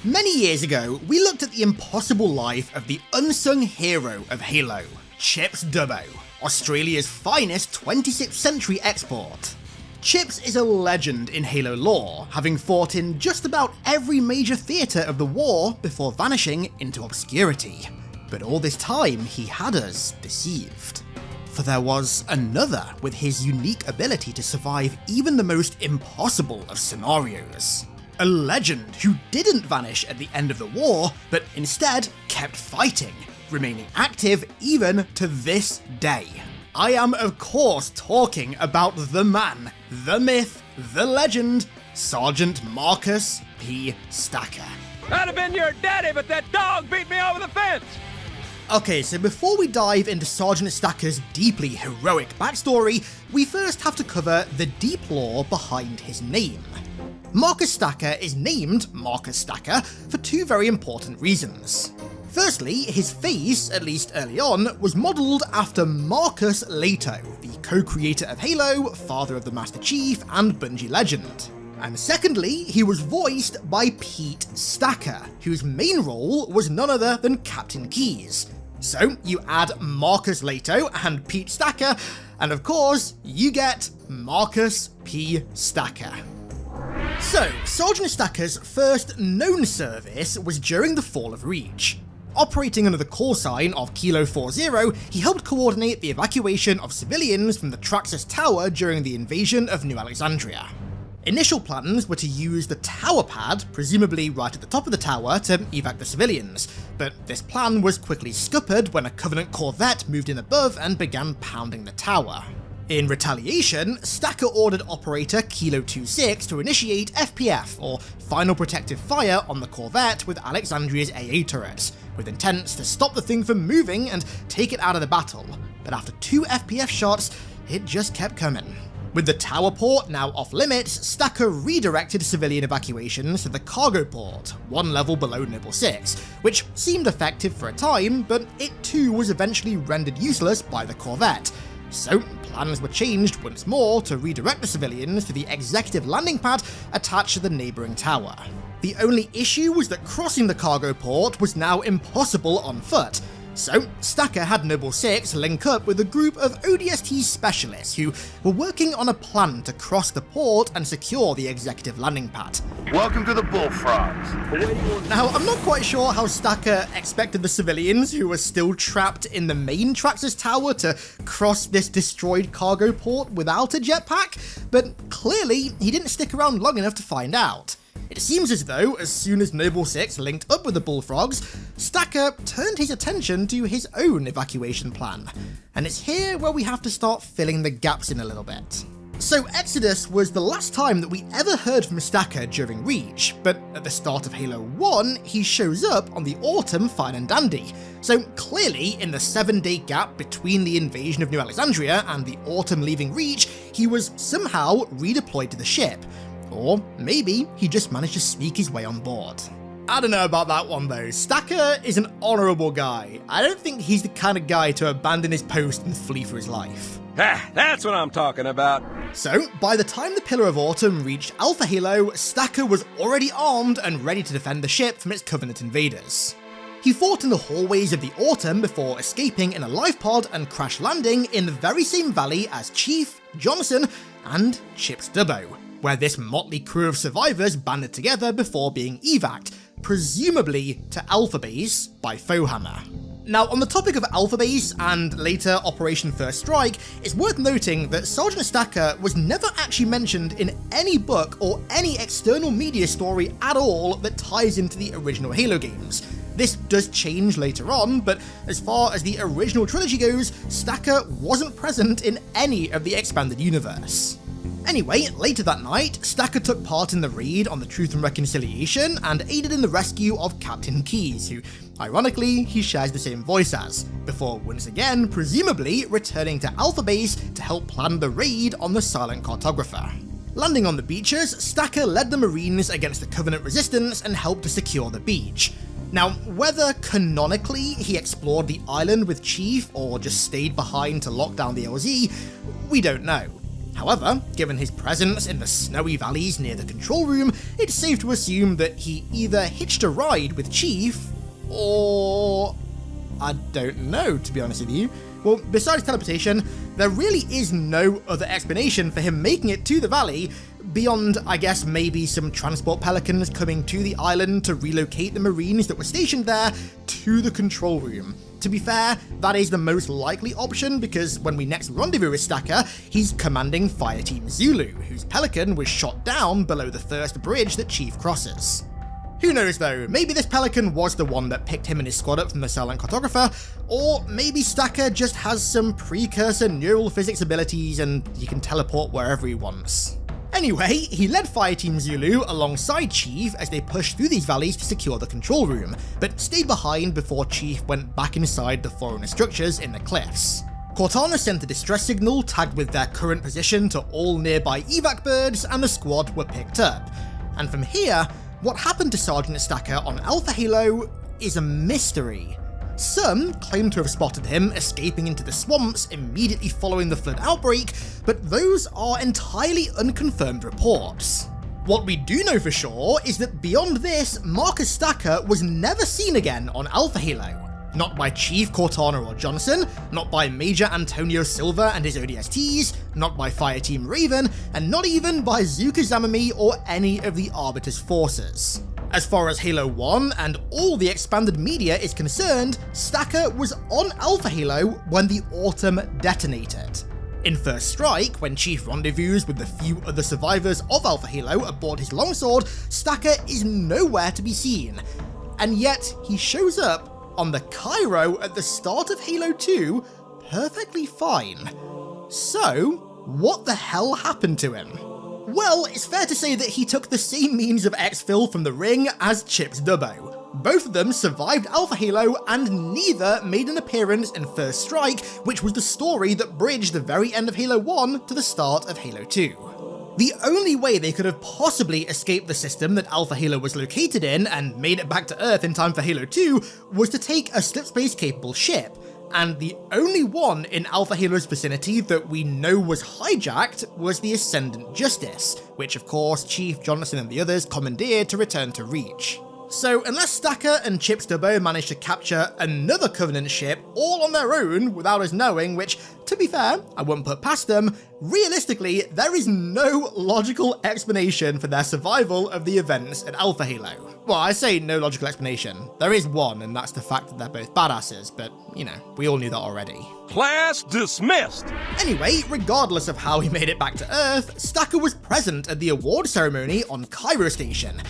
Many years ago, we looked at the impossible life of the unsung hero of Halo, Chips Dubbo, Australia's finest 26th century export. Chips is a legend in Halo lore, having fought in just about every major theatre of the war before vanishing into obscurity. But all this time, he had us deceived. For there was another with his unique ability to survive even the most impossible of scenarios. A legend who didn't vanish at the end of the war, but instead kept fighting, remaining active even to this day. I am of course talking about the man, the myth, the legend, Sergeant Marcus P. Stacker. I'd have been your daddy, but that dog beat me over the fence! Okay, so before we dive into Sergeant Stacker's deeply heroic backstory, we first have to cover the deep lore behind his name. Marcus Stacker is named Marcus Stacker for two very important reasons. Firstly, his face, at least early on, was modelled after Marcus Leto, the co-creator of Halo, father of the Master Chief, and Bungie legend. And secondly, he was voiced by Pete Stacker, whose main role was none other than Captain Keyes. So you add Marcus Leto and Pete Stacker, and of course, you get Marcus P. Stacker. So, Sergeant Stacker's first known service was during the fall of Reach. Operating under the call sign of Kilo 40, he helped coordinate the evacuation of civilians from the Traxxas Tower during the invasion of New Alexandria. Initial plans were to use the tower pad, presumably right at the top of the tower, to evac the civilians, but this plan was quickly scuppered when a Covenant corvette moved in above and began pounding the tower. In retaliation, Stacker ordered operator Kilo 26 to initiate FPF, or Final Protective Fire, on the corvette with Alexandria's AA turrets, with intents to stop the thing from moving and take it out of the battle, but after 2 FPF shots, it just kept coming. With the tower port now off limits, Stacker redirected civilian evacuations to the cargo port, one level below Noble 6, which seemed effective for a time, but it too was eventually rendered useless by the corvette. So plans were changed once more to redirect the civilians to the executive landing pad attached to the neighbouring tower. The only issue was that crossing the cargo port was now impossible on foot, so Stacker had Noble 6 link up with a group of ODST specialists who were working on a plan to cross the port and secure the executive landing pad. Welcome to the Bullfrogs. Now, I'm not quite sure how Stacker expected the civilians who were still trapped in the main Traxxas Tower to cross this destroyed cargo port without a jetpack, but clearly he didn't stick around long enough to find out. It seems as though, as soon as Noble 6 linked up with the Bullfrogs, Stacker turned his attention to his own evacuation plan. And it's here where we have to start filling the gaps in a little bit. So Exodus was the last time that we ever heard from Stacker during Reach, but at the start of Halo 1, he shows up on the Autumn fine and dandy. So clearly, in the 7-day gap between the invasion of New Alexandria and the Autumn leaving Reach, he was somehow redeployed to the ship. Or maybe he just managed to sneak his way on board. I don't know about that one though. Stacker is an honourable guy. I don't think he's the kind of guy to abandon his post and flee for his life. That's what I'm talking about. So, by the time the Pillar of Autumn reached Alpha Halo, Stacker was already armed and ready to defend the ship from its Covenant invaders. He fought in the hallways of the Autumn before escaping in a life pod and crash landing in the very same valley as Chief, Johnson, and Chips Dubbo, where this motley crew of survivors banded together before being evac'd, presumably to Alpha Base by Foehammer. Now, on the topic of Alpha Base and later Operation First Strike, it's worth noting that Sergeant Stacker was never actually mentioned in any book or any external media story at all that ties into the original Halo games. This does change later on, but as far as the original trilogy goes, Stacker wasn't present in any of the expanded universe. Anyway, later that night, Stacker took part in the raid on the Truth and Reconciliation and aided in the rescue of Captain Keyes, who, ironically, he shares the same voice as, before once again, presumably, returning to Alpha Base to help plan the raid on the Silent Cartographer. Landing on the beaches, Stacker led the Marines against the Covenant resistance and helped to secure the beach. Now, whether canonically he explored the island with Chief or just stayed behind to lock down the LZ, we don't know. However, given his presence in the snowy valleys near the control room, it's safe to assume that he either hitched a ride with Chief, or... I don't know, to be honest with you. Well, besides teleportation, there really is no other explanation for him making it to the valley, beyond, I guess, maybe some transport pelicans coming to the island to relocate the Marines that were stationed there to the control room. To be fair, that is the most likely option, because when we next rendezvous with Stacker, he's commanding Fireteam Zulu, whose pelican was shot down below the first bridge that Chief crosses. Who knows though, maybe this pelican was the one that picked him and his squad up from the silent cartographer, or maybe Stacker just has some precursor neural physics abilities and he can teleport wherever he wants. Anyway, he led Fireteam Zulu alongside Chief as they pushed through these valleys to secure the control room, but stayed behind before Chief went back inside the Forerunner structures in the cliffs. Cortana sent a distress signal tagged with their current position to all nearby evac birds, and the squad were picked up. And from here, what happened to Sergeant Stacker on Alpha Halo is a mystery. Some claim to have spotted him escaping into the swamps immediately following the flood outbreak, but those are entirely unconfirmed reports. What we do know for sure is that beyond this, Marcus Stacker was never seen again on Alpha Halo. Not by Chief Cortana or Johnson, not by Major Antonio Silva and his ODSTs, not by Fireteam Raven, and not even by Zuka Zamami or any of the Arbiter's forces. As far as Halo 1 and all the expanded media is concerned, Stacker was on Alpha Halo when the Autumn detonated. In First Strike, when Chief rendezvous with the few other survivors of Alpha Halo aboard his longsword, Stacker is nowhere to be seen. And yet, he shows up on the Cairo at the start of Halo 2 perfectly fine. So, what the hell happened to him? Well, it's fair to say that he took the same means of exfil from the ring as Chips Dubbo. Both of them survived Alpha Halo, and neither made an appearance in First Strike, which was the story that bridged the very end of Halo 1 to the start of Halo 2. The only way they could have possibly escaped the system that Alpha Halo was located in and made it back to Earth in time for Halo 2 was to take a slipspace capable ship, and the only one in Alpha Halo's vicinity that we know was hijacked was the Ascendant Justice, which of course Chief Johnson and the others commandeered to return to Reach. So unless Stacker and Chips Dubbo managed to capture another Covenant ship all on their own without us knowing, which, to be fair, I wouldn't put past them, realistically, there is no logical explanation for their survival of the events at Alpha Halo. Well, I say no logical explanation. There is one, and that's the fact that they're both badasses, but, you know, we all knew that already. Class dismissed! Anyway, regardless of how he made it back to Earth, Stacker was present at the award ceremony on Cairo Station.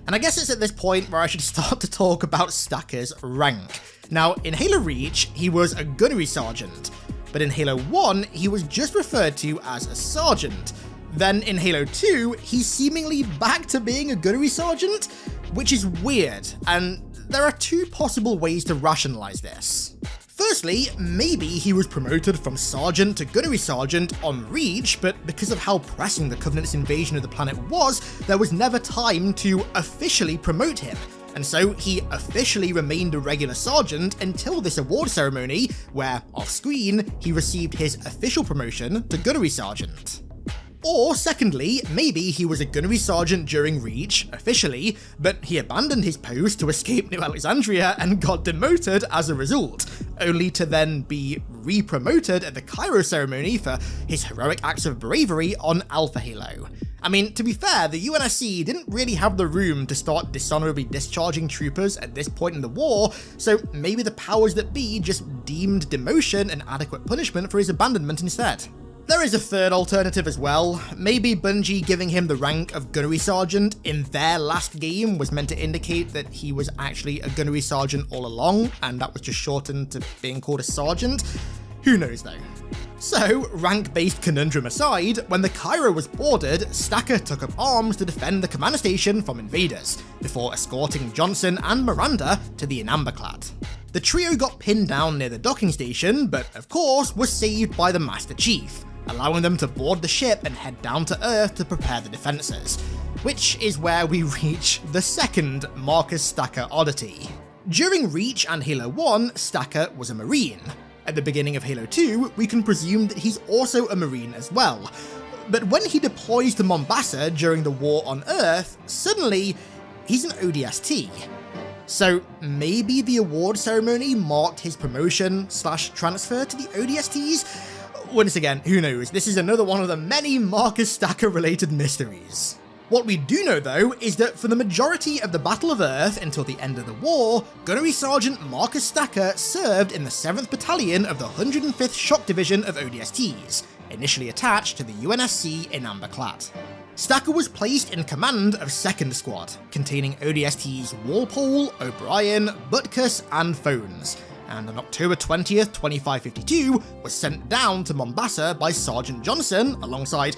And I guess it's at this point where I should start to talk about Stacker's rank. Now, in Halo Reach, he was a gunnery sergeant, but in Halo 1, he was just referred to as a sergeant. Then in Halo 2, he's seemingly back to being a gunnery sergeant, which is weird, and there are two possible ways to rationalize this. Firstly, maybe he was promoted from sergeant to gunnery sergeant on Reach, but because of how pressing the Covenant's invasion of the planet was, there was never time to officially promote him, and so he officially remained a regular sergeant until this award ceremony, where, off-screen, he received his official promotion to gunnery sergeant. Or secondly, maybe he was a gunnery sergeant during Reach, officially, but he abandoned his post to escape New Alexandria and got demoted as a result, only to then be re-promoted at the Cairo ceremony for his heroic acts of bravery on Alpha Halo. I mean, to be fair, the UNSC didn't really have the room to start dishonorably discharging troopers at this point in the war, so maybe the powers that be just deemed demotion an adequate punishment for his abandonment instead. There is a third alternative as well. Maybe Bungie giving him the rank of gunnery sergeant in their last game was meant to indicate that he was actually a gunnery sergeant all along, and that was just shortened to being called a sergeant. Who knows though. So, rank-based conundrum aside, when the Cairo was boarded, Stacker took up arms to defend the command station from invaders, before escorting Johnson and Miranda to the Inamberclad. The trio got pinned down near the docking station, but of course was saved by the Master Chief, allowing them to board the ship and head down to Earth to prepare the defenses, which is where we reach the second Marcus Stacker oddity. During Reach and Halo 1, Stacker was a Marine. At the beginning of Halo 2, we can presume that he's also a Marine as well. But when he deploys to Mombasa during the war on Earth, suddenly he's an ODST. So maybe the award ceremony marked his promotion/transfer to the ODSTs? Once again, who knows? This is another one of the many Marcus Stacker related mysteries. What we do know though is that for the majority of the Battle of Earth until the end of the war, Gunnery Sergeant Marcus Stacker served in the 7th Battalion of the 105th Shock Division of ODSTs, initially attached to the UNSC in Amberclat. Stacker was placed in command of 2nd Squad, containing ODSTs Walpole, O'Brien, Butkus and Phones, and on October 20th, 2552, was sent down to Mombasa by Sergeant Johnson alongside,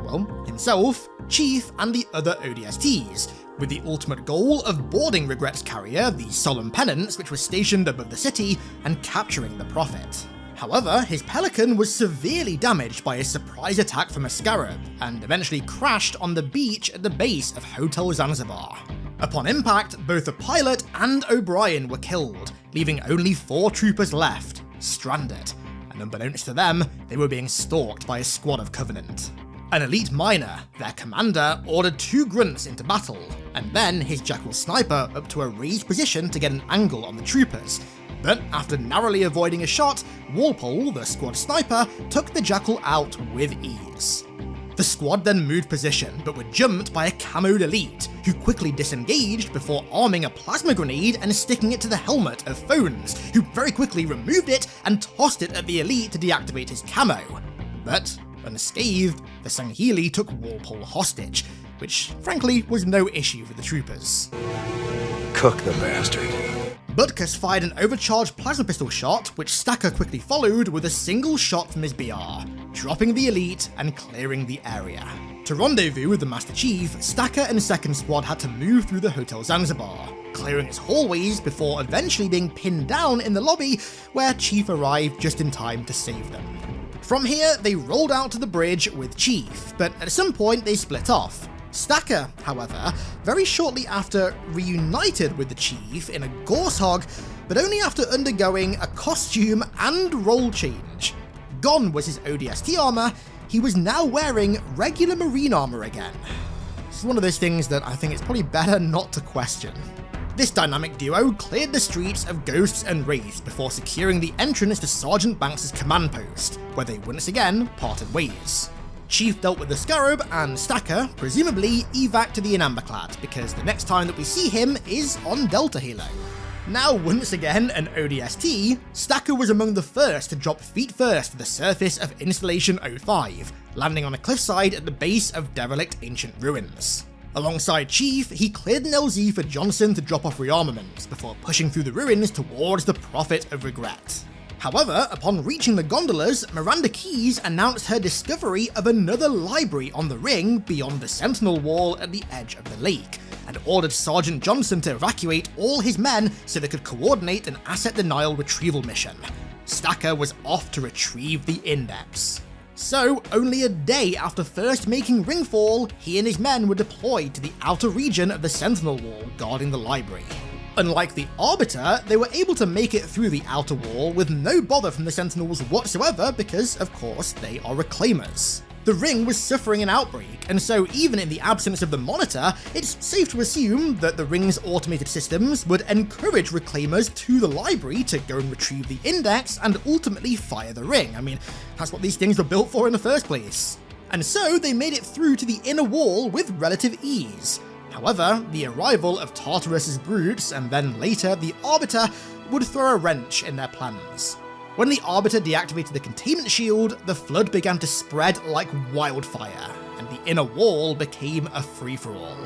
well, himself, Chief and the other ODSTs, with the ultimate goal of boarding Regret's carrier, the Solemn Penance, which was stationed above the city, and capturing the Prophet. However, his Pelican was severely damaged by a surprise attack from a Scarab, and eventually crashed on the beach at the base of Hotel Zanzibar. Upon impact, both the pilot and O'Brien were killed, leaving only 4 troopers left, stranded, and unbeknownst to them, they were being stalked by a squad of Covenant. An elite miner, their commander, ordered 2 grunts into battle, and then his Jackal sniper up to a raised position to get an angle on the troopers, but after narrowly avoiding a shot, Walpole, the squad sniper, took the Jackal out with ease. The squad then moved position, but were jumped by a camoed elite, who quickly disengaged before arming a plasma grenade and sticking it to the helmet of Phones, who very quickly removed it and tossed it at the elite to deactivate his camo. But, unscathed, the Sangheili took Walpole hostage, which frankly was no issue for the troopers. Cook the bastard. Butkus fired an overcharged plasma pistol shot, which Stacker quickly followed with a single shot from his BR, dropping the elite and clearing the area. To rendezvous with the Master Chief, Stacker and 2nd Squad had to move through the Hotel Zanzibar, clearing its hallways before eventually being pinned down in the lobby, where Chief arrived just in time to save them. From here, they rolled out to the bridge with Chief, but at some point they split off. Stacker, however, very shortly after reunited with the Chief in a gorse hog, but only after undergoing a costume and role change. Gone was his ODST armor, he was now wearing regular marine armor again. This is one of those things that I think it's probably better not to question. This dynamic duo cleared the streets of ghosts and wraiths before securing the entrance to Sergeant Banks' command post, where they once again parted ways. Chief dealt with the Scarab, and Stacker, presumably, evac to the Inambaclad, because the next time that we see him is on Delta Halo. Now once again an ODST, Stacker was among the first to drop feet first to the surface of Installation 05, landing on a cliffside at the base of derelict ancient ruins. Alongside Chief, he cleared an LZ for Johnson to drop off rearmaments, before pushing through the ruins towards the Prophet of Regret. However, upon reaching the gondolas, Miranda Keyes announced her discovery of another library on the ring beyond the Sentinel Wall at the edge of the lake, and ordered Sergeant Johnson to evacuate all his men so they could coordinate an asset denial retrieval mission. Stacker was off to retrieve the index. So, only a day after first making ringfall, he and his men were deployed to the outer region of the Sentinel Wall guarding the library. Unlike the Arbiter, they were able to make it through the outer wall with no bother from the Sentinels whatsoever because, of course, they are Reclaimers. The ring was suffering an outbreak, and so even in the absence of the Monitor, it's safe to assume that the ring's automated systems would encourage Reclaimers to the library to go and retrieve the index and ultimately fire the ring. I mean, that's what these things were built for in the first place. And so they made it through to the inner wall with relative ease. However, the arrival of Tartarus's brutes, and then later the Arbiter, would throw a wrench in their plans. When the Arbiter deactivated the containment shield, the flood began to spread like wildfire, and the inner wall became a free-for-all.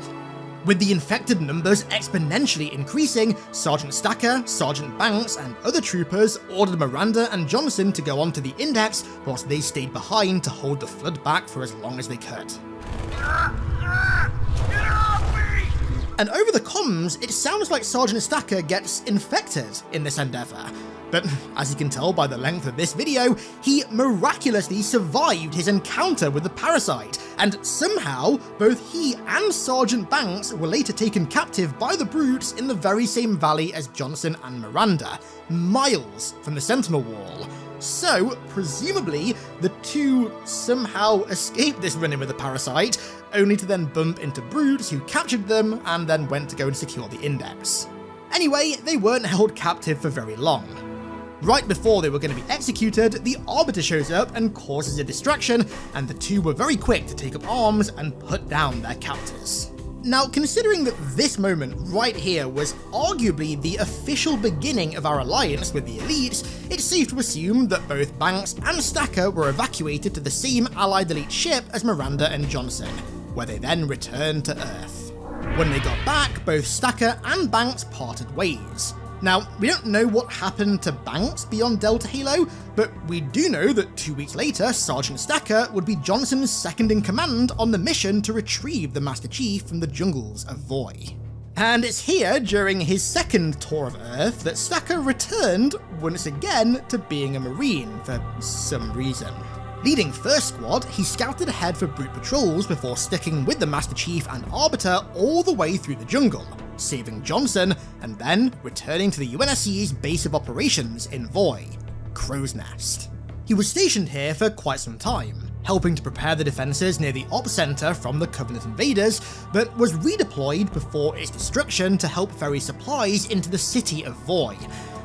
With the infected numbers exponentially increasing, Sergeant Stacker, Sergeant Banks, and other troopers ordered Miranda and Johnson to go onto the index whilst they stayed behind to hold the flood back for as long as they could. And over the comms, it sounds like Sergeant Stacker gets infected in this endeavour, but as you can tell by the length of this video, he miraculously survived his encounter with the parasite, and somehow both he and Sergeant Banks were later taken captive by the brutes in the very same valley as Johnson and Miranda, miles from the Sentinel Wall, So, presumably, the two somehow escaped this run-in with the parasite, only to then bump into brutes who captured them and then went to go and secure the index. Anyway, they weren't held captive for very long. Right before they were going to be executed, the Arbiter shows up and causes a distraction, and the two were very quick to take up arms and put down their captors. Now, considering that this moment right here was arguably the official beginning of our alliance with the elites, it's safe to assume that both Banks and Stacker were evacuated to the same allied elite ship as Miranda and Johnson, where they then returned to Earth. When they got back, both Stacker and Banks parted ways. Now, we don't know what happened to Banks beyond Delta Halo, but we do know that 2 weeks later, Sergeant Stacker would be Johnson's second-in-command on the mission to retrieve the Master Chief from the jungles of Voi. And it's here, during his second tour of Earth, that Stacker returned, once again, to being a Marine for some reason. Leading First Squad, he scouted ahead for brute patrols before sticking with the Master Chief and Arbiter all the way through the jungle, saving Johnson, and then returning to the UNSC's base of operations in Voi, Crow's Nest. He was stationed here for quite some time, helping to prepare the defences near the Ops Centre from the Covenant invaders, but was redeployed before its destruction to help ferry supplies into the city of Voi,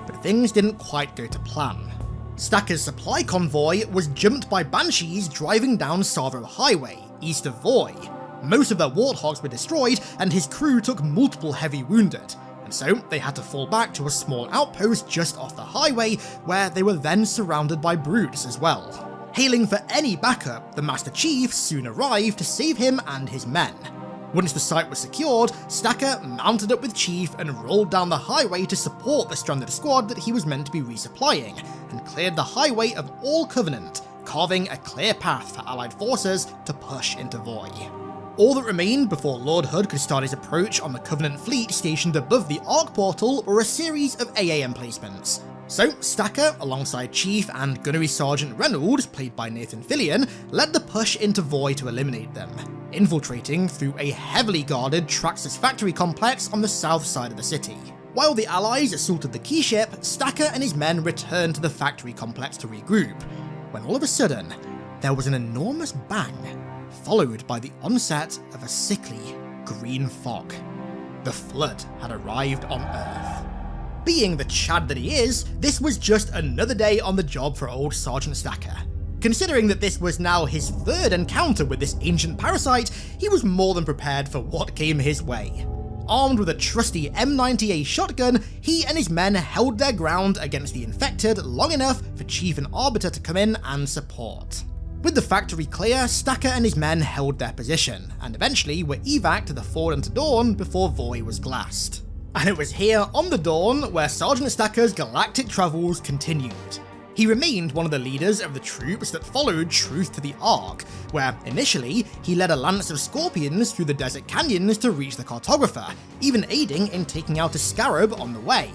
but things didn't quite go to plan. Stacker's supply convoy was jumped by Banshees driving down Savo Highway, east of Voi. Most of their Warthogs were destroyed, and his crew took multiple heavy wounded, and so they had to fall back to a small outpost just off the highway, where they were then surrounded by brutes as well. Hailing for any backup, the Master Chief soon arrived to save him and his men. Once the site was secured, Stacker mounted up with Chief and rolled down the highway to support the stranded squad that he was meant to be resupplying, and cleared the highway of all Covenant, carving a clear path for Allied forces to push into Voi. All that remained before Lord Hood could start his approach on the Covenant fleet stationed above the Arc Portal were a series of AA emplacements. So Stacker, alongside Chief and Gunnery Sergeant Reynolds, played by Nathan Fillion, led the push into Voi to eliminate them, infiltrating through a heavily guarded Traxxas factory complex on the south side of the city. While the Allies assaulted the key ship, Stacker and his men returned to the factory complex to regroup, when all of a sudden, there was an enormous bang, followed by the onset of a sickly green fog. The Flood had arrived on Earth. Being the Chad that he is, this was just another day on the job for old Sergeant Stacker. Considering that this was now his third encounter with this ancient parasite, he was more than prepared for what came his way. Armed with a trusty M90A shotgun, he and his men held their ground against the infected long enough for Chief and Arbiter to come in and support. With the factory clear, Stacker and his men held their position, and eventually were evac to the Ford into Dawn before Voi was glassed. And it was here on the Dawn where Sergeant Stacker's galactic travels continued. He remained one of the leaders of the troops that followed Truth to the Ark, where initially he led a lance of Scorpions through the desert canyons to reach the Cartographer, even aiding in taking out a Scarab on the way.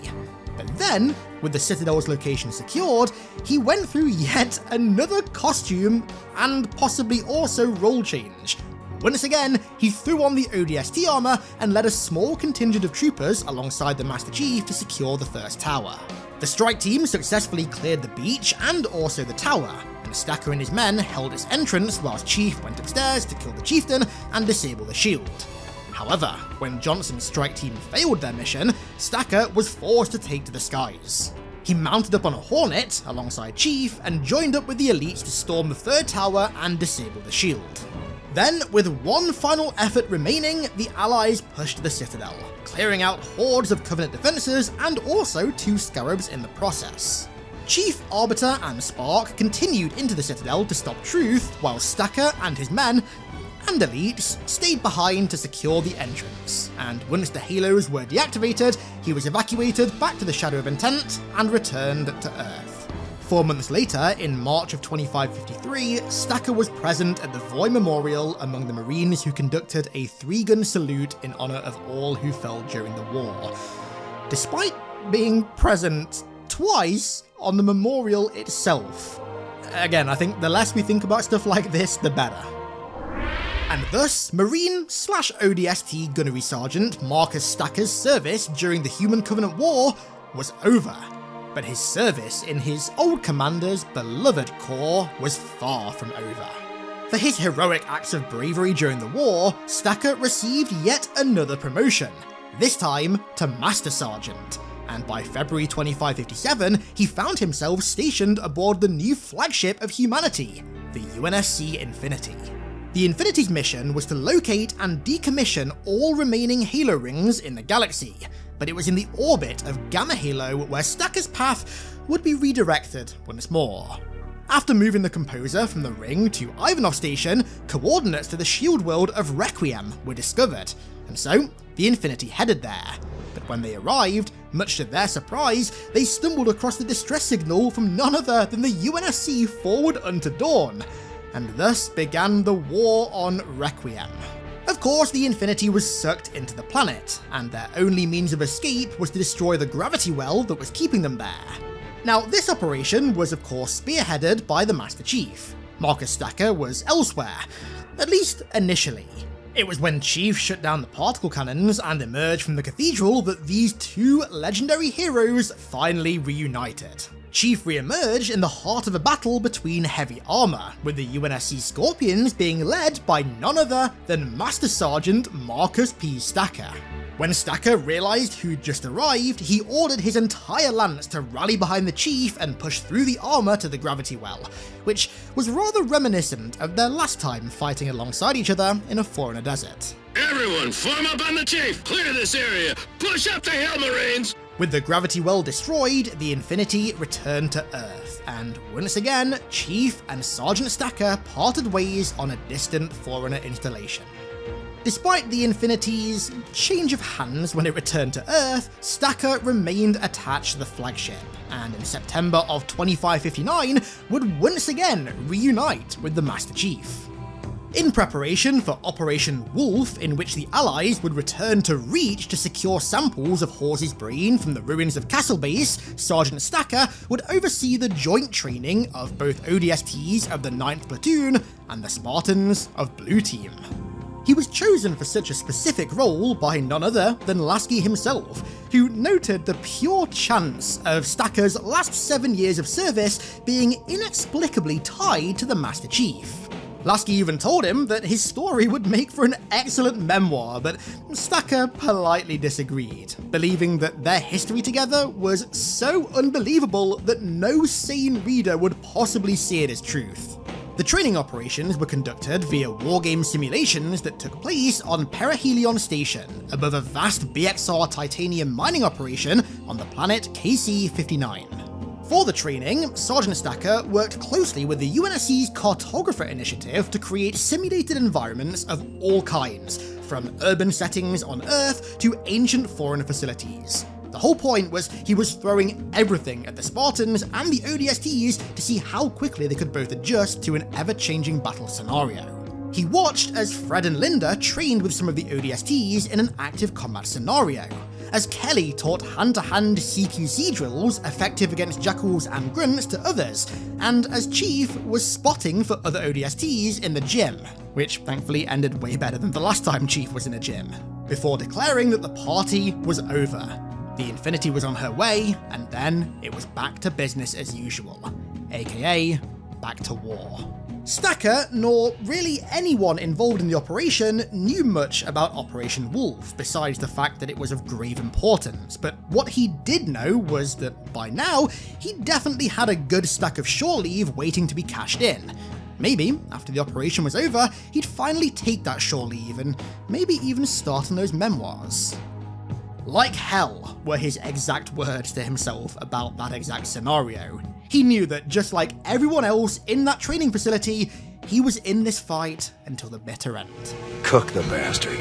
But then, with the Citadel's location secured, he went through yet another costume and possibly also role change. Once again, he threw on the ODST armor and led a small contingent of troopers alongside the Master Chief to secure the first tower. The strike team successfully cleared the beach and also the tower, and Stacker and his men held its entrance whilst Chief went upstairs to kill the chieftain and disable the shield. However, when Johnson's strike team failed their mission, Stacker was forced to take to the skies. He mounted up on a Hornet alongside Chief and joined up with the elites to storm the third tower and disable the shield. Then, with one final effort remaining, the Allies pushed the Citadel, clearing out hordes of Covenant defences and also 2 Scarabs in the process. Chief, Arbiter and Spark continued into the Citadel to stop Truth, while Stacker and his men and elites stayed behind to secure the entrance, and once the Halos were deactivated, he was evacuated back to the Shadow of Intent and returned to Earth. 4 months later, in March of 2553, Stacker was present at the Voi Memorial among the Marines who conducted a 3-gun salute in honour of all who fell during the war, despite being present twice on the memorial itself. Again, I think the less we think about stuff like this, the better. And thus, Marine/ODST Gunnery Sergeant Marcus Stacker's service during the Human Covenant War was over. but his service in his old commander's beloved corps was far from over. For his heroic acts of bravery during the war, Stacker received yet another promotion, this time to Master Sergeant, and by February 2557 he found himself stationed aboard the new flagship of humanity, the UNSC Infinity. The Infinity's mission was to locate and decommission all remaining Halo rings in the galaxy, but it was in the orbit of Gamma Halo where Stacker's path would be redirected once more. After moving the composer from the ring to Ivanov Station, coordinates to the shield world of Requiem were discovered, and so the Infinity headed there. But when they arrived, much to their surprise, they stumbled across the distress signal from none other than the UNSC Forward Unto Dawn, and thus began the war on Requiem. Of course, the Infinity was sucked into the planet, and their only means of escape was to destroy the gravity well that was keeping them there. Now, this operation was of course spearheaded by the Master Chief. Marcus Stacker was elsewhere, at least initially. It was when Chief shut down the particle cannons and emerged from the cathedral that these two legendary heroes finally reunited. Chief re-emerged in the heart of a battle between heavy armour, with the UNSC Scorpions being led by none other than Master Sergeant Marcus P. Stacker. When Stacker realised who'd just arrived, he ordered his entire lance to rally behind the Chief and push through the armour to the gravity well, which was rather reminiscent of their last time fighting alongside each other in a foreigner desert. Everyone, form up on the Chief! Clear this area! Push up the hill, Marines! With the gravity well destroyed, the Infinity returned to Earth, and once again, Chief and Sergeant Stacker parted ways on a distant foreigner installation. Despite the Infinity's change of hands when it returned to Earth, Stacker remained attached to the flagship, and in September of 2559 would once again reunite with the Master Chief. In preparation for Operation Wolf, in which the Allies would return to Reach to secure samples of Hawes' brain from the ruins of Castle Base, Sergeant Stacker would oversee the joint training of both ODSTs of the 9th Platoon and the Spartans of Blue Team. He was chosen for such a specific role by none other than Lasky himself, who noted the pure chance of Stacker's last 7 years of service being inexplicably tied to the Master Chief. Lasky even told him that his story would make for an excellent memoir, but Stacker politely disagreed, believing that their history together was so unbelievable that no sane reader would possibly see it as truth. The training operations were conducted via wargame simulations that took place on Perihelion Station, above a vast BXR titanium mining operation on the planet KC-59. For the training, Sergeant Stacker worked closely with the UNSC's Cartographer Initiative to create simulated environments of all kinds, from urban settings on Earth to ancient foreign facilities. The whole point was he was throwing everything at the Spartans and the ODSTs to see how quickly they could both adjust to an ever-changing battle scenario. He watched as Fred and Linda trained with some of the ODSTs in an active combat scenario, as Kelly taught hand-to-hand CQC drills effective against jackals and grunts to others, and as Chief was spotting for other ODSTs in the gym, which thankfully ended way better than the last time Chief was in a gym, before declaring that the party was over. The Infinity was on her way, and then it was back to business as usual, aka back to war. Stacker, nor really anyone involved in the operation, knew much about Operation Wolf, besides the fact that it was of grave importance, but what he did know was that by now, he definitely had a good stack of shore leave waiting to be cashed in. Maybe, after the operation was over, he'd finally take that shore leave and maybe even start on those memoirs. Like hell were his exact words to himself about that exact scenario. He knew that just like everyone else in that training facility, he was in this fight until the bitter end. Cook the bastard.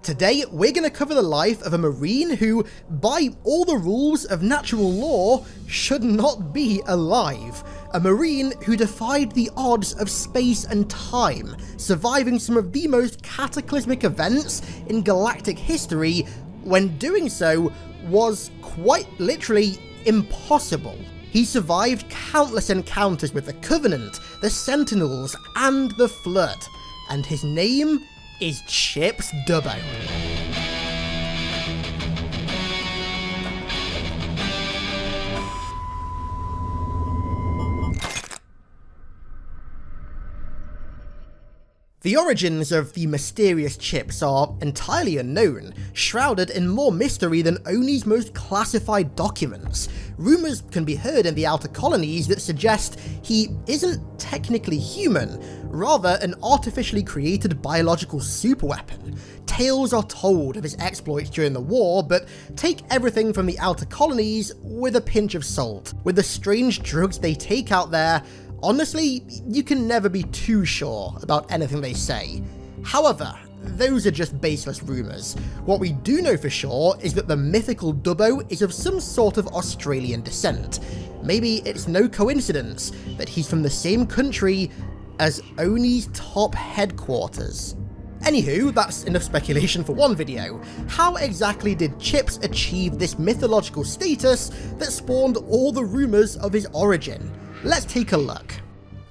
Today, we're going to cover the life of a Marine who, by all the rules of natural law, should not be alive. A Marine who defied the odds of space and time, surviving some of the most cataclysmic events in galactic history, when doing so was quite literally impossible. He survived countless encounters with the Covenant, the Sentinels, and the Flood, and his name is Chips Dubbo. The origins of the mysterious Chips are entirely unknown, shrouded in more mystery than Oni's most classified documents. Rumours can be heard in the outer colonies that suggest he isn't technically human, rather an artificially created biological superweapon. Tales are told of his exploits during the war, but take everything from the outer colonies with a pinch of salt. With the strange drugs they take out there, honestly, you can never be too sure about anything they say. However, those are just baseless rumours. What we do know for sure is that the mythical Dubbo is of some sort of Australian descent. Maybe it's no coincidence that he's from the same country as Oni's top headquarters. Anywho, that's enough speculation for one video. How exactly did Chips achieve this mythological status that spawned all the rumours of his origin? Let's take a look.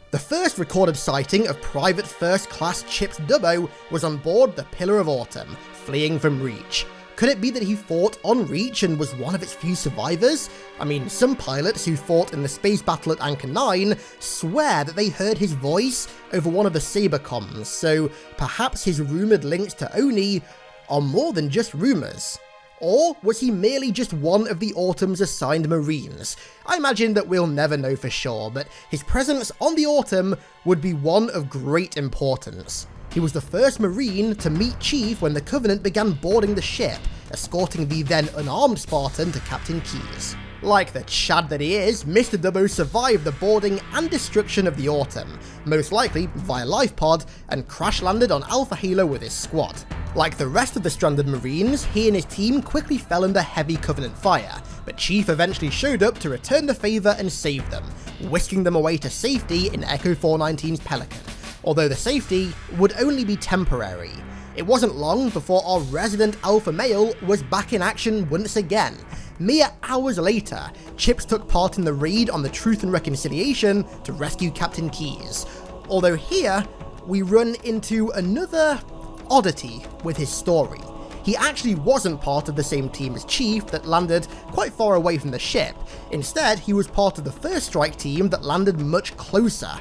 The first recorded sighting of Private First Class Chips Dubbo was on board the Pillar of Autumn, fleeing from Reach. Could it be that he fought on Reach and was one of its few survivors? I mean, some pilots who fought in the space battle at Anchor 9 swear that they heard his voice over one of the Saber comms, so perhaps his rumoured links to Oni are more than just rumours. Or was he merely just one of the Autumn's assigned Marines? I imagine that we'll never know for sure, but his presence on the Autumn would be one of great importance. He was the first Marine to meet Chief when the Covenant began boarding the ship, escorting the then unarmed Spartan to Captain Keyes. Like the Chad that he is, Mr. Dubbo survived the boarding and destruction of the Autumn, most likely via life pod, and crash landed on Alpha Halo with his squad. Like the rest of the stranded Marines, he and his team quickly fell under heavy Covenant fire, but Chief eventually showed up to return the favour and save them, whisking them away to safety in Echo 419's Pelican, although the safety would only be temporary. It wasn't long before our resident alpha male was back in action once again. Mere hours later, Chips took part in the raid on the Truth and Reconciliation to rescue Captain Keyes, although here we run into another oddity with his story. He actually wasn't part of the same team as Chief that landed quite far away from the ship. Instead, he was part of the first strike team that landed much closer,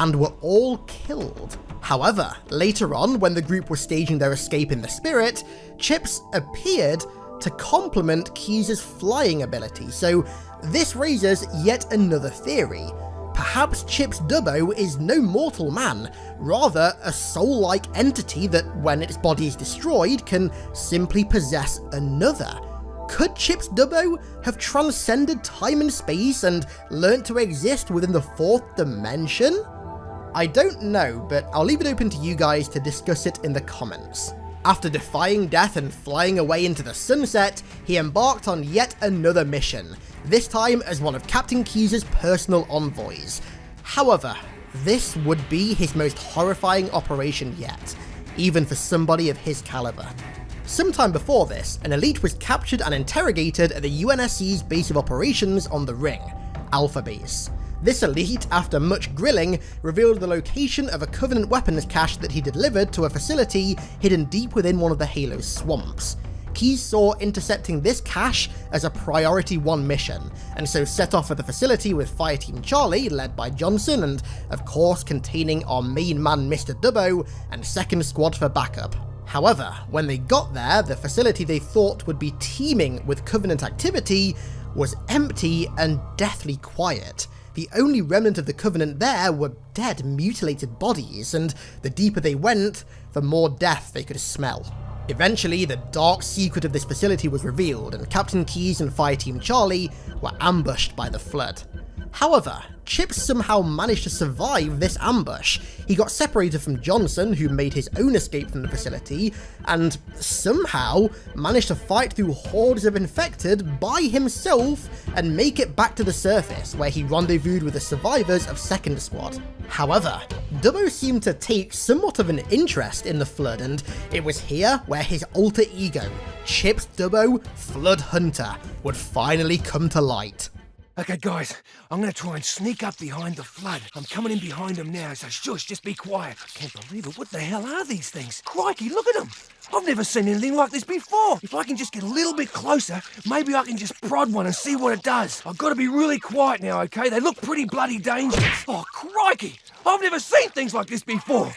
and were all killed. However, later on, when the group was staging their escape in the Spirit, Chips appeared to complement Keyes' flying ability, so this raises yet another theory. Perhaps Chips Dubbo is no mortal man, rather a soul-like entity that, when its body is destroyed, can simply possess another. Could Chips Dubbo have transcended time and space and learnt to exist within the fourth dimension? I don't know, but I'll leave it open to you guys to discuss it in the comments. After defying death and flying away into the sunset, he embarked on yet another mission, this time as one of Captain Keyes' personal envoys. However, this would be his most horrifying operation yet, even for somebody of his caliber. Sometime before this, an elite was captured and interrogated at the UNSC's base of operations on the Ring, Alpha Base. This elite, after much grilling, revealed the location of a Covenant weapons cache that he delivered to a facility hidden deep within one of the Halo's swamps. Keyes saw intercepting this cache as a priority 1 mission, and so set off for the facility with Fireteam Charlie, led by Johnson, and of course containing our main man Mr. Dubbo, and 2nd Squad for backup. However, when they got there, the facility they thought would be teeming with Covenant activity was empty and deathly quiet. The only remnant of the Covenant there were dead, mutilated bodies, and the deeper they went, the more death they could smell. Eventually, the dark secret of this facility was revealed, and Captain Keyes and Fireteam Charlie were ambushed by the Flood. However, Chips somehow managed to survive this ambush. He got separated from Johnson, who made his own escape from the facility, and somehow managed to fight through hordes of infected by himself and make it back to the surface, where he rendezvoused with the survivors of 2nd Squad. However, Dubbo seemed to take somewhat of an interest in the Flood, and it was here where his alter ego, Chips Dubbo, Flood Hunter, would finally come to light. Okay, guys, I'm gonna try and sneak up behind the flood. I'm coming in behind them now, so shush, just be quiet. I can't believe it. What the hell are these things? Crikey, look at them. I've never seen anything like this before. If I can just get a little bit closer, maybe I can just prod one and see what it does. I've got to be really quiet now, okay? They look pretty bloody dangerous. Oh, crikey! I've never seen things like this before.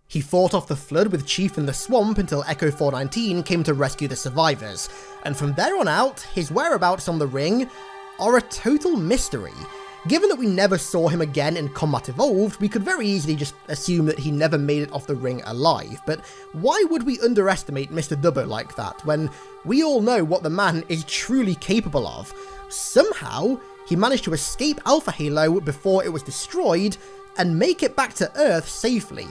He fought off the flood with Chief in the swamp until Echo 419 came to rescue the survivors, and from there on out, his whereabouts on the ring are a total mystery. Given that we never saw him again in Combat Evolved, we could very easily just assume that he never made it off the ring alive, but why would we underestimate Mr. Dubbo like that, when we all know what the man is truly capable of? Somehow, he managed to escape Alpha Halo before it was destroyed, and make it back to Earth safely.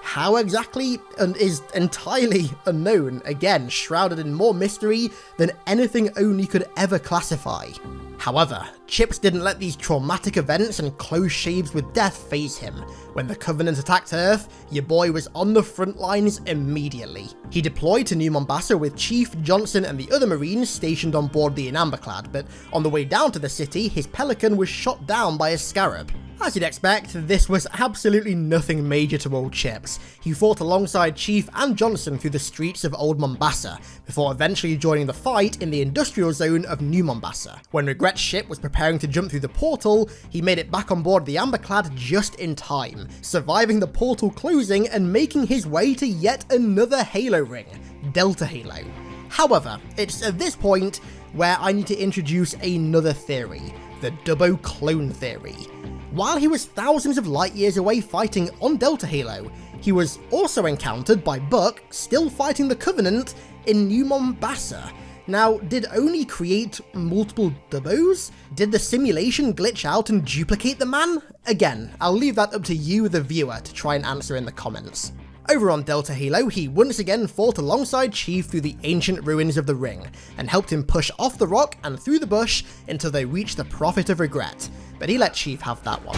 How exactly is entirely unknown, again shrouded in more mystery than anything Oni could ever classify. However, Chips didn't let these traumatic events and close shaves with death faze him. When the Covenant attacked Earth, your boy was on the front lines immediately. He deployed to New Mombasa with Chief, Johnson and the other Marines stationed on board the Inamberclad, but on the way down to the city, his Pelican was shot down by a Scarab. As you'd expect, this was absolutely nothing major to old Chips. He fought alongside Chief and Johnson through the streets of Old Mombasa, before eventually joining the fight in the industrial zone of New Mombasa. When Regret's ship was preparing to jump through the portal, he made it back on board the Amberclad just in time, surviving the portal closing and making his way to yet another Halo ring, Delta Halo. However, it's at this point where I need to introduce another theory, the Dubbo clone theory. While he was thousands of light years away fighting on Delta Halo, he was also encountered by Buck still fighting the Covenant in New Mombasa. Now, did Oni create multiple Dubbos? Did the simulation glitch out and duplicate the man? Again, I'll leave that up to you, the viewer, to try and answer in the comments. Over on Delta Halo, he once again fought alongside Chief through the ancient ruins of the ring, and helped him push off the rock and through the bush until they reached the Prophet of Regret, but he let Chief have that one.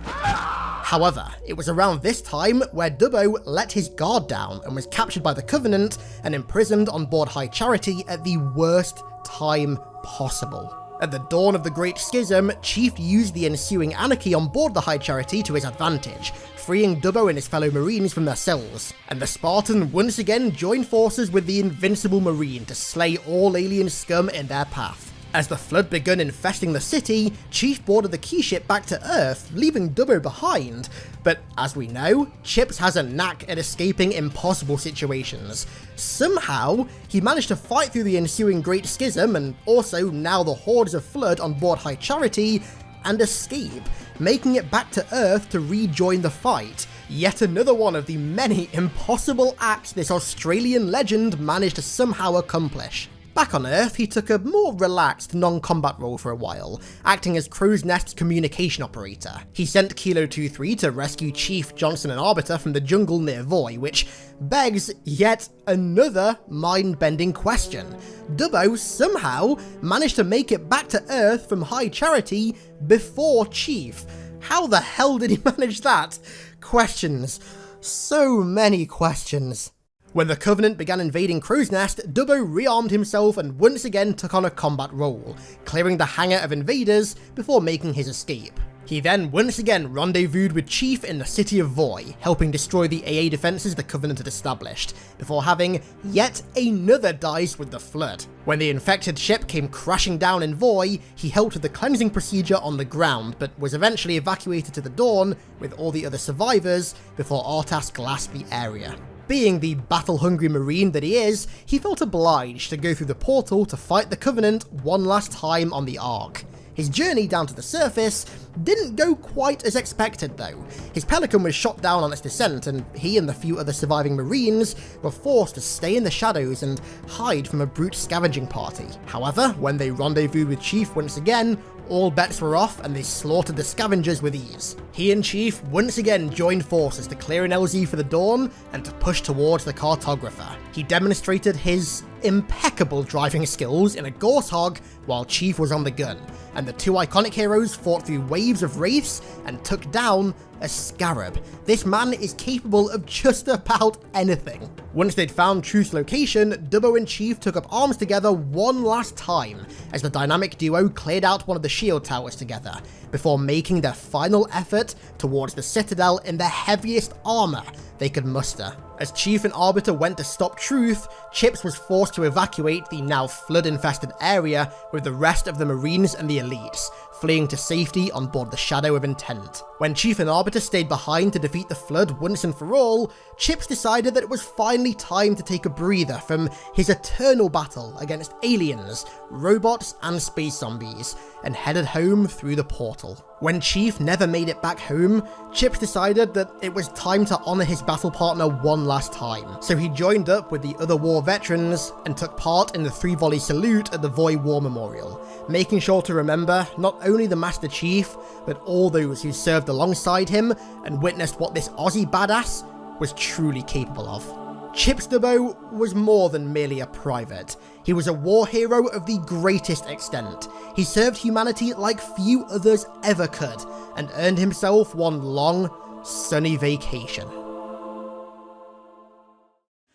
However, it was around this time where Dubbo let his guard down and was captured by the Covenant and imprisoned on board High Charity at the worst time possible. At the dawn of the Great Schism, Chief used the ensuing anarchy on board the High Charity to his advantage, freeing Dubbo and his fellow Marines from their cells, and the Spartan once again joined forces with the Invincible Marine to slay all alien scum in their path. As the flood begun infesting the city, Chief boarded the key ship back to Earth, leaving Dubbo behind, but as we know, Chips has a knack at escaping impossible situations. Somehow, he managed to fight through the ensuing Great Schism and also now the hordes of Flood on board High Charity, and escape, making it back to Earth to rejoin the fight. Yet another one of the many impossible acts this Australian legend managed to somehow accomplish. Back on Earth, he took a more relaxed, non-combat role for a while, acting as Crow's Nest's communication operator. He sent Kilo 23 to rescue Chief, Johnson and Arbiter from the jungle near Voi, which begs yet another mind-bending question. Dubbo somehow managed to make it back to Earth from High Charity before Chief. How the hell did he manage that? Questions. So many questions. When the Covenant began invading Crow's Nest, Dubbo rearmed himself and once again took on a combat role, clearing the hangar of invaders before making his escape. He then once again rendezvoused with Chief in the city of Voi, helping destroy the AA defences the Covenant had established, before having yet another dice with the Flood. When the infected ship came crashing down in Voi, he helped with the cleansing procedure on the ground, but was eventually evacuated to the Dawn with all the other survivors before Artas glassed the area. Being the battle-hungry Marine that he is, he felt obliged to go through the portal to fight the Covenant one last time on the Ark. His journey down to the surface didn't go quite as expected though. His Pelican was shot down on its descent, and he and the few other surviving Marines were forced to stay in the shadows and hide from a brute scavenging party. However, when they rendezvoused with Chief once again, all bets were off and they slaughtered the scavengers with ease. He and Chief once again joined forces to clear an LZ for the Dawn and to push towards the Cartographer. He demonstrated his impeccable driving skills in a Gorse Hog while Chief was on the gun, and the two iconic heroes fought through waves of wraiths and took down a scarab. This man is capable of just about anything. Once they'd found Truth's location, Dubbo and Chief took up arms together one last time, as the dynamic duo cleared out one of the shield towers together, before making their final effort towards the Citadel in the heaviest armor they could muster. As Chief and Arbiter went to stop Truth, Chips was forced to evacuate the now flood-infested area with the rest of the Marines and the elites, fleeing to safety on board the Shadow of Intent. When Chief and Arbiter stayed behind to defeat the Flood once and for all, Chips decided that it was finally time to take a breather from his eternal battle against aliens, robots, and space zombies, and headed home through the portal. When Chief never made it back home, Chips decided that it was time to honour his battle partner one last time, so he joined up with the other war veterans and took part in the 3-volley salute at the Voy War Memorial, making sure to remember not only the Master Chief, but all those who served alongside him and witnessed what this Aussie badass was truly capable of. Chips Dubbo was more than merely a private. He was a war hero of the greatest extent. He served humanity like few others ever could, and earned himself one long, sunny vacation.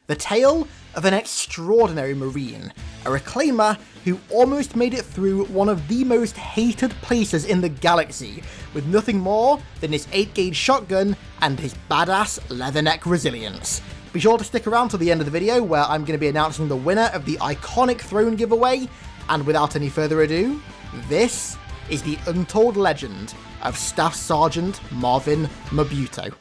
The tale of an extraordinary Marine, a reclaimer who almost made it through one of the most hated places in the galaxy, with nothing more than his 8-gauge shotgun and his badass leatherneck resilience. Be sure to stick around to the end of the video, where I'm going to be announcing the winner of the iconic throne giveaway, and without any further ado, this is the untold legend of Staff Sergeant Marvin Mabuto.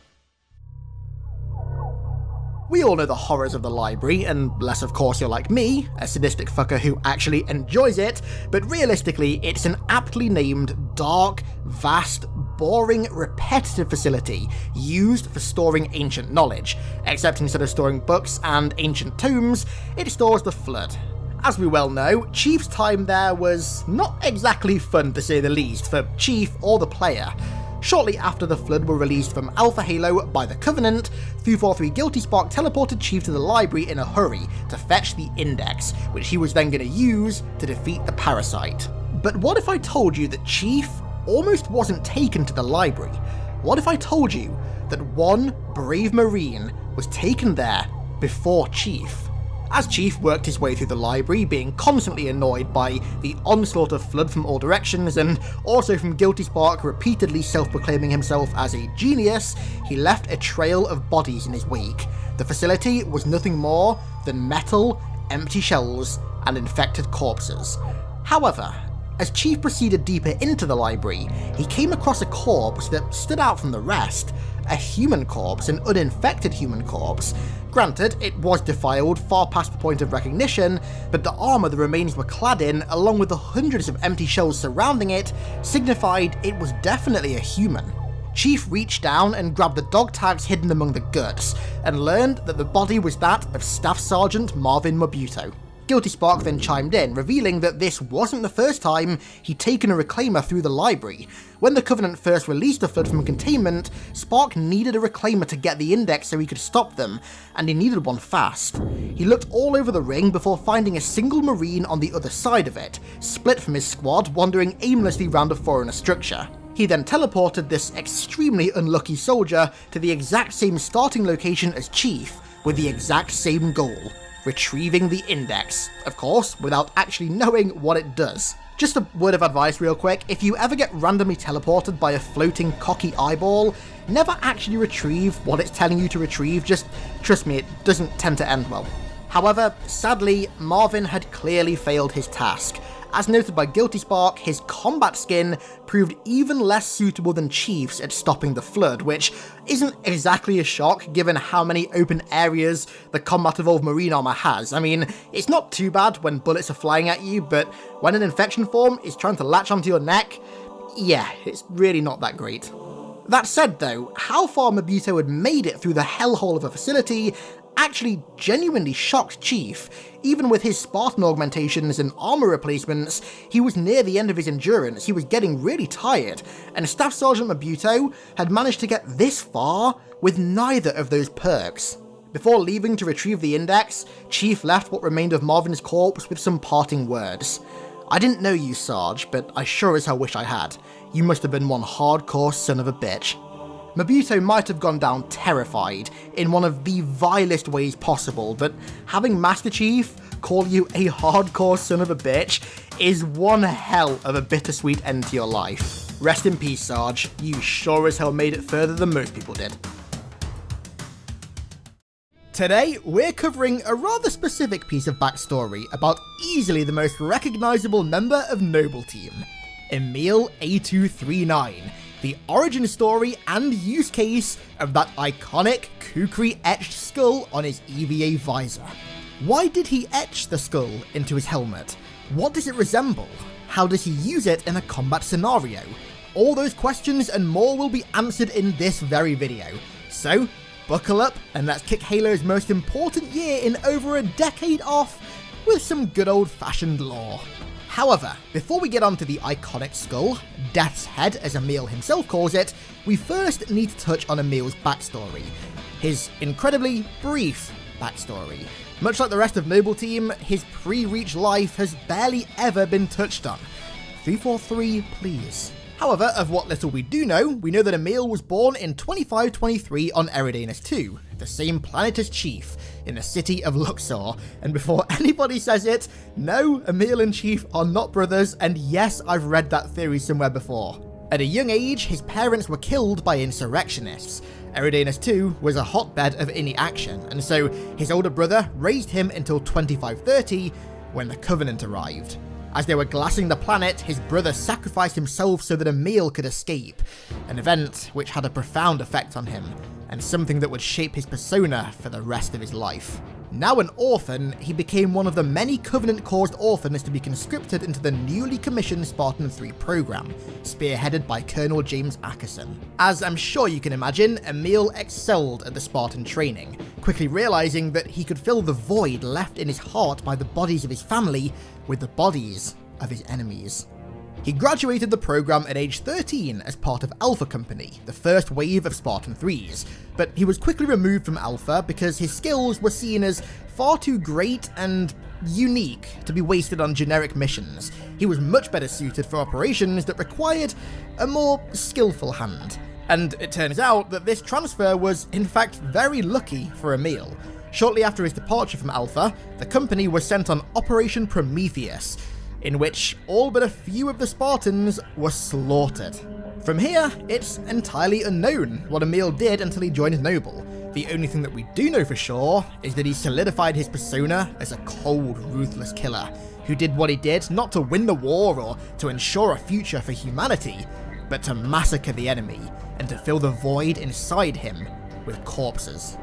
We all know the horrors of the library, unless of course you're like me, a sadistic fucker who actually enjoys it, but realistically it's an aptly named, dark, vast, boring, repetitive facility used for storing ancient knowledge, except instead of storing books and ancient tomes, it stores the Flood. As we well know, Chief's time there was not exactly fun to say the least for Chief or the player. Shortly after the Flood were released from Alpha Halo by the Covenant, 343 Guilty Spark teleported Chief to the library in a hurry to fetch the Index, which he was then going to use to defeat the Parasite. But what if I told you that Chief almost wasn't taken to the library? What if I told you that one brave Marine was taken there before Chief? As Chief worked his way through the library, being constantly annoyed by the onslaught of Flood from all directions, and also from Guilty Spark repeatedly self-proclaiming himself as a genius, he left a trail of bodies in his wake. The facility was nothing more than metal, empty shells, and infected corpses. However, as Chief proceeded deeper into the library, he came across a corpse that stood out from the rest. A human corpse, an uninfected human corpse. Granted, it was defiled far past the point of recognition, but the armour the remains were clad in, along with the hundreds of empty shells surrounding it, signified it was definitely a human. Chief reached down and grabbed the dog tags hidden among the guts, and learned that the body was that of Staff Sergeant Marvin Mabuto. Guilty Spark then chimed in, revealing that this wasn't the first time he'd taken a reclaimer through the library. When the Covenant first released the Flood from containment, Spark needed a reclaimer to get the Index so he could stop them, and he needed one fast. He looked all over the ring before finding a single Marine on the other side of it, split from his squad, wandering aimlessly round a foreigner structure. He then teleported this extremely unlucky soldier to the exact same starting location as Chief, with the exact same goal: retrieving the Index, of course, without actually knowing what it does. Just a word of advice real quick, if you ever get randomly teleported by a floating cocky eyeball, never actually retrieve what it's telling you to retrieve, just trust me, it doesn't tend to end well. However, sadly, Marvin had clearly failed his task. As noted by Guilty Spark, his combat skin proved even less suitable than Chief's at stopping the Flood, which isn't exactly a shock given how many open areas the Combat Evolved Marine armor has. I mean, it's not too bad when bullets are flying at you, but when an infection form is trying to latch onto your neck, yeah, it's really not that great. That said though, how far Mabuto had made it through the hellhole of a facility actually genuinely shocked Chief. Even with his Spartan augmentations and armor replacements, he was near the end of his endurance, he was getting really tired, and Staff Sergeant Mabuto had managed to get this far with neither of those perks. Before leaving to retrieve the Index, Chief left what remained of Marvin's corpse with some parting words. "I didn't know you, Sarge, but I sure as hell wish I had. You must have been one hardcore son of a bitch." Mobuto might have gone down terrified in one of the vilest ways possible, but having Master Chief call you a hardcore son of a bitch is one hell of a bittersweet end to your life. Rest in peace, Sarge. You sure as hell made it further than most people did. Today, we're covering a rather specific piece of backstory about easily the most recognisable member of Noble Team, Emil A239, the origin story and use case of that iconic kukri-etched skull on his EVA visor. Why did he etch the skull into his helmet? What does it resemble? How does he use it in a combat scenario? All those questions and more will be answered in this very video. So, buckle up and let's kick Halo's most important year in over a decade off with some good old-fashioned lore. However, before we get onto the iconic skull, Death's Head as Emil himself calls it, we first need to touch on Emil's backstory. His incredibly brief backstory. Much like the rest of Noble Team, his pre-Reach life has barely ever been touched on. 343, please. However, of what little we do know, we know that Emil was born in 2523 on Eridanus II, the same planet as Chief, in the city of Luxor, and before anybody says it, no, Emil and Chief are not brothers, and yes, I've read that theory somewhere before. At a young age, his parents were killed by insurrectionists. Eridanus II was a hotbed of any action, and so his older brother raised him until 2530, when the Covenant arrived. As they were glassing the planet, his brother sacrificed himself so that Emil could escape, an event which had a profound effect on him, and something that would shape his persona for the rest of his life. Now an orphan, he became one of the many Covenant-caused orphans to be conscripted into the newly commissioned Spartan 3 program, spearheaded by Colonel James Ackerson. As I'm sure you can imagine, Emil excelled at the Spartan training, quickly realizing that he could fill the void left in his heart by the bodies of his family with the bodies of his enemies. He graduated the program at age 13 as part of Alpha Company, the first wave of Spartan 3s, but he was quickly removed from Alpha because his skills were seen as far too great and unique to be wasted on generic missions. He was much better suited for operations that required a more skillful hand. And it turns out that this transfer was in fact very lucky for Emil. Shortly after his departure from Alpha, the company was sent on Operation Prometheus, in which all but a few of the Spartans were slaughtered. From here, it's entirely unknown what Emil did until he joined Noble. The only thing that we do know for sure is that he solidified his persona as a cold, ruthless killer, who did what he did not to win the war or to ensure a future for humanity, but to massacre the enemy and to fill the void inside him with corpses.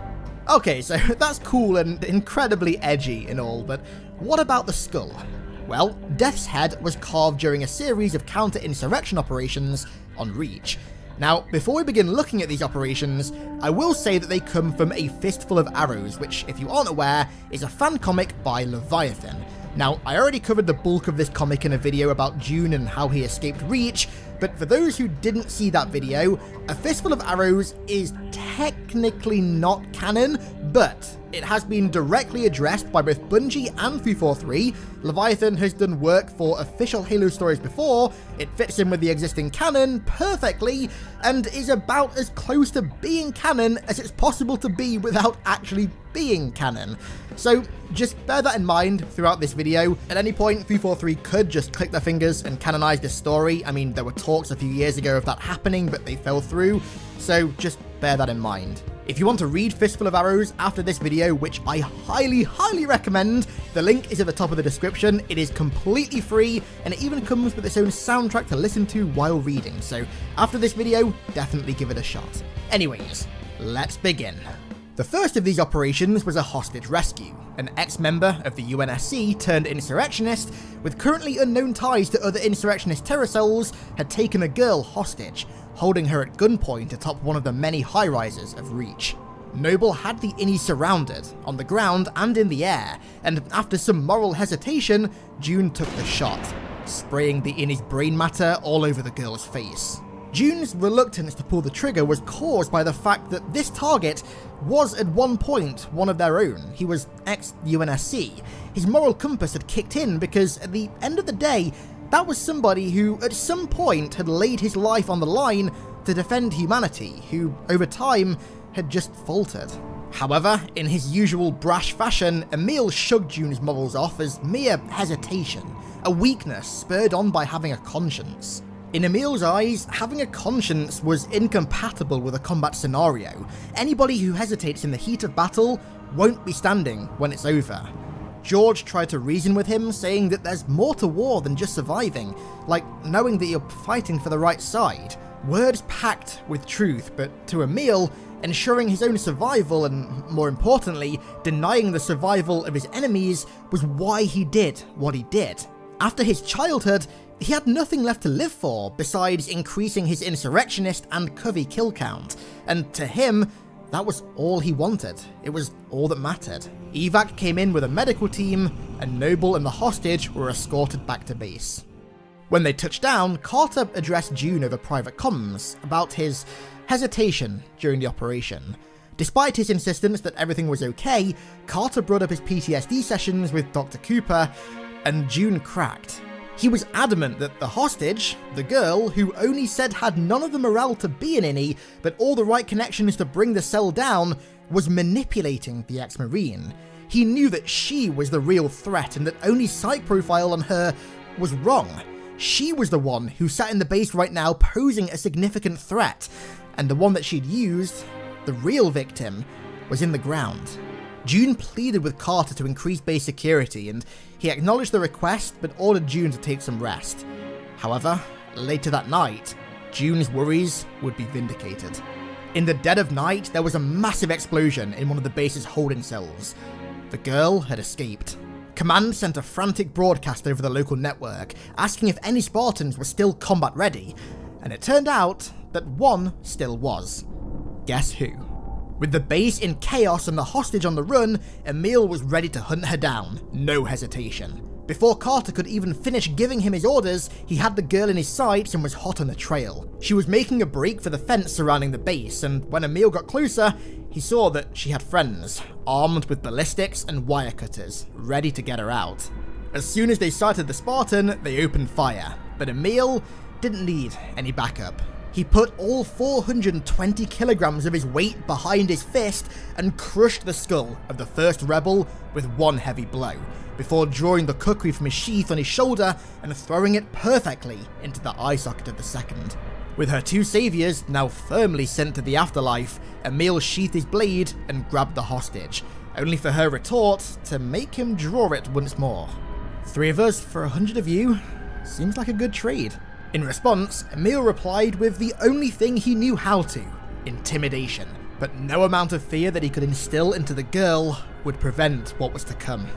Okay, so that's cool and incredibly edgy and all, but what about the skull? Well, Death's Head was carved during a series of counter-insurrection operations on Reach. Now, before we begin looking at these operations, I will say that they come from A Fistful of Arrows, which, if you aren't aware, is a fan comic by Leviathan. Now, I already covered the bulk of this comic in a video about June and how he escaped Reach, but for those who didn't see that video, A Fistful of Arrows is technically not canon, but it has been directly addressed by both Bungie and 343. Leviathan has done work for official Halo stories before, it fits in with the existing canon perfectly, and is about as close to being canon as it's possible to be without actually being canon. So just bear that in mind throughout this video. At any point, 343 could just click their fingers and canonize this story. I mean, there were talks a few years ago of that happening, but they fell through, so just bear that in mind. If you want to read Fistful of Arrows after this video, which I highly recommend, the link is at the top of the description. It is completely free, and it even comes with its own soundtrack to listen to while reading, so after this video, definitely give it a shot. Anyways, let's begin. The first of these operations was a hostage rescue. An ex-member of the UNSC turned insurrectionist with currently unknown ties to other insurrectionist terror cells had taken a girl hostage, holding her at gunpoint atop one of the many high-rises of Reach. Noble had the innie surrounded, on the ground and in the air, and after some moral hesitation, June took the shot, spraying the innie's brain matter all over the girl's face. June's reluctance to pull the trigger was caused by the fact that this target was at one point one of their own. He was ex-UNSC. His moral compass had kicked in because at the end of the day, that was somebody who at some point had laid his life on the line to defend humanity, who, over time, had just faltered. However, in his usual brash fashion, Emil shrugged June's morals off as mere hesitation, a weakness spurred on by having a conscience. In Emil's eyes, having a conscience was incompatible with a combat scenario. Anybody who hesitates in the heat of battle won't be standing when it's over. George tried to reason with him, saying that there's more to war than just surviving, like knowing that you're fighting for the right side. Words packed with truth, but to Emil, ensuring his own survival and, more importantly, denying the survival of his enemies was why he did what he did. After his childhood, he had nothing left to live for besides increasing his insurrectionist and Covey kill count, and to him, that was all he wanted. It was all that mattered. Evac came in with a medical team, and Noble and the hostage were escorted back to base. When they touched down, Carter addressed June over private comms about his hesitation during the operation. Despite his insistence that everything was okay, Carter brought up his PTSD sessions with Dr. Cooper, and June cracked. He was adamant that the hostage, the girl, who only said had none of the morale to be an innie, but all the right connections to bring the cell down, was manipulating the ex-Marine. He knew that she was the real threat and that only psych profile on her was wrong. She was the one who sat in the base right now posing a significant threat, and the one that she'd used, the real victim, was in the ground. June pleaded with Carter to increase base security, and he acknowledged the request but ordered June to take some rest. However, later that night, June's worries would be vindicated. In the dead of night, there was a massive explosion in one of the base's holding cells. The girl had escaped. Command sent a frantic broadcast over the local network, asking if any Spartans were still combat ready, and it turned out that one still was. Guess who? With the base in chaos and the hostage on the run, Emil was ready to hunt her down, no hesitation. Before Carter could even finish giving him his orders, he had the girl in his sights and was hot on the trail. She was making a break for the fence surrounding the base, and when Emil got closer, he saw that she had friends, armed with ballistics and wire cutters, ready to get her out. As soon as they sighted the Spartan, they opened fire, but Emil didn't need any backup. He put all 420 kilograms of his weight behind his fist and crushed the skull of the first rebel with one heavy blow, before drawing the kukri from his sheath on his shoulder and throwing it perfectly into the eye socket of the second. With her two saviors now firmly sent to the afterlife, Emil sheathed his blade and grabbed the hostage, only for her retort to make him draw it once more. 3 of us for 100 of you? Seems like a good trade. In response, Emil replied with the only thing he knew how to, intimidation, but no amount of fear that he could instill into the girl would prevent what was to come.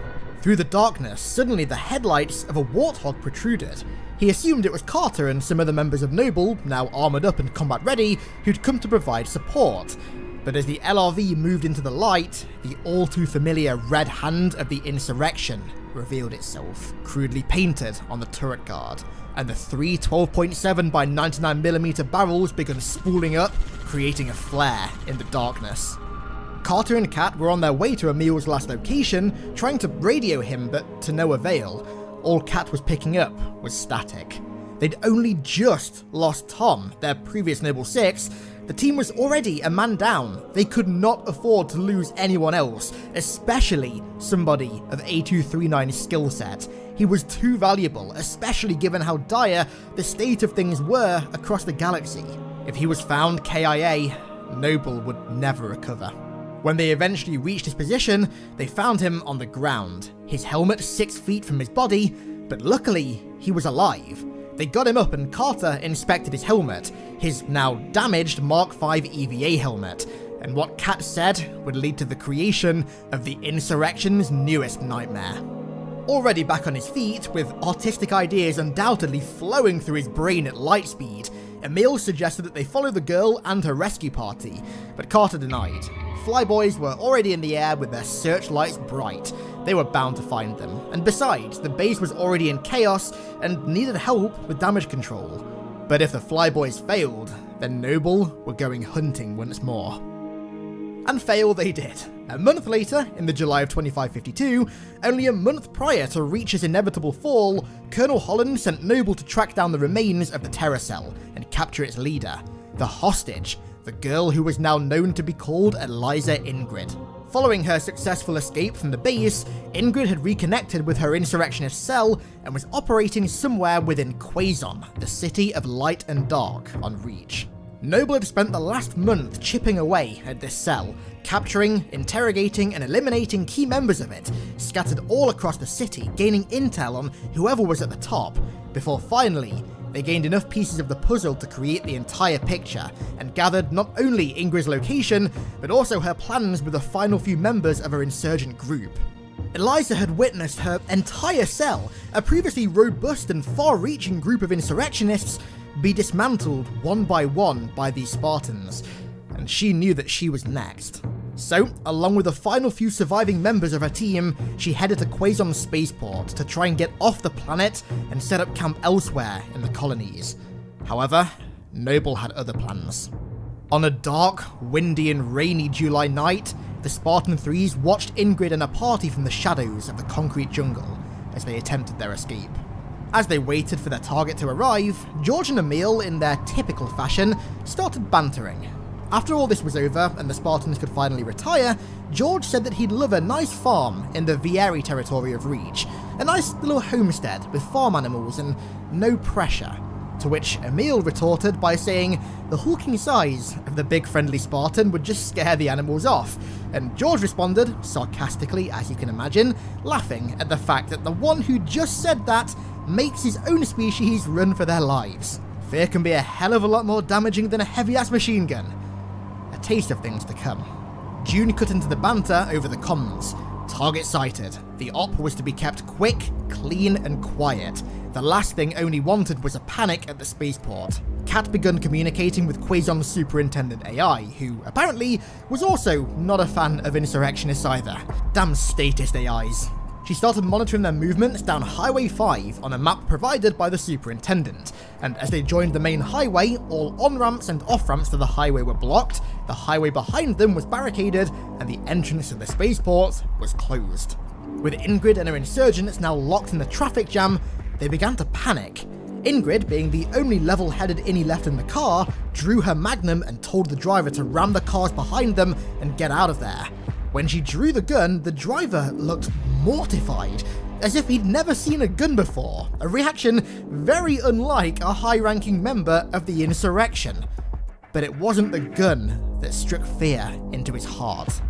Through the darkness, suddenly the headlights of a warthog protruded. He assumed it was Carter and some other members of Noble, now armoured up and combat ready, who'd come to provide support. But as the LRV moved into the light, the all too familiar red hand of the insurrection revealed itself, crudely painted on the turret guard, and the 3 12.7 by 99mm barrels began spooling up, creating a flare in the darkness. Carter and Kat were on their way to Emil's last location, trying to radio him, but to no avail. All Kat was picking up was static. They'd only just lost Tom, their previous Noble 6. The team was already a man down. They could not afford to lose anyone else, especially somebody of A239's skill set. He was too valuable, especially given how dire the state of things were across the galaxy. If he was found KIA, Noble would never recover. When they eventually reached his position, they found him on the ground, his helmet 6 feet from his body, but luckily, he was alive. They got him up and Carter inspected his helmet, his now damaged Mark V EVA helmet, and what Kat said would lead to the creation of the insurrection's newest nightmare. Already back on his feet, with artistic ideas undoubtedly flowing through his brain at light speed, Emil suggested that they follow the girl and her rescue party, but Carter denied. Flyboys were already in the air with their searchlights bright. They were bound to find them, and besides, the base was already in chaos and needed help with damage control. But if the Flyboys failed, then Noble were going hunting once more. And fail they did. A month later, in the July of 2552, only a month prior to Reach's inevitable fall, Colonel Holland sent Noble to track down the remains of the Terror Cell and capture its leader. the hostage, the girl who was now known to be called Eliza Ingrid. Following her successful escape from the base, Ingrid had reconnected with her insurrectionist cell and was operating somewhere within Quazon, the city of light and dark on Reach. Noble had spent the last month chipping away at this cell, capturing, interrogating, and eliminating key members of it, scattered all across the city, gaining intel on whoever was at the top, before finally, they gained enough pieces of the puzzle to create the entire picture, and gathered not only Ingrid's location, but also her plans with the final few members of her insurgent group. Eliza had witnessed her entire cell, a previously robust and far-reaching group of insurrectionists, be dismantled one by these Spartans, and she knew that she was next. So, along with the final few surviving members of her team, she headed to Quazon spaceport to try and get off the planet and set up camp elsewhere in the colonies. However, Noble had other plans. On a dark, windy and rainy July night, the Spartan Threes watched Ingrid and a party from the shadows of the concrete jungle as they attempted their escape. As they waited for their target to arrive, George and Emil, in their typical fashion, started bantering. After all this was over and the Spartans could finally retire, George said that he'd love a nice farm in the Vieri territory of Reach, a nice little homestead with farm animals and no pressure. To which Emil retorted by saying the hulking size of the big friendly Spartan would just scare the animals off, and George responded, sarcastically as you can imagine, laughing at the fact that the one who just said that makes his own species run for their lives. Fear can be a hell of a lot more damaging than a heavy-ass machine gun. A taste of things to come. June cut into the banter over the comms. Target sighted. The op was to be kept quick, clean, and quiet. The last thing Oni wanted was a panic at the spaceport. Kat begun communicating with Quazon's superintendent AI, who apparently was also not a fan of insurrectionists either. Damn statist AIs. She started monitoring their movements down Highway 5 on a map provided by the superintendent, and as they joined the main highway, all on-ramps and off-ramps to the highway were blocked, the highway behind them was barricaded, and the entrance to the spaceport was closed. With Ingrid and her insurgents now locked in the traffic jam, they began to panic. Ingrid, being the only level-headed innie left in the car, drew her magnum and told the driver to ram the cars behind them and get out of there. When she drew the gun, the driver looked mortified, as if he'd never seen a gun before, a reaction very unlike a high-ranking member of the insurrection. But it wasn't the gun that struck fear into his heart.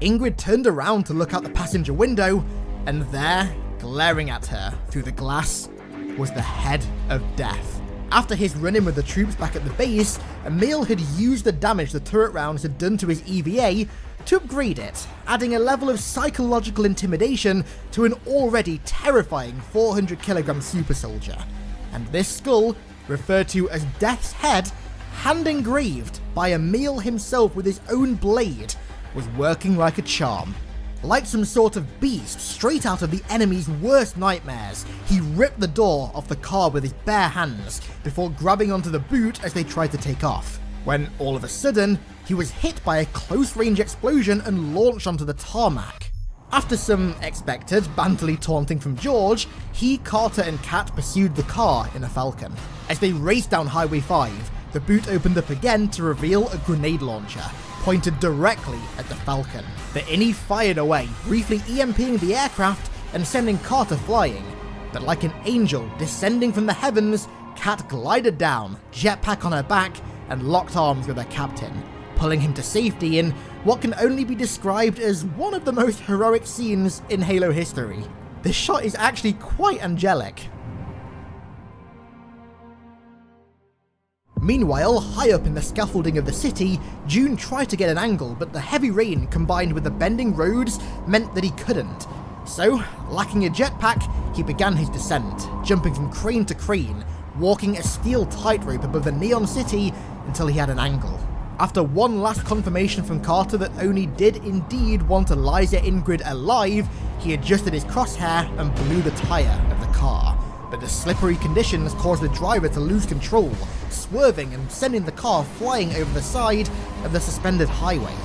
Ingrid turned around to look out the passenger window, and there, glaring at her through the glass, was the head of death. After his run-in with the troops back at the base, Emil had used the damage the turret rounds had done to his EVA to upgrade it, adding a level of psychological intimidation to an already terrifying 400kg super soldier. And this skull, referred to as Death's Head, hand engraved by Emil himself with his own blade, was working like a charm. Like some sort of beast straight out of the enemy's worst nightmares, he ripped the door off the car with his bare hands before grabbing onto the boot as they tried to take off. When all of a sudden, he was hit by a close-range explosion and launched onto the tarmac. After some expected banterly taunting from George, he, Carter, and Kat pursued the car in a Falcon. As they raced down Highway 5, the boot opened up again to reveal a grenade launcher, pointed directly at the Falcon. The innie fired away, briefly EMPing the aircraft and sending Carter flying. But like an angel descending from the heavens, Kat glided down, jetpack on her back, and locked arms with her captain, pulling him to safety in what can only be described as one of the most heroic scenes in Halo history. This shot is actually quite angelic. Meanwhile, high up in the scaffolding of the city, June tried to get an angle, but the heavy rain combined with the bending roads meant that he couldn't. So, lacking a jetpack, he began his descent, jumping from crane to crane, walking a steel tightrope above the neon city until he had an angle. After one last confirmation from Carter that Oni did indeed want Eliza Ingrid alive, he adjusted his crosshair and blew the tyre of the car. But the slippery conditions caused the driver to lose control, swerving and sending the car flying over the side of the suspended highway.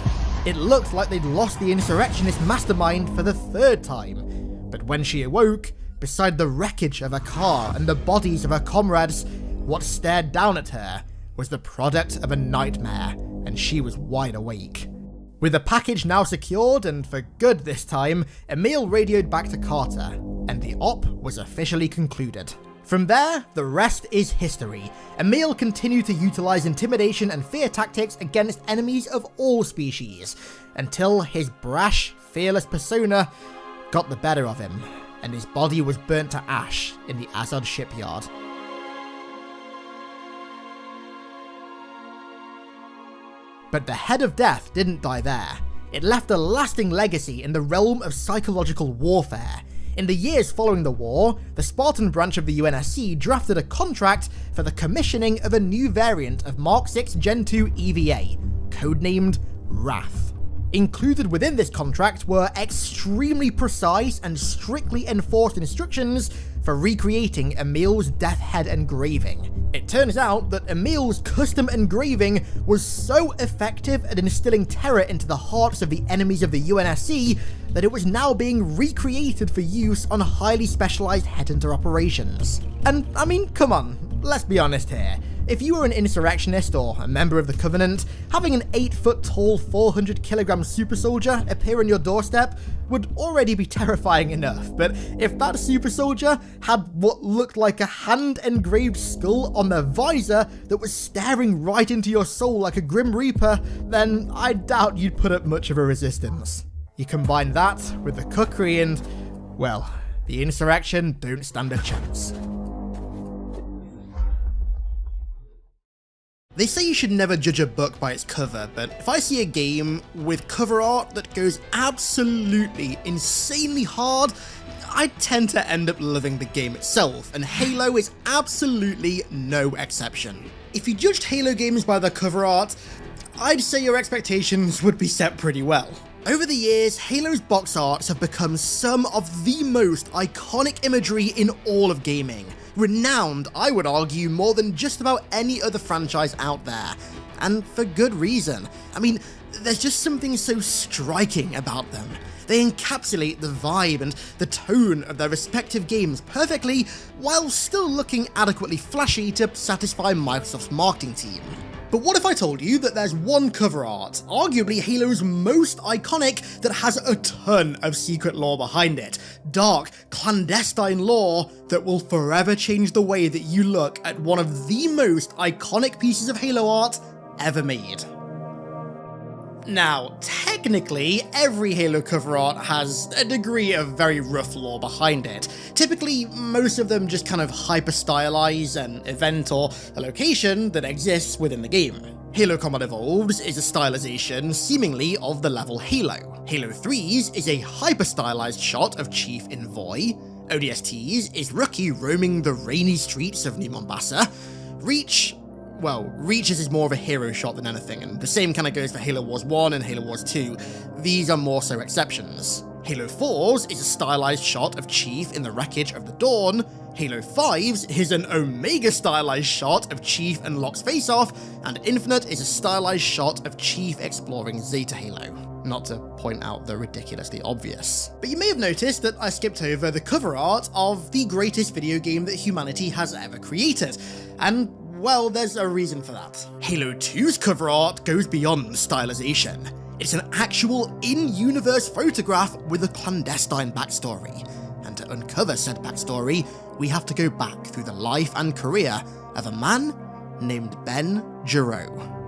It looked like they'd lost the insurrectionist mastermind for the third time. But when she awoke, beside the wreckage of her car and the bodies of her comrades, what stared down at her was the product of a nightmare, and she was wide awake. With the package now secured, and for good this time, Emil radioed back to Carter, and the op was officially concluded. From there, the rest is history. Emil continued to utilize intimidation and fear tactics against enemies of all species, until his brash, fearless persona got the better of him, and his body was burnt to ash in the Azad shipyard. But the Head of Death didn't die there. It left a lasting legacy in the realm of psychological warfare. In the years following the war, the Spartan branch of the UNSC drafted a contract for the commissioning of a new variant of Mark 6 Gen 2 EVA, codenamed Wrath. Included within this contract were extremely precise and strictly enforced instructions for recreating Emil's death head engraving. It turns out that Emil's custom engraving was so effective at instilling terror into the hearts of the enemies of the UNSC that it was now being recreated for use on highly specialized headhunter operations. And I mean, come on, let's be honest here. If you were an insurrectionist or a member of the Covenant, having an 8-foot-tall, 400-kilogram super soldier appear on your doorstep would already be terrifying enough, but if that super soldier had what looked like a hand-engraved skull on their visor that was staring right into your soul like a Grim Reaper, then I doubt you'd put up much of a resistance. You combine that with the cookery and, well, the insurrection don't stand a chance. They say you should never judge a book by its cover, but if I see a game with cover art that goes absolutely insanely hard, I tend to end up loving the game itself, and Halo is absolutely no exception. If you judged Halo games by their cover art, I'd say your expectations would be set pretty well. Over the years, Halo's box arts have become some of the most iconic imagery in all of gaming. Renowned, I would argue, more than just about any other franchise out there. And for good reason. I mean, there's just something so striking about them. They encapsulate the vibe and the tone of their respective games perfectly, while still looking adequately flashy to satisfy Microsoft's marketing team. But what if I told you that there's one cover art, arguably Halo's most iconic, that has a ton of secret lore behind it? Dark, clandestine lore that will forever change the way that you look at one of the most iconic pieces of Halo art ever made. Now, technically, every Halo cover art has a degree of very rough lore behind it. Typically, most of them just kind of hyper-stylize an event or a location that exists within the game. Halo Combat Evolved's is a stylization, seemingly, of the level Halo. Halo 3's is a hyper-stylized shot of Chief Envoy. ODST's is Rookie roaming the rainy streets of New Mombasa. Reach's is more of a hero shot than anything, and the same kind of goes for Halo Wars 1 and Halo Wars 2. These are more so exceptions. Halo 4's is a stylized shot of Chief in the wreckage of the Dawn. Halo 5's is an Omega stylized shot of Chief and Locke's face-off, and Infinite is a stylized shot of Chief exploring Zeta Halo. Not to point out the ridiculously obvious. But you may have noticed that I skipped over the cover art of the greatest video game that humanity has ever created, and well, there's a reason for that. Halo 2's cover art goes beyond stylization. It's an actual in-universe photograph with a clandestine backstory. And to uncover said backstory, we have to go back through the life and career of a man named Ben Giraud.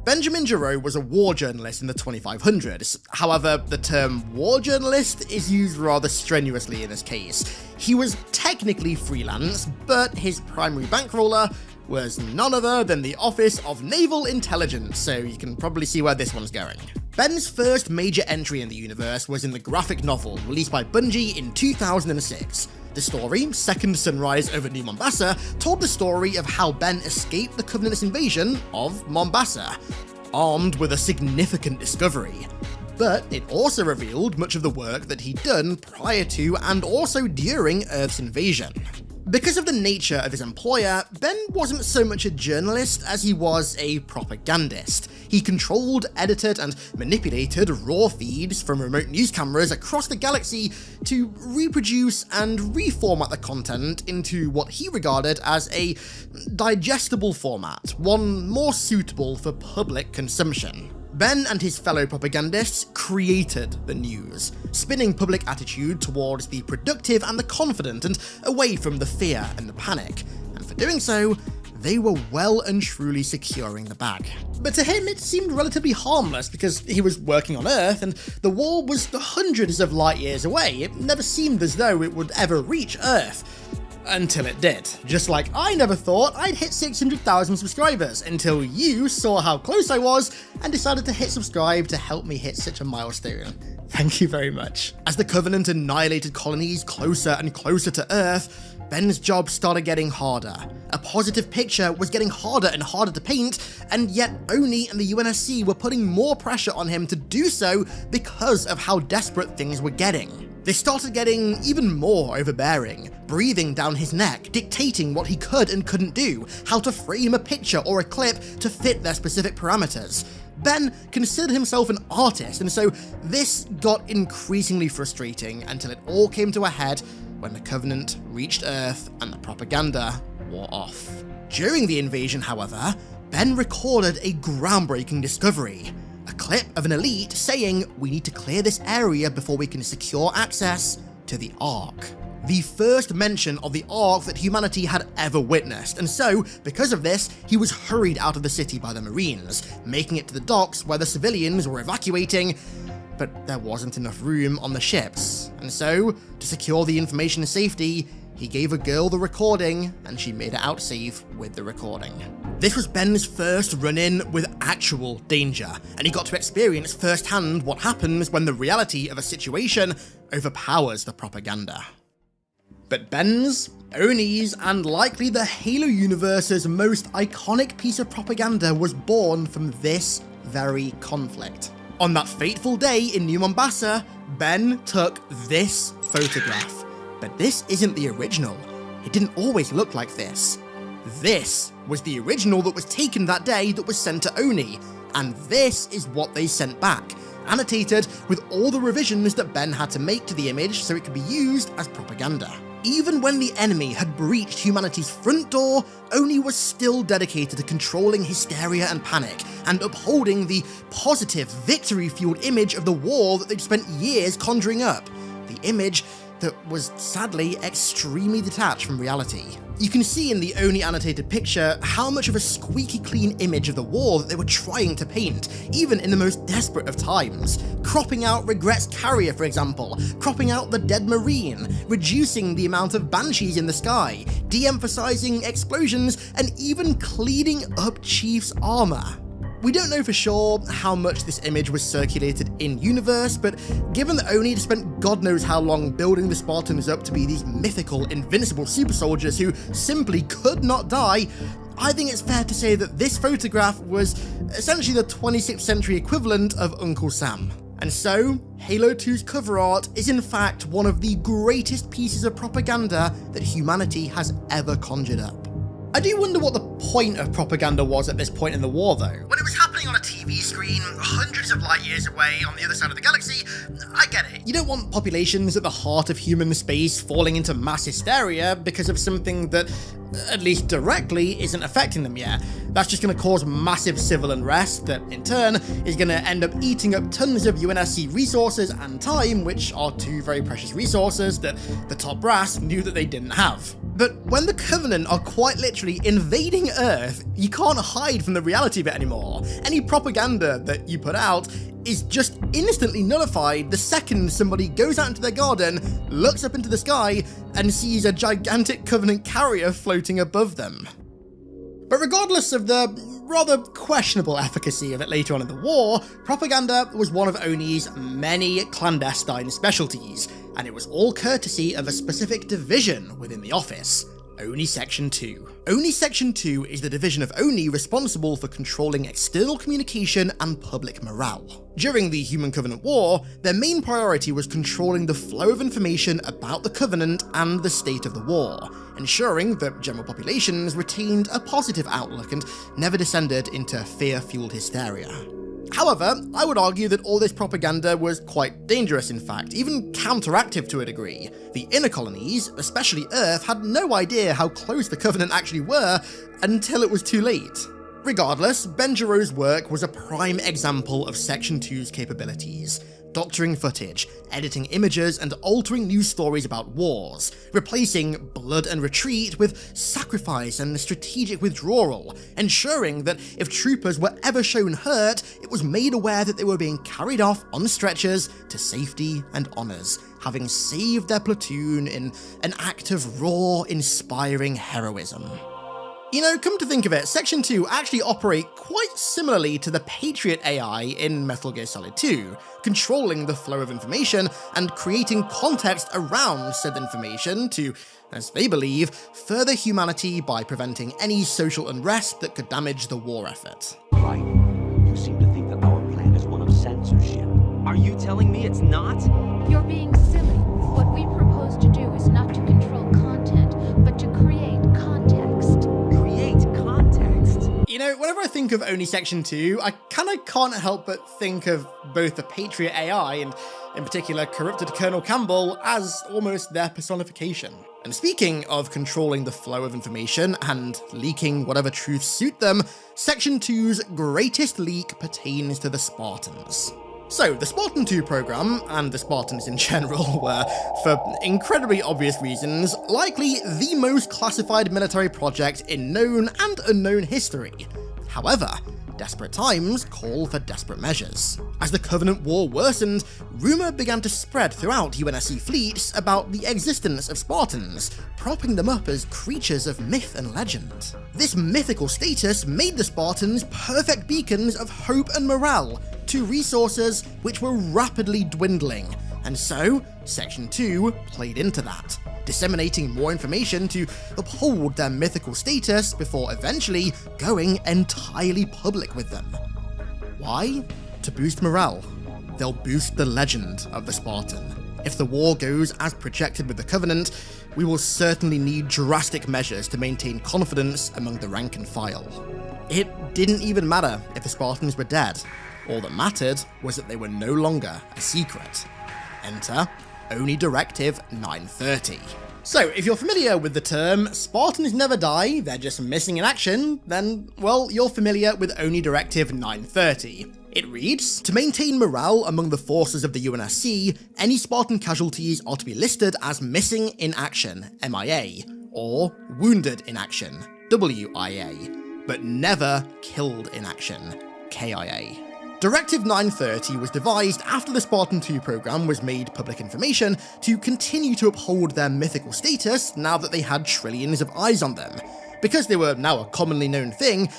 Benjamin Giraud was a war journalist in the 2500s. However, the term war journalist is used rather strenuously in this case. He was technically freelance, but his primary bankroller was none other than the Office of Naval Intelligence, so you can probably see where this one's going. Ben's first major entry in the universe was in the graphic novel released by Bungie in 2006. The story, Second Sunrise over New Mombasa, told the story of how Ben escaped the Covenant's invasion of Mombasa, armed with a significant discovery. But it also revealed much of the work that he'd done prior to and also during Earth's invasion. Because of the nature of his employer, Ben wasn't so much a journalist as he was a propagandist. He controlled, edited, and manipulated raw feeds from remote news cameras across the galaxy to reproduce and reformat the content into what he regarded as a digestible format, one more suitable for public consumption. Ben and his fellow propagandists created the news, spinning public attitude towards the productive and the confident and away from the fear and the panic, and for doing so, they were well and truly securing the bag. But to him, it seemed relatively harmless because he was working on Earth and the war was hundreds of light years away. It never seemed as though it would ever reach Earth. Until it did. Just like I never thought I'd hit 600,000 subscribers until you saw how close I was and decided to hit subscribe to help me hit such a milestone. Thank you very much. As the Covenant annihilated colonies closer and closer to Earth, Ben's job started getting harder. A positive picture was getting harder and harder to paint, and yet ONI and the UNSC were putting more pressure on him to do so because of how desperate things were getting. They started getting even more overbearing, breathing down his neck, dictating what he could and couldn't do, how to frame a picture or a clip to fit their specific parameters. Ben considered himself an artist, and so this got increasingly frustrating until it all came to a head when the Covenant reached Earth and the propaganda wore off. During the invasion, however, Ben recorded a groundbreaking discovery. A clip of an elite saying we need to clear this area before we can secure access to the Ark. The first mention of the Ark that humanity had ever witnessed, and so, because of this, he was hurried out of the city by the Marines, making it to the docks where the civilians were evacuating, but there wasn't enough room on the ships, and so, to secure the information and safety, he gave a girl the recording, and she made it out safe with the recording. This was Ben's first run-in with actual danger, and he got to experience firsthand what happens when the reality of a situation overpowers the propaganda. But Ben's, ONI's, and likely the Halo universe's most iconic piece of propaganda was born from this very conflict. On that fateful day in New Mombasa, Ben took this photograph. But this isn't the original. It didn't always look like this. This was the original that was taken that day that was sent to ONI, and this is what they sent back, annotated with all the revisions that Ben had to make to the image so it could be used as propaganda. Even when the enemy had breached humanity's front door, ONI was still dedicated to controlling hysteria and panic, and upholding the positive, victory-fueled image of the war that they'd spent years conjuring up. The image that was sadly extremely detached from reality. You can see in the ONI annotated picture how much of a squeaky clean image of the war that they were trying to paint, even in the most desperate of times. Cropping out Regret's carrier, for example, cropping out the dead Marine, reducing the amount of banshees in the sky, de-emphasizing explosions, and even cleaning up Chief's armor. We don't know for sure how much this image was circulated in-universe, but given that ONI had spent God knows how long building the Spartans up to be these mythical, invincible super soldiers who simply could not die, I think it's fair to say that this photograph was essentially the 26th century equivalent of Uncle Sam. And so, Halo 2's cover art is in fact one of the greatest pieces of propaganda that humanity has ever conjured up. I do wonder what the point of propaganda was at this point in the war, though. When it was happening on a TV screen, hundreds of light years away on the other side of the galaxy, I get it. You don't want populations at the heart of human space falling into mass hysteria because of something that, at least directly, isn't affecting them yet. That's just going to cause massive civil unrest that, in turn, is going to end up eating up tons of UNSC resources and time, which are two very precious resources that the top brass knew that they didn't have. But when the Covenant are quite literally invading Earth, you can't hide from the reality of it anymore. Any propaganda that you put out is just instantly nullified the second somebody goes out into their garden, looks up into the sky, and sees a gigantic Covenant carrier floating above them. But regardless of the rather questionable efficacy of it later on in the war, propaganda was one of ONI's many clandestine specialties, and it was all courtesy of a specific division within the office, ONI Section 2. ONI Section 2 is the division of ONI responsible for controlling external communication and public morale. During the Human Covenant War, their main priority was controlling the flow of information about the Covenant and the state of the war, ensuring that general populations retained a positive outlook and never descended into fear-fueled hysteria. However, I would argue that all this propaganda was quite dangerous in fact, even counteractive to a degree. The inner colonies, especially Earth, had no idea how close the Covenant actually were until it was too late. Regardless, Ben Giroux's work was a prime example of Section 2's capabilities. Doctoring footage, editing images, and altering news stories about wars, replacing blood and retreat with sacrifice and strategic withdrawal, ensuring that if troopers were ever shown hurt, it was made aware that they were being carried off on stretchers to safety and honours, having saved their platoon in an act of raw, inspiring heroism. You know, come to think of it, Section 2 actually operate quite similarly to the Patriot AI in Metal Gear Solid 2, controlling the flow of information and creating context around said information to, as they believe, further humanity by preventing any social unrest that could damage the war effort. Right. You seem to think that our plan is one of censorship. Are you telling me it's not? You're being silly. What we propose to do is not to control content, but to create context. You know, whenever I think of ONI Section 2, I kinda can't help but think of both the Patriot AI and, in particular, corrupted Colonel Campbell as almost their personification. And speaking of controlling the flow of information and leaking whatever truths suit them, Section 2's greatest leak pertains to the Spartans. So, the Spartan 2 program, and the Spartans in general, were, for incredibly obvious reasons, likely the most classified military project in known and unknown history. However, desperate times call for desperate measures. As the Covenant War worsened, rumour began to spread throughout UNSC fleets about the existence of Spartans, propping them up as creatures of myth and legend. This mythical status made the Spartans perfect beacons of hope and morale, to resources which were rapidly dwindling, and so Section 2 played into that, disseminating more information to uphold their mythical status before eventually going entirely public with them. Why? To boost morale. They'll boost the legend of the Spartan. If the war goes as projected with the Covenant, we will certainly need drastic measures to maintain confidence among the rank and file. It didn't even matter if the Spartans were dead. All that mattered was that they were no longer a secret. Enter ONI Directive 930. So, if you're familiar with the term Spartans never die, they're just missing in action, then, well, you're familiar with ONI Directive 930. It reads, to maintain morale among the forces of the UNSC, any Spartan casualties are to be listed as missing in action, MIA, or wounded in action, WIA, but never killed in action, KIA. Directive 930 was devised after the Spartan 2 program was made public information to continue to uphold their mythical status now that they had trillions of eyes on them. Because they were now a commonly known thing,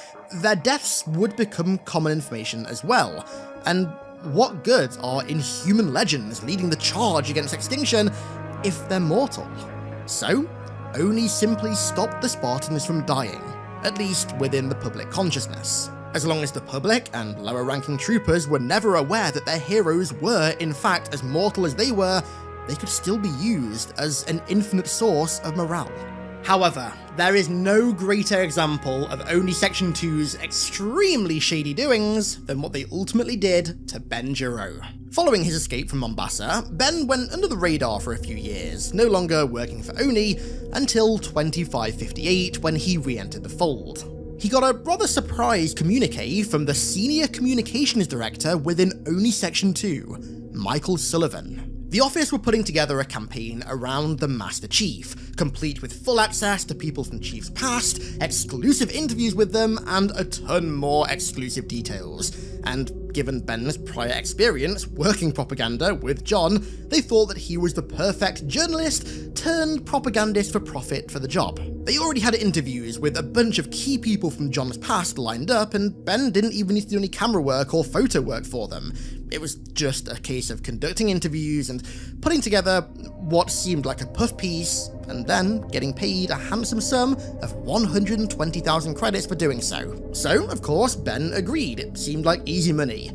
their deaths would become common information as well. And what good are inhuman legends leading the charge against extinction if they're mortal? So, ONI simply stopped the Spartans from dying, at least within the public consciousness. As long as the public and lower-ranking troopers were never aware that their heroes were, in fact, as mortal as they were, they could still be used as an infinite source of morale. However, there is no greater example of ONI Section 2's extremely shady doings than what they ultimately did to Ben Giroux. Following his escape from Mombasa, Ben went under the radar for a few years, no longer working for ONI until 2558 when he re-entered the fold. He got a rather surprise communique from the Senior Communications Director within ONI Section 2, Michael Sullivan. The office were putting together a campaign around the Master Chief, complete with full access to people from Chief's past, exclusive interviews with them, and a ton more exclusive details. And given Ben's prior experience working propaganda with John, they thought that he was the perfect journalist turned propagandist for profit for the job. They already had interviews with a bunch of key people from John's past lined up, and Ben didn't even need to do any camera work or photo work for them. It was just a case of conducting interviews and putting together what seemed like a puff piece and then getting paid a handsome sum of 120,000 credits for doing so. So, of course, Ben agreed. It seemed like easy money.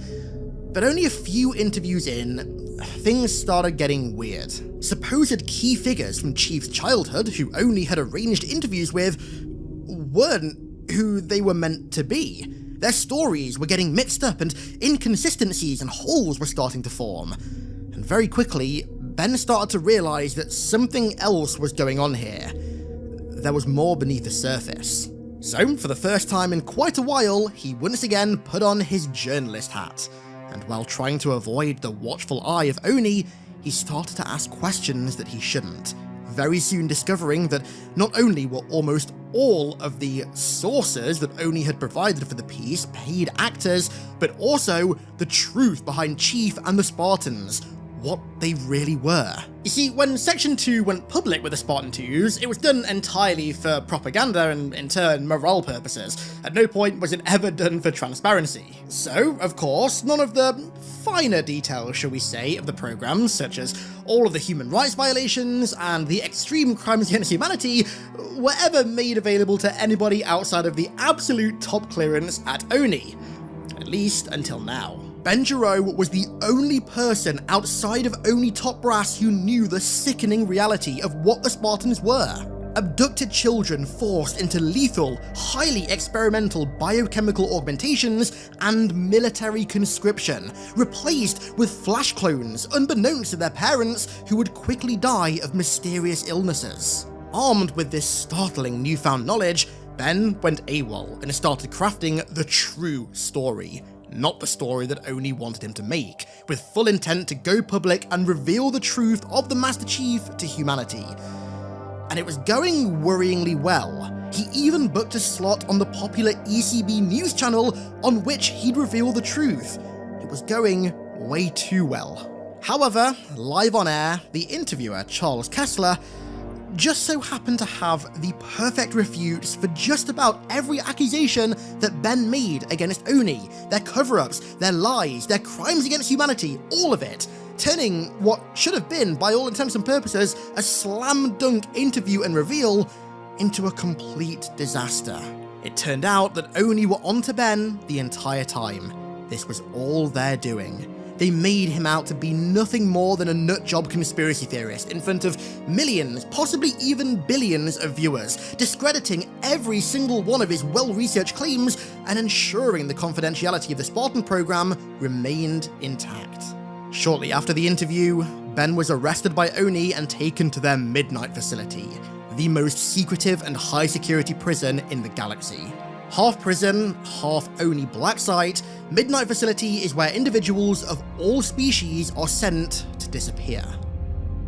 But only a few interviews in, things started getting weird. Supposed key figures from Chief's childhood, who Oni had arranged interviews with, weren't who they were meant to be. Their stories were getting mixed up, and inconsistencies and holes were starting to form. And very quickly, Ben started to realise that something else was going on here. There was more beneath the surface. So, for the first time in quite a while, he once again put on his journalist hat. And while trying to avoid the watchful eye of Oni, he started to ask questions that he shouldn't, very soon discovering that not only were almost all of the sources that Oni had provided for the piece paid actors, but also the truth behind Chief and the Spartans, what they really were. You see, when Section 2 went public with the Spartan 2s, it was done entirely for propaganda and, in turn, morale purposes. At no point was it ever done for transparency. So, of course, none of the finer details, shall we say, of the program, such as all of the human rights violations and the extreme crimes against humanity, were ever made available to anybody outside of the absolute top clearance at Oni. At least until now. Ben Giro was the only person outside of Oni top brass who knew the sickening reality of what the Spartans were. Abducted children forced into lethal, highly experimental biochemical augmentations and military conscription, replaced with flash clones unbeknownst to their parents who would quickly die of mysterious illnesses. Armed with this startling newfound knowledge, Ben went AWOL and started crafting the true story. Not the story that Oni wanted him to make, with full intent to go public and reveal the truth of the Master Chief to humanity. And it was going worryingly well. He even booked a slot on the popular ECB news channel on which he'd reveal the truth. It was going way too well. However, live on air, the interviewer, Charles Kessler, just so happened to have the perfect refutes for just about every accusation that Ben made against Oni, their cover-ups, their lies, their crimes against humanity, all of it, turning what should have been, by all intents and purposes, a slam-dunk interview and reveal into a complete disaster. It turned out that Oni were onto Ben the entire time. This was all their doing. They made him out to be nothing more than a nutjob conspiracy theorist in front of millions, possibly even billions of viewers, discrediting every single one of his well-researched claims and ensuring the confidentiality of the Spartan program remained intact. Shortly after the interview, Ben was arrested by Oni and taken to their Midnight facility, the most secretive and high-security prison in the galaxy. Half prison, half Oni black site, Midnight Facility is where individuals of all species are sent to disappear.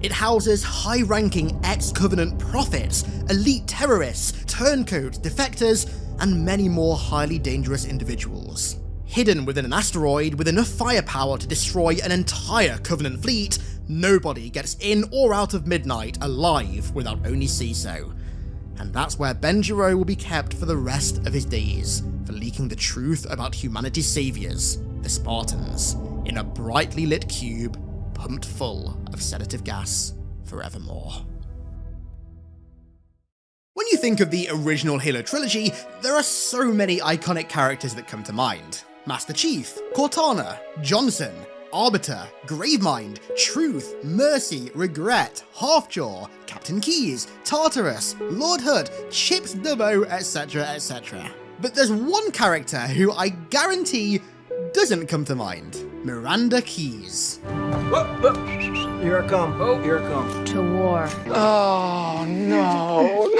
It houses high-ranking ex-Covenant prophets, elite terrorists, turncoats, defectors, and many more highly dangerous individuals. Hidden within an asteroid with enough firepower to destroy an entire Covenant fleet, nobody gets in or out of Midnight alive without Oni say-so. And that's where Ben Giro will be kept for the rest of his days, for leaking the truth about humanity's saviors, the Spartans, in a brightly lit cube pumped full of sedative gas forevermore. When you think of the original Halo trilogy, there are so many iconic characters that come to mind. Master Chief, Cortana, Johnson, Arbiter, Gravemind, Truth, Mercy, Regret, Halfjaw, Captain Keyes, Tartarus, Lord Hood, Chips Dubbo, etc, etc. But there's one character who I guarantee doesn't come to mind. Miranda Keyes. Here I come. Oh, here I come. To war. Oh, no.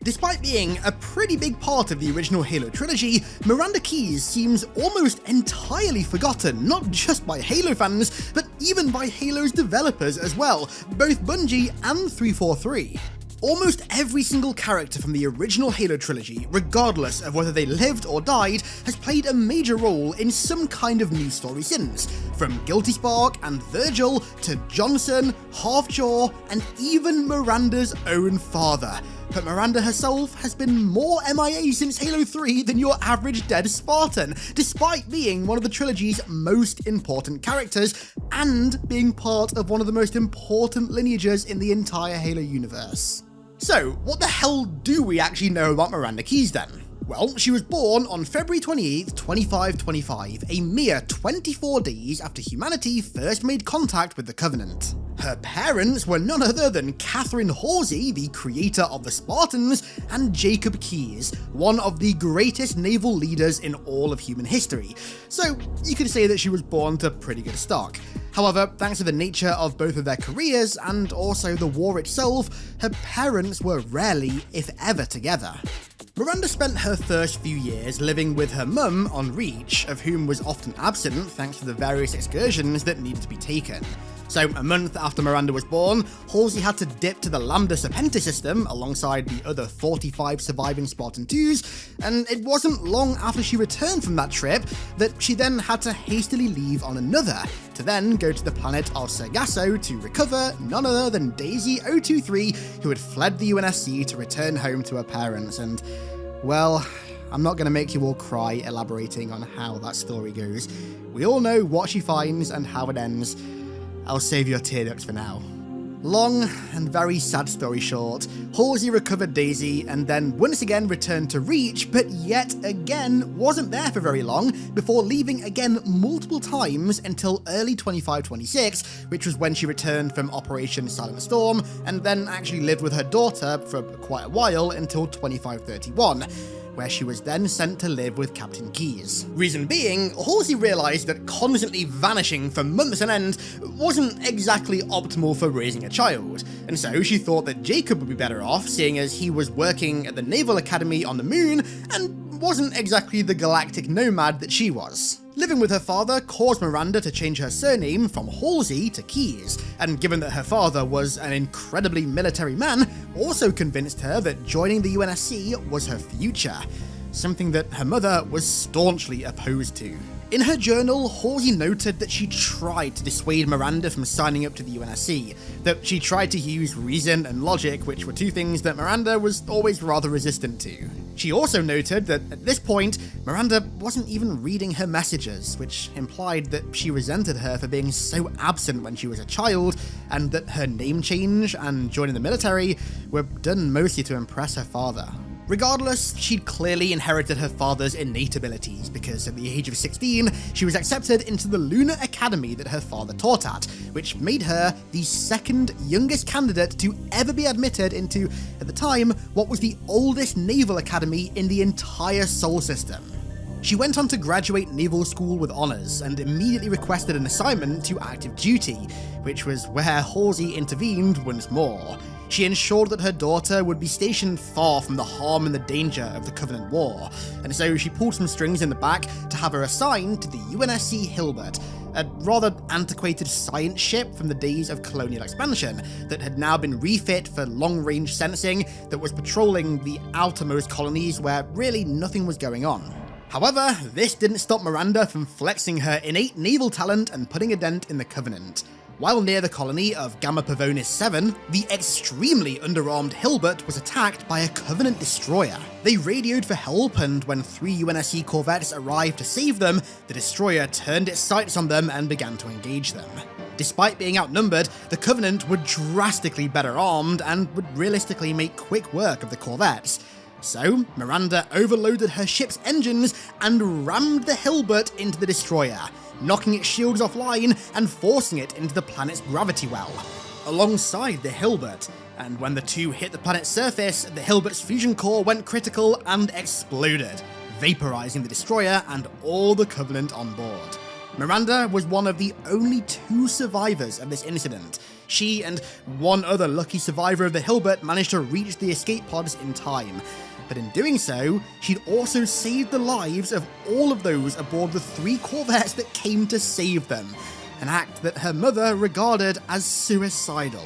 Despite being a pretty big part of the original Halo trilogy, Miranda Keyes seems almost entirely forgotten, not just by Halo fans, but even by Halo's developers as well, both Bungie and 343. Almost every single character from the original Halo trilogy, regardless of whether they lived or died, has played a major role in some kind of news story since, from Guilty Spark and Virgil to Johnson, Halfjaw, and even Miranda's own father. but Miranda herself has been more MIA since Halo 3 than your average dead Spartan, despite being one of the trilogy's most important characters and being part of one of the most important lineages in the entire Halo universe. So, what the hell do we actually know about Miranda Keyes then? Well, she was born on February 28th, 2525, a mere 24 days after humanity first made contact with the Covenant. Her parents were none other than Catherine Halsey, the creator of the Spartans, and Jacob Keyes, one of the greatest naval leaders in all of human history. So, you could say that she was born to pretty good stock. However, thanks to the nature of both of their careers and also the war itself, her parents were rarely, if ever, together. Miranda spent her first few years living with her mum on Reach, of whom was often absent thanks to the various excursions that needed to be taken. So, a month after Miranda was born, Halsey had to dip to the Lambda Serpentis system alongside the other 45 surviving Spartan 2s, and it wasn't long after she returned from that trip that she then had to hastily leave on another, to then go to the planet of Sargasso to recover none other than Daisy 023, who had fled the UNSC to return home to her parents. And, well, I'm not going to make you all cry elaborating on how that story goes. We all know what she finds and how it ends. I'll save your tear ducts for now. Long and very sad story short, Halsey recovered Daisy and then once again returned to Reach, but yet again wasn't there for very long before leaving again multiple times until early 2526, which was when she returned from Operation Silent Storm and then actually lived with her daughter for quite a while until 2531. Where she was then sent to live with Captain Keyes. Reason being, Halsey realised that constantly vanishing for months on end wasn't exactly optimal for raising a child, and so she thought that Jacob would be better off, seeing as he was working at the Naval Academy on the moon and wasn't exactly the galactic nomad that she was. Living with her father caused Miranda to change her surname from Halsey to Keyes, and given that her father was an incredibly military man, also convinced her that joining the UNSC was her future, something that her mother was staunchly opposed to. In her journal, Halsey noted that she tried to dissuade Miranda from signing up to the UNSC, that she tried to use reason and logic, which were two things that Miranda was always rather resistant to. She also noted that at this point, Miranda wasn't even reading her messages, which implied that she resented her for being so absent when she was a child, and that her name change and joining the military were done mostly to impress her father. Regardless, she'd clearly inherited her father's innate abilities because at the age of 16, she was accepted into the Lunar Academy that her father taught at, which made her the second youngest candidate to ever be admitted into, at the time, what was the oldest naval academy in the entire Sol system. She went on to graduate naval school with honours and immediately requested an assignment to active duty, which was where Halsey intervened once more. She ensured that her daughter would be stationed far from the harm and the danger of the Covenant War, and so she pulled some strings in the back to have her assigned to the UNSC Hilbert, a rather antiquated science ship from the days of colonial expansion that had now been refit for long-range sensing that was patrolling the outermost colonies where really nothing was going on. However, this didn't stop Miranda from flexing her innate naval talent and putting a dent in the Covenant. While near the colony of Gamma Pavonis 7, the extremely underarmed Hilbert was attacked by a Covenant destroyer. They radioed for help, and when 3 UNSC corvettes arrived to save them, the destroyer turned its sights on them and began to engage them. Despite being outnumbered, the Covenant were drastically better armed and would realistically make quick work of the corvettes. So, Miranda overloaded her ship's engines and rammed the Hilbert into the destroyer, knocking its shields offline and forcing it into the planet's gravity well, alongside the Hilbert. And when the two hit the planet's surface, the Hilbert's fusion core went critical and exploded, vaporizing the destroyer and all the Covenant on board. Miranda was one of the only 2 survivors of this incident. She and one other lucky survivor of the Hilbert managed to reach the escape pods in time. But in doing so, she'd also saved the lives of all of those aboard the 3 corvettes that came to save them, an act that her mother regarded as suicidal.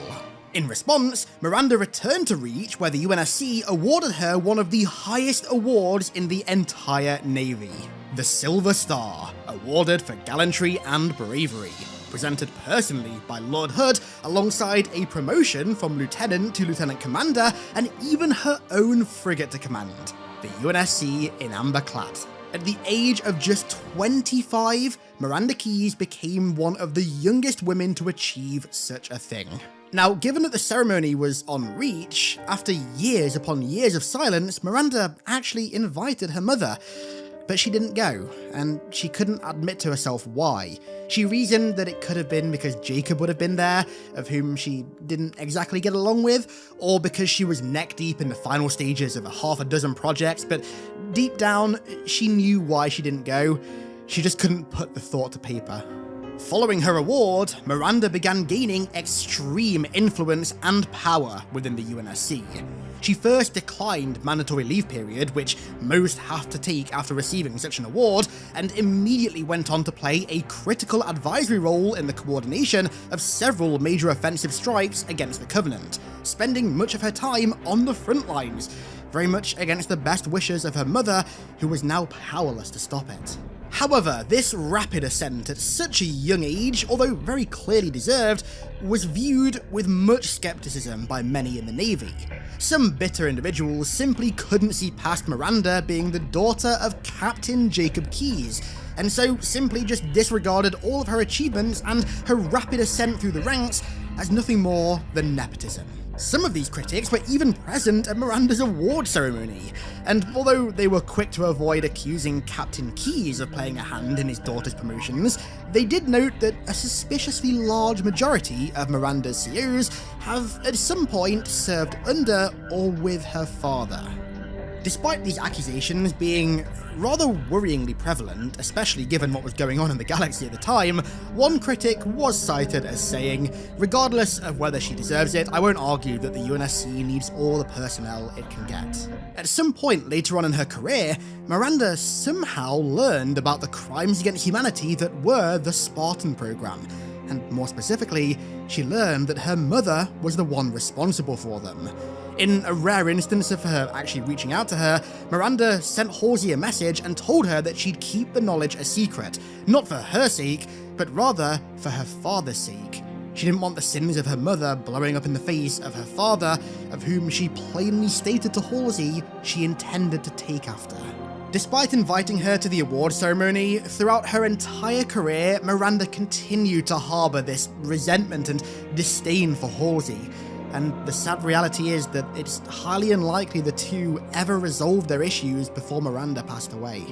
In response, Miranda returned to Reach, where the UNSC awarded her one of the highest awards in the entire Navy, the Silver Star, awarded for gallantry and bravery. presented personally by Lord Hood, alongside a promotion from lieutenant to lieutenant commander, and even her own frigate to command, the UNSC in amber clad. At the age of just 25, Miranda Keyes became one of the youngest women to achieve such a thing. Now, given that the ceremony was on Reach, after years upon years of silence, Miranda actually invited her mother. But she didn't go, and she couldn't admit to herself why. She reasoned that it could have been because Jacob would have been there, of whom she didn't exactly get along with, or because she was neck deep in the final stages of half a dozen projects, but deep down, she knew why she didn't go. She just couldn't put the thought to paper. Following her award, Miranda began gaining extreme influence and power within the UNSC. She first declined mandatory leave period, which most have to take after receiving such an award, and immediately went on to play a critical advisory role in the coordination of several major offensive strikes against the Covenant, spending much of her time on the front lines, very much against the best wishes of her mother, who was now powerless to stop it. However, this rapid ascent at such a young age, although very clearly deserved, was viewed with much skepticism by many in the Navy. Some bitter individuals simply couldn't see past Miranda being the daughter of Captain Jacob Keyes, and so simply just disregarded all of her achievements and her rapid ascent through the ranks as nothing more than nepotism. Some of these critics were even present at Miranda's award ceremony, and although they were quick to avoid accusing Captain Keyes of playing a hand in his daughter's promotions, they did note that a suspiciously large majority of Miranda's COs have at some point served under or with her father. Despite these accusations being rather worryingly prevalent, especially given what was going on in the galaxy at the time, one critic was cited as saying, "Regardless of whether she deserves it, I won't argue that the UNSC needs all the personnel it can get." At some point later on in her career, Miranda somehow learned about the crimes against humanity that were the Spartan program, and more specifically, she learned that her mother was the one responsible for them. In a rare instance of her actually reaching out to her, Miranda sent Halsey a message and told her that she'd keep the knowledge a secret, not for her sake, but rather for her father's sake. She didn't want the sins of her mother blowing up in the face of her father, of whom she plainly stated to Halsey she intended to take after. Despite inviting her to the award ceremony, throughout her entire career, Miranda continued to harbour this resentment and disdain for Halsey. And the sad reality is that it's highly unlikely the two ever resolved their issues before Miranda passed away.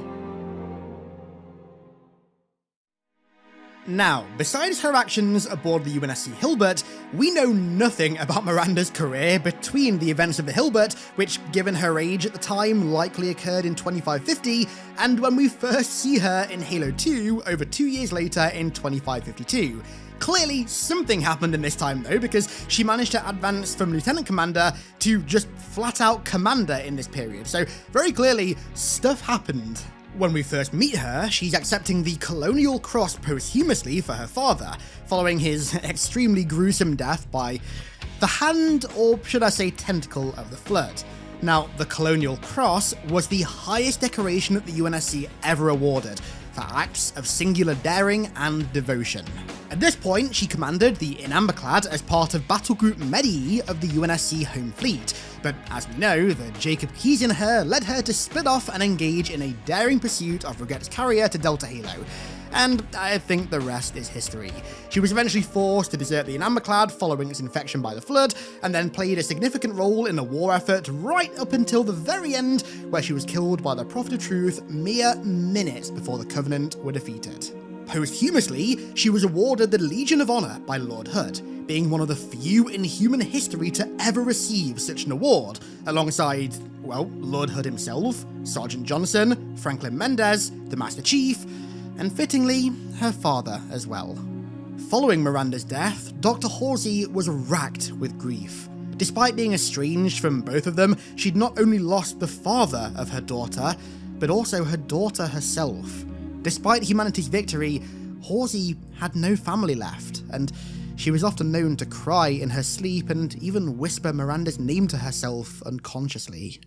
Now, besides her actions aboard the UNSC Hilbert, we know nothing about Miranda's career between the events of the Hilbert, which, given her age at the time, likely occurred in 2550, and when we first see her in Halo 2 over 2 years later in 2552. Clearly, something happened in this time though, because she managed to advance from Lieutenant Commander to just flat-out Commander in this period, so very clearly, stuff happened. When we first meet her, she's accepting the Colonial Cross posthumously for her father, following his extremely gruesome death by the hand, or should I say tentacle, of the Flood. Now, the Colonial Cross was the highest decoration that the UNSC ever awarded, for acts of singular daring and devotion. At this point, she commanded the Inamberclad as part of Battle Group Medii of the UNSC Home Fleet, but as we know, the Jacob Keyes in her led her to split off and engage in a daring pursuit of Regatta's carrier to Delta Halo. And I think the rest is history. She was eventually forced to desert the Inamberclad following its infection by the Flood, and then played a significant role in the war effort right up until the very end, where she was killed by the Prophet of Truth mere minutes before the Covenant were defeated. Posthumously, she was awarded the Legion of Honor by Lord Hood, being one of the few in human history to ever receive such an award, alongside, well, Lord Hood himself, Sergeant Johnson, Franklin Mendez, the Master Chief, and fittingly, her father as well. Following Miranda's death, Dr. Halsey was racked with grief. Despite being estranged from both of them, she'd not only lost the father of her daughter, but also her daughter herself. Despite humanity's victory, Halsey had no family left, and she was often known to cry in her sleep and even whisper Miranda's name to herself unconsciously.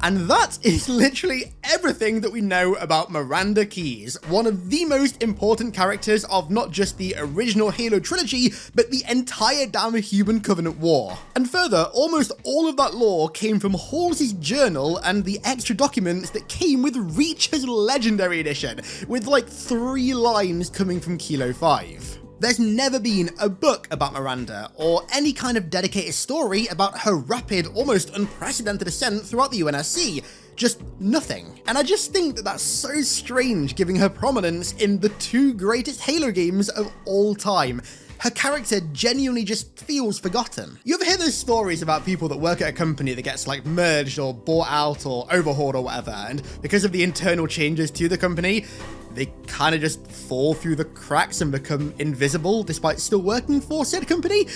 And that is literally everything that we know about Miranda Keyes, one of the most important characters of not just the original Halo trilogy, but the entire damn Human Covenant War. And further, almost all of that lore came from Halsey's journal and the extra documents that came with Reach's Legendary Edition, with like 3 lines coming from Kilo 5. There's never been a book about Miranda, or any kind of dedicated story about her rapid, almost unprecedented ascent throughout the UNSC. Just nothing. And I just think that that's so strange, giving her prominence in the 2 greatest Halo games of all time. Her character genuinely just feels forgotten. You ever hear those stories about people that work at a company that gets like merged or bought out or overhauled or whatever, and because of the internal changes to the company, they kind of just fall through the cracks and become invisible despite still working for said company?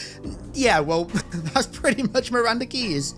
Yeah, well, that's pretty much Miranda Keyes.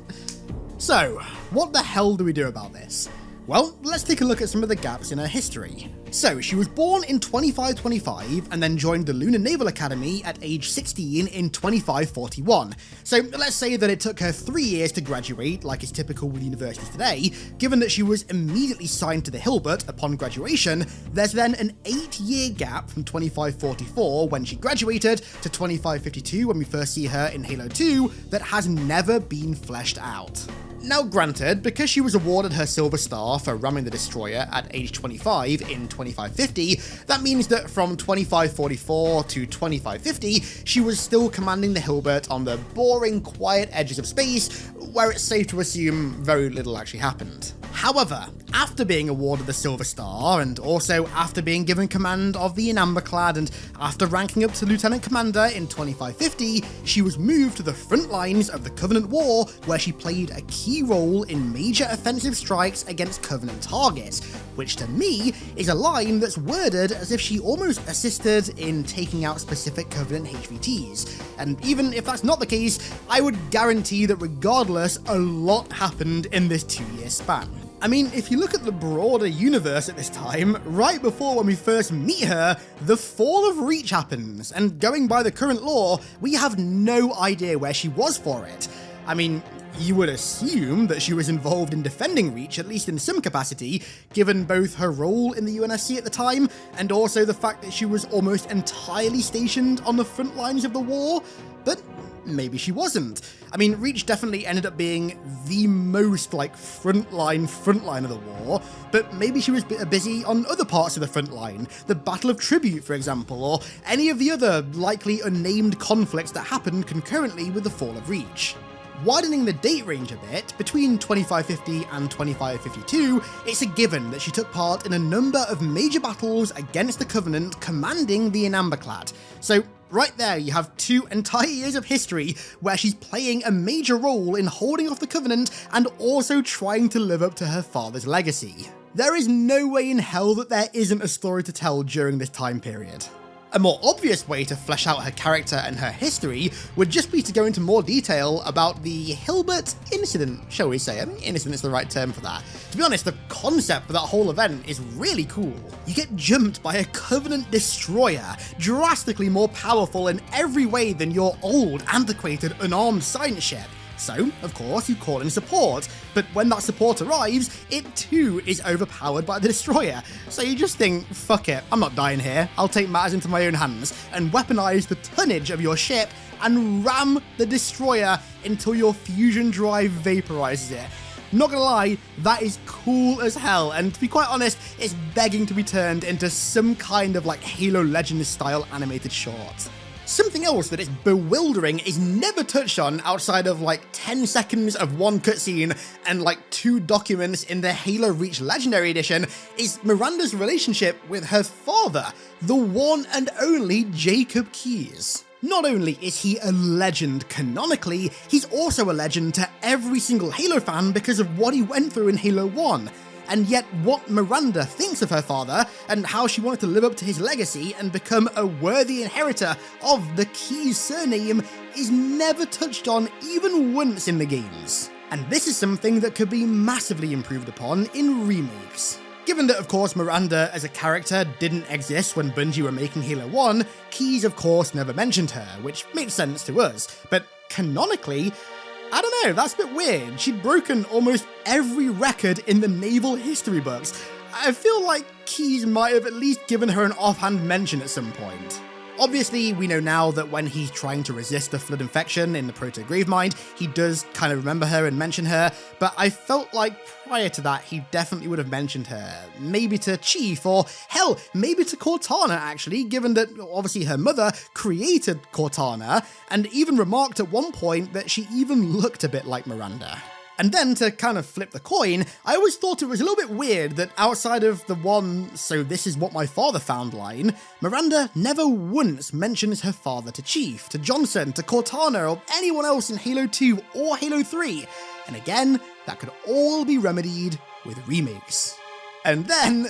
So, what the hell do we do about this? Well, let's take a look at some of the gaps in her history. So, she was born in 2525 and then joined the Lunar Naval Academy at age 16 in 2541. So, let's say that it took her 3 years to graduate, like is typical with universities today. Given that she was immediately signed to the Hilbert upon graduation, there's then an 8-year gap from 2544 when she graduated to 2552 when we first see her in Halo 2 that has never been fleshed out. Now granted, because she was awarded her Silver Star for ramming the destroyer at age 25 in 2550, that means that from 2544 to 2550, she was still commanding the Hilbert on the boring, quiet edges of space, where it's safe to assume very little actually happened. However, after being awarded the Silver Star, and also after being given command of the Inamberclad, and after ranking up to Lieutenant Commander in 2550, she was moved to the front lines of the Covenant War, where she played a key role in major offensive strikes against Covenant targets, which to me is a line that's worded as if she almost assisted in taking out specific Covenant HVTs. And even if that's not the case, I would guarantee that regardless, a lot happened in this 2-year span. I mean, if you look at the broader universe at this time, right before when we first meet her, the fall of Reach happens, and going by the current lore, we have no idea where she was for it. I mean, you would assume that she was involved in defending Reach, at least in some capacity, given both her role in the UNSC at the time, and also the fact that she was almost entirely stationed on the front lines of the war, but maybe she wasn't. I mean, Reach definitely ended up being the most, frontline of the war, but maybe she was busy on other parts of the front line, the Battle of Tribute, for example, or any of the other likely unnamed conflicts that happened concurrently with the fall of Reach. Widening the date range a bit, between 2550 and 2552, it's a given that she took part in a number of major battles against the Covenant commanding the Inamberclad. So right there you have 2 entire years of history where she's playing a major role in holding off the Covenant and also trying to live up to her father's legacy. There is no way in hell that there isn't a story to tell during this time period. A more obvious way to flesh out her character and her history would just be to go into more detail about the Hilbert incident, shall we say. I mean, innocent is the right term for that. To be honest, the concept for that whole event is really cool. You get jumped by a Covenant destroyer, drastically more powerful in every way than your old, antiquated, unarmed science ship. So, of course, you call in support, but when that support arrives, it too is overpowered by the destroyer. So you just think, fuck it, I'm not dying here, I'll take matters into my own hands, and weaponize the tonnage of your ship and ram the destroyer until your fusion drive vaporizes it. Not gonna lie, that is cool as hell, and to be quite honest, it's begging to be turned into some kind of Halo Legends style animated short. Something else that is bewildering is never touched on outside of 10 seconds of one cutscene and 2 documents in the Halo Reach Legendary Edition is Miranda's relationship with her father, the one and only Jacob Keyes. Not only is he a legend canonically, he's also a legend to every single Halo fan because of what he went through in Halo 1. And yet what Miranda thinks of her father and how she wanted to live up to his legacy and become a worthy inheritor of the Keyes surname is never touched on even once in the games. And this is something that could be massively improved upon in remakes. Given that, of course, Miranda as a character didn't exist when Bungie were making Halo 1, Keyes, of course, never mentioned her, which makes sense to us, but canonically, I don't know, that's a bit weird. She'd broken almost every record in the naval history books. I feel like Keyes might have at least given her an offhand mention at some point. Obviously, we know now that when he's trying to resist the flood infection in the Proto-Gravemind, he does kind of remember her and mention her, but I felt like prior to that, he definitely would have mentioned her. Maybe to Chief, or hell, maybe to Cortana actually, given that obviously her mother created Cortana, and even remarked at one point that she even looked a bit like Miranda. And then to kind of flip the coin, I always thought it was a little bit weird that outside of the one "so this is what my father found" line, Miranda never once mentions her father to Chief, to Johnson, to Cortana, or anyone else in Halo 2 or Halo 3. And again, that could all be remedied with remakes. And then,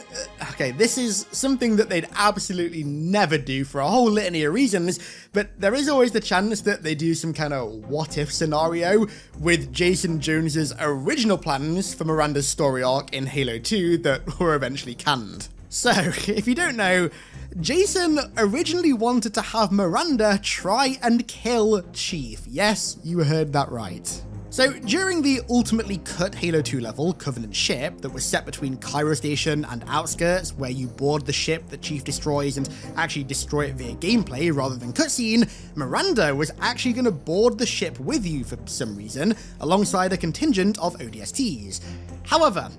okay, this is something that they'd absolutely never do for a whole litany of reasons, but there is always the chance that they do some kind of what-if scenario with Jason Jones's original plans for Miranda's story arc in Halo 2 that were eventually canned. So, if you don't know, Jason originally wanted to have Miranda try and kill Chief. Yes, you heard that right. So, during the ultimately cut Halo 2 level, Covenant Ship, that was set between Cairo Station and Outskirts, where you board the ship that Chief destroys and actually destroy it via gameplay rather than cutscene, Miranda was actually going to board the ship with you for some reason, alongside a contingent of ODSTs. However,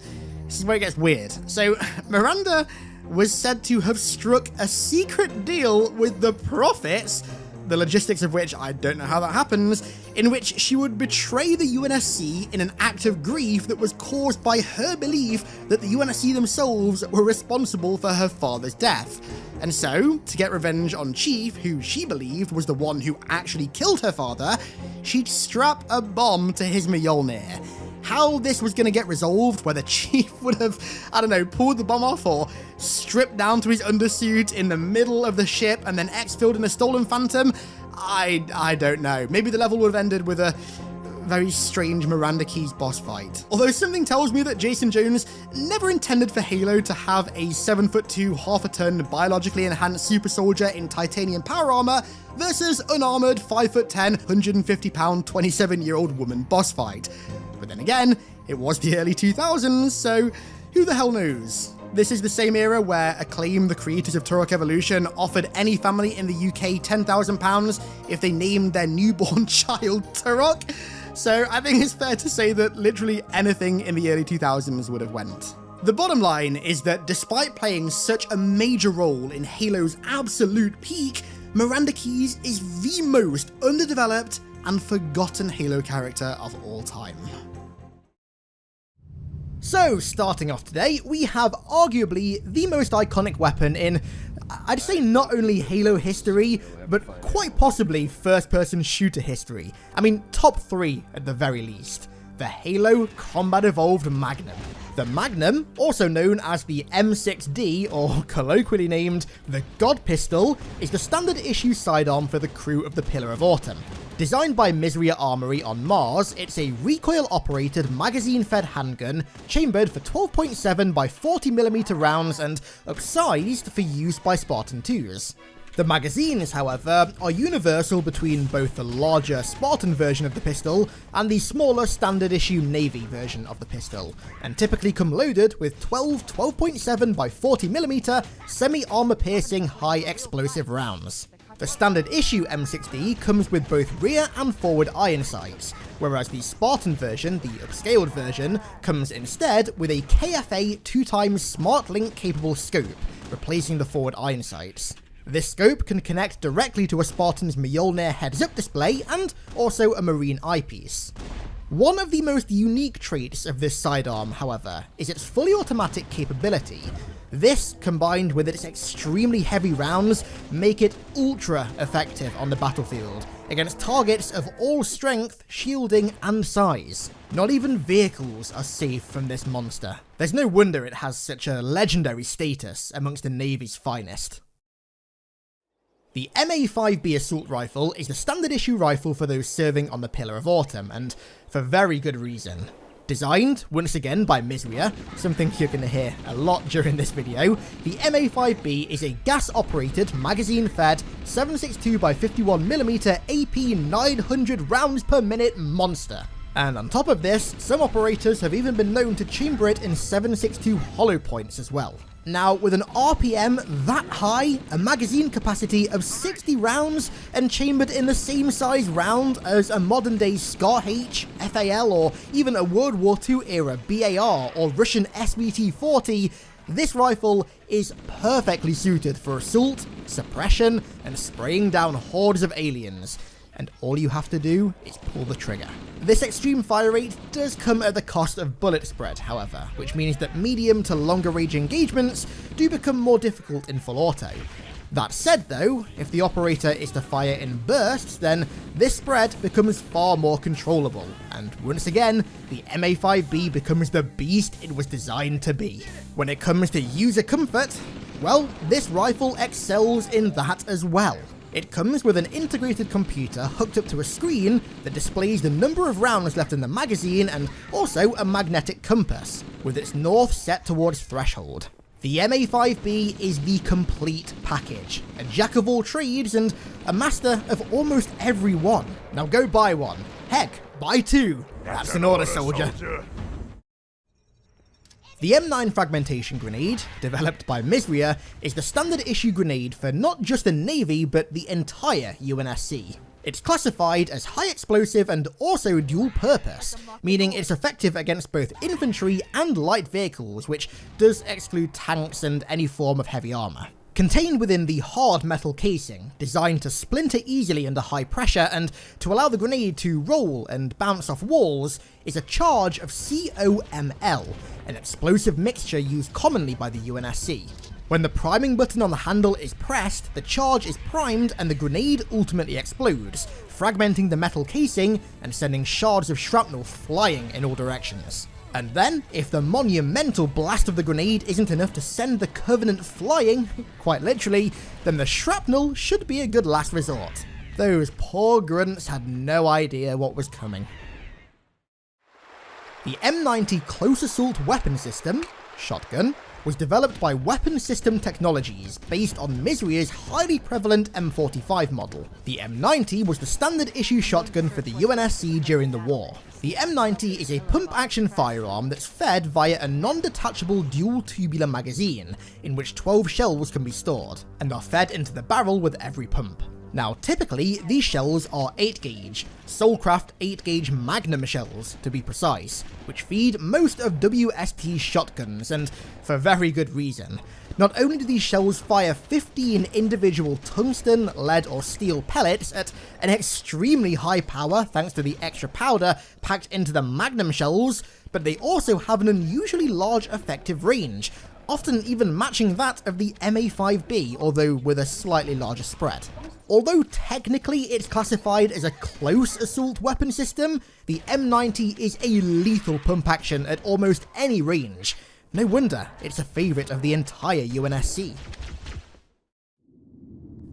this is where it gets weird. So, Miranda was said to have struck a secret deal with the Prophets, the logistics of which I don't know how that happens, in which she would betray the UNSC in an act of grief that was caused by her belief that the UNSC themselves were responsible for her father's death. And so, to get revenge on Chief, who she believed was the one who actually killed her father, she'd strap a bomb to his Mjolnir. How this was going to get resolved, whether Chief would have, I don't know, pulled the bomb off or stripped down to his undersuit in the middle of the ship and then exfilled in a stolen Phantom, I don't know. Maybe the level would have ended with a very strange Miranda Keyes boss fight. Although something tells me that Jason Jones never intended for Halo to have a 7'2", half-a-ton, biologically enhanced super soldier in titanium power armor versus unarmored 5'10", 150-pound, 27-year-old woman boss fight. But then again, it was the early 2000s, so who the hell knows? This is the same era where Acclaim, the creators of Turok Evolution, offered any family in the UK £10,000 if they named their newborn child Turok. So I think it's fair to say that literally anything in the early 2000s would have went. The bottom line is that despite playing such a major role in Halo's absolute peak, Miranda Keyes is the most underdeveloped and forgotten Halo character of all time. So, starting off today, we have arguably the most iconic weapon in, I'd say, not only Halo history, but quite possibly first-person shooter history. I mean, top 3 at the very least. The Halo Combat Evolved Magnum. The Magnum, also known as the M6D, or colloquially named the God Pistol, is the standard issue sidearm for the crew of the Pillar of Autumn. Designed by Misria Armory on Mars, it's a recoil-operated, magazine-fed handgun, chambered for 12.7 by 40mm rounds and upsized for use by Spartan 2s. The magazines, however, are universal between both the larger Spartan version of the pistol and the smaller standard issue Navy version of the pistol, and typically come loaded with 12.7 by 40mm semi-armor piercing high explosive rounds. The standard issue M6D comes with both rear and forward iron sights, whereas the Spartan version, the upscaled version, comes instead with a KFA 2x Smart Link capable scope, replacing the forward iron sights. This scope can connect directly to a Spartan's Mjolnir heads-up display and also a marine eyepiece. One of the most unique traits of this sidearm, however, is its fully automatic capability. This, combined with its extremely heavy rounds, make it ultra effective on the battlefield, against targets of all strength, shielding, and size. Not even vehicles are safe from this monster. There's no wonder it has such a legendary status amongst the Navy's finest. The MA5B assault rifle is the standard issue rifle for those serving on the Pillar of Autumn, and for very good reason. Designed, once again, by Mizria, something you're going to hear a lot during this video, the MA5B is a gas-operated, magazine-fed, 7.62x51mm AP 900 rounds per minute monster. And on top of this, some operators have even been known to chamber it in 7.62 hollow points as well. Now, with an RPM that high, a magazine capacity of 60 rounds, and chambered in the same size round as a modern-day SCAR H, FAL, or even a World War II era BAR or Russian SVT-40, this rifle is perfectly suited for assault, suppression, and spraying down hordes of aliens. And all you have to do is pull the trigger. This extreme fire rate does come at the cost of bullet spread, however, which means that medium to longer range engagements do become more difficult in full auto. That said though, if the operator is to fire in bursts, then this spread becomes far more controllable, and once again, the MA5B becomes the beast it was designed to be. When it comes to user comfort, well, this rifle excels in that as well. It comes with an integrated computer hooked up to a screen that displays the number of rounds left in the magazine and also a magnetic compass, with its north set towards threshold. The MA5B is the complete package, a jack of all trades and a master of almost every one. Now go buy one. Heck, buy two. That's an order, soldier. The M9 fragmentation grenade, developed by Mizria, is the standard issue grenade for not just the Navy but the entire UNSC. It's classified as high explosive and also dual purpose, meaning it's effective against both infantry and light vehicles, which does exclude tanks and any form of heavy armor. Contained within the hard metal casing, designed to splinter easily under high pressure and to allow the grenade to roll and bounce off walls, is a charge of COML, an explosive mixture used commonly by the UNSC. When the priming button on the handle is pressed, the charge is primed and the grenade ultimately explodes, fragmenting the metal casing and sending shards of shrapnel flying in all directions. And then, if the monumental blast of the grenade isn't enough to send the Covenant flying, quite literally, then the shrapnel should be a good last resort. Those poor grunts had no idea what was coming. The M90 Close Assault Weapon System, shotgun, was developed by Weapon System Technologies based on Mizria's highly prevalent M45 model. The M90 was the standard issue shotgun for the UNSC during the war. The M90 is a pump-action firearm that's fed via a non-detachable dual tubular magazine, in which 12 shells can be stored, and are fed into the barrel with every pump. Now typically, these shells are 8-gauge, Soulcraft 8-gauge Magnum shells to be precise, which feed most of WST's shotguns, and for very good reason. Not only do these shells fire 15 individual tungsten, lead or steel pellets at an extremely high power thanks to the extra powder packed into the Magnum shells, but they also have an unusually large effective range, often even matching that of the MA5B, although with a slightly larger spread. Although technically it's classified as a close assault weapon system, the M90 is a lethal pump action at almost any range. No wonder it's a favourite of the entire UNSC.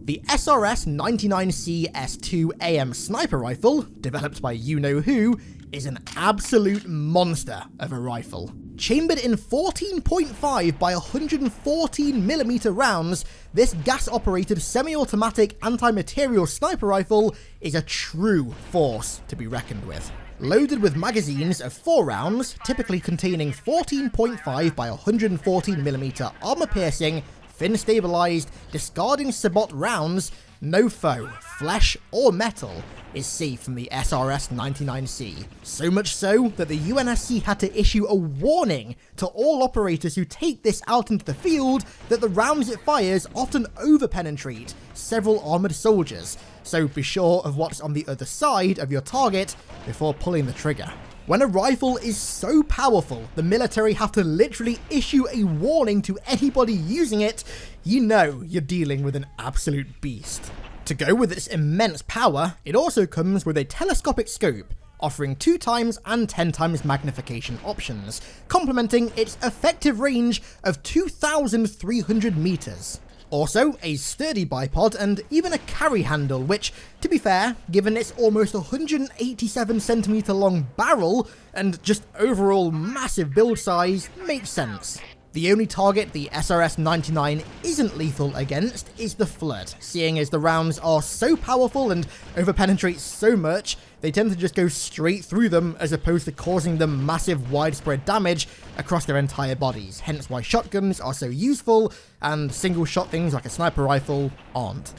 The SRS-99C S2 AM sniper rifle, developed by you-know-who, is an absolute monster of a rifle. Chambered in 14.5 by 114mm rounds, this gas-operated semi-automatic anti-material sniper rifle is a true force to be reckoned with. Loaded with magazines of 4 rounds, typically containing 14.5 by 114mm armor-piercing, fin-stabilized, discarding sabot rounds, no foe, flesh or metal, is safe from the SRS-99C. So much so that the UNSC had to issue a warning to all operators who take this out into the field that the rounds it fires often over-penetrate several armoured soldiers, so be sure of what's on the other side of your target before pulling the trigger. When a rifle is so powerful, the military have to literally issue a warning to anybody using it, you know you're dealing with an absolute beast. To go with its immense power, it also comes with a telescopic scope, offering 2x and 10x magnification options, complementing its effective range of 2,300 meters. Also, a sturdy bipod and even a carry handle, which, to be fair, given its almost 187cm long barrel and just overall massive build size, makes sense. The only target the SRS-99 isn't lethal against is the Flood, seeing as the rounds are so powerful and overpenetrate so much, they tend to just go straight through them as opposed to causing them massive widespread damage across their entire bodies, hence why shotguns are so useful and single shot things like a sniper rifle aren't.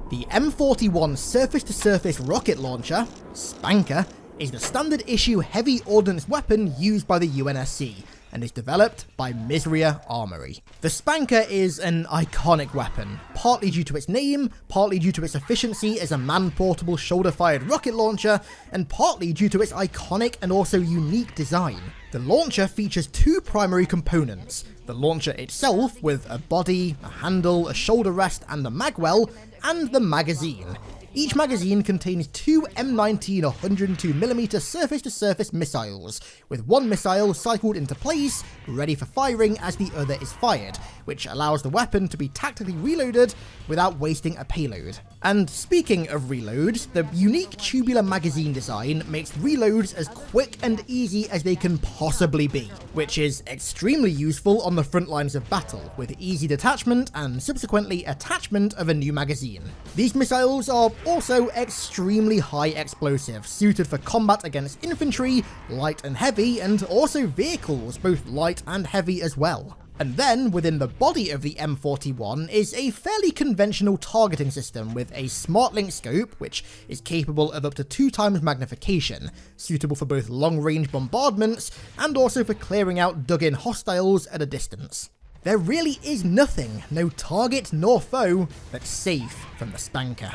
The M41 surface-to-surface rocket launcher, Spanker, is the standard issue heavy ordnance weapon used by the UNSC and is developed by Misria Armory. The Spanker is an iconic weapon, partly due to its name, partly due to its efficiency as a man-portable shoulder-fired rocket launcher, and partly due to its iconic and also unique design. The launcher features two primary components: the launcher itself with a body, a handle, a shoulder rest and a magwell, and the magazine. Each magazine contains two M19 102mm surface-to-surface missiles, with one missile cycled into place, ready for firing as the other is fired, which allows the weapon to be tactically reloaded without wasting a payload. And speaking of reloads, the unique tubular magazine design makes reloads as quick and easy as they can possibly be, which is extremely useful on the front lines of battle, with easy detachment and subsequently attachment of a new magazine. These missiles are also extremely high explosive, suited for combat against infantry, light and heavy, and also vehicles, both light and heavy as well. And then, within the body of the M41 is a fairly conventional targeting system with a SmartLink scope, which is capable of up to 2 times magnification, suitable for both long-range bombardments and also for clearing out dug-in hostiles at a distance. There really is nothing, no target nor foe, that's safe from the Spanker.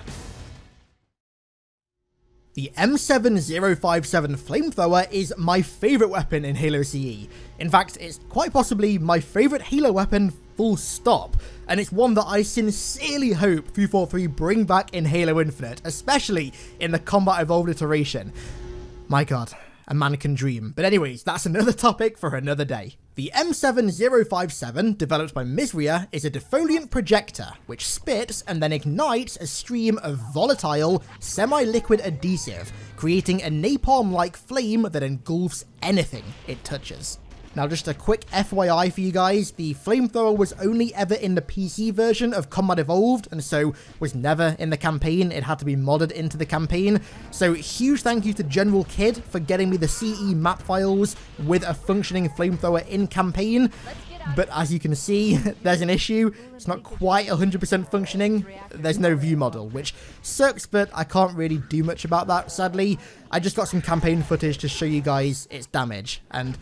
The M7057 flamethrower is my favourite weapon in Halo CE. In fact, it's quite possibly my favourite Halo weapon full stop, and it's one that I sincerely hope 343 bring back in Halo Infinite, especially in the combat evolved iteration. My god, a man can dream. But anyways, that's another topic for another day. The M7057, developed by Misria, is a defoliant projector, which spits and then ignites a stream of volatile, semi-liquid adhesive, creating a napalm-like flame that engulfs anything it touches. Now, just a quick FYI for you guys, the flamethrower was only ever in the PC version of Combat Evolved, and so was never in the campaign. It had to be modded into the campaign. So huge thank you to General Kid for getting me the CE map files with a functioning flamethrower in campaign. But as you can see, there's an issue. It's not quite 100% functioning. There's no view model, which sucks, but I can't really do much about that, sadly. I just got some campaign footage to show you guys its damage, and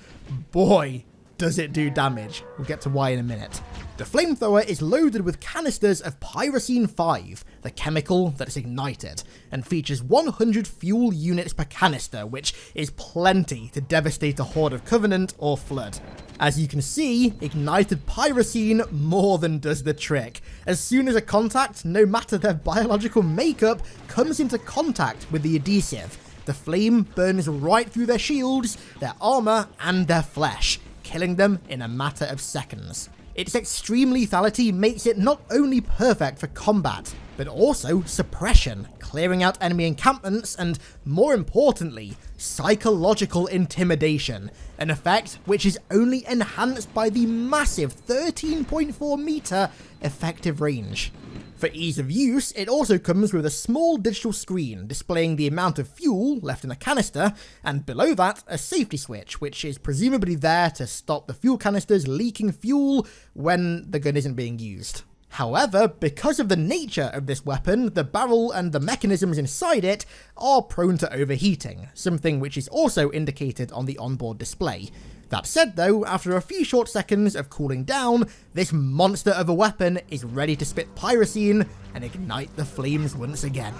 boy, does it do damage. We'll get to why in a minute. The flamethrower is loaded with canisters of Pyrocene 5, the chemical that is ignited, and features 100 fuel units per canister, which is plenty to devastate a horde of Covenant or Flood. As you can see, ignited pyrocene more than does the trick. As soon as a contact, no matter their biological makeup, comes into contact with the adhesive, the flame burns right through their shields, their armor, and their flesh, killing them in a matter of seconds. Its extreme lethality makes it not only perfect for combat, but also suppression, clearing out enemy encampments, and more importantly, psychological intimidation, an effect which is only enhanced by the massive 13.4 meter effective range. For ease of use, it also comes with a small digital screen displaying the amount of fuel left in a canister, and below that, a safety switch, which is presumably there to stop the fuel canisters leaking fuel when the gun isn't being used. However, because of the nature of this weapon, the barrel and the mechanisms inside it are prone to overheating, something which is also indicated on the onboard display. That said though, after a few short seconds of cooling down, this monster of a weapon is ready to spit pyrocene and ignite the flames once again.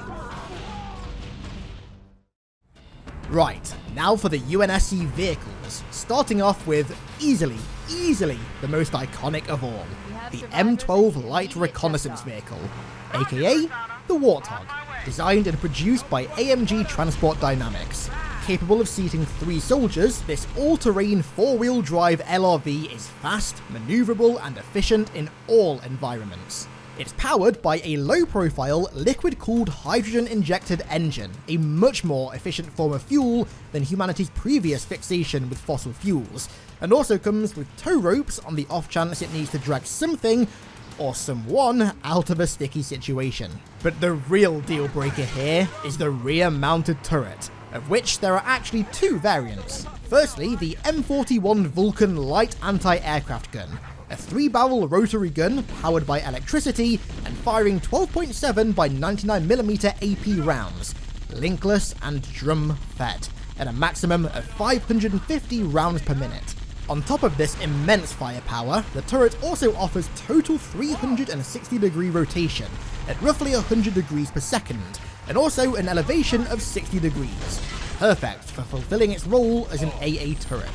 Right, now for the UNSC vehicles, starting off with easily the most iconic of all, the M12 Light Reconnaissance Vehicle, aka the Warthog, designed and produced by AMG Transport Dynamics. capable of seating 3 soldiers, this all-terrain 4-wheel drive LRV is fast, maneuverable, and efficient in all environments. It's powered by a low-profile, liquid-cooled hydrogen-injected engine, a much more efficient form of fuel than humanity's previous fixation with fossil fuels, and also comes with tow ropes on the off chance it needs to drag something or someone out of a sticky situation. But the real deal breaker here is the rear-mounted turret, of which there are actually 2 variants. Firstly, the M41 Vulcan light anti-aircraft gun, a 3-barrel rotary gun powered by electricity and firing 12.7 by 99mm AP rounds, linkless and drum-fed, at a maximum of 550 rounds per minute. On top of this immense firepower, the turret also offers total 360-degree rotation at roughly 100 degrees per second, and also an elevation of 60 degrees, perfect for fulfilling its role as an AA turret.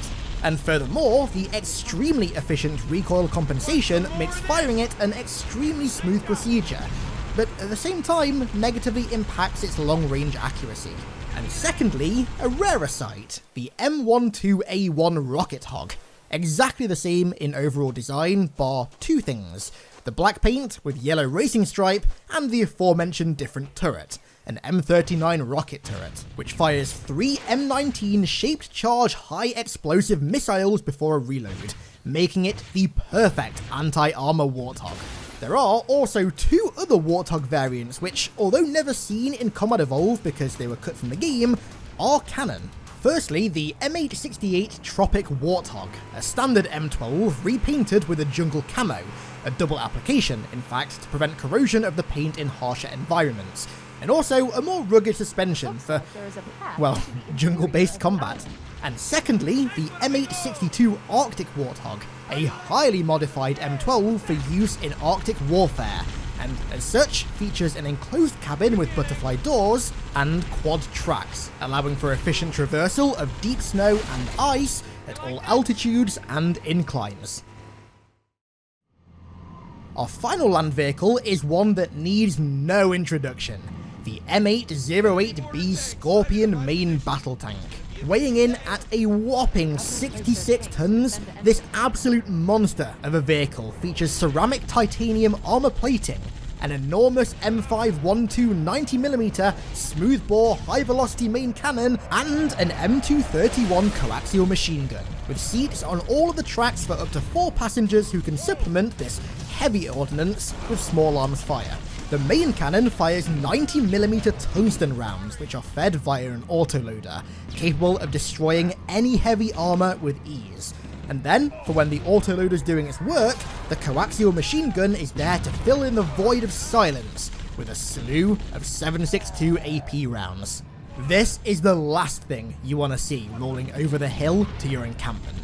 And furthermore, the extremely efficient recoil compensation makes firing it an extremely smooth procedure, but at the same time negatively impacts its long-range accuracy. And secondly, a rarer sight, the M12A1 Rocket Hog. Exactly the same in overall design, bar 2 things: the black paint with yellow racing stripe and the aforementioned different turret, an M39 rocket turret, which fires 3 M19 shaped charge high explosive missiles before a reload, making it the perfect anti-armor Warthog. There are also 2 other Warthog variants which, although never seen in Combat Evolved because they were cut from the game, are canon. Firstly, the M868 Tropic Warthog, a standard M12 repainted with a jungle camo, a double application, in fact, to prevent corrosion of the paint in harsher environments, and also a more rugged suspension for, well, jungle-based combat. And secondly, the M862 Arctic Warthog, a highly modified M12 for use in Arctic warfare, and as such features an enclosed cabin with butterfly doors and quad tracks, allowing for efficient traversal of deep snow and ice at all altitudes and inclines. Our final land vehicle is one that needs no introduction: the M808B Scorpion main battle tank. Weighing in at a whopping 66 tons, this absolute monster of a vehicle features ceramic titanium armor plating, an enormous M512 90mm smoothbore high-velocity main cannon, and an M231 coaxial machine gun, with seats on all of the tracks for up to 4 passengers who can supplement this heavy ordnance with small arms fire. The main cannon fires 90mm tungsten rounds, which are fed via an autoloader, capable of destroying any heavy armor with ease. And then, for when the autoloader's doing its work, the coaxial machine gun is there to fill in the void of silence with a slew of 7.62 AP rounds. This is the last thing you want to see rolling over the hill to your encampment.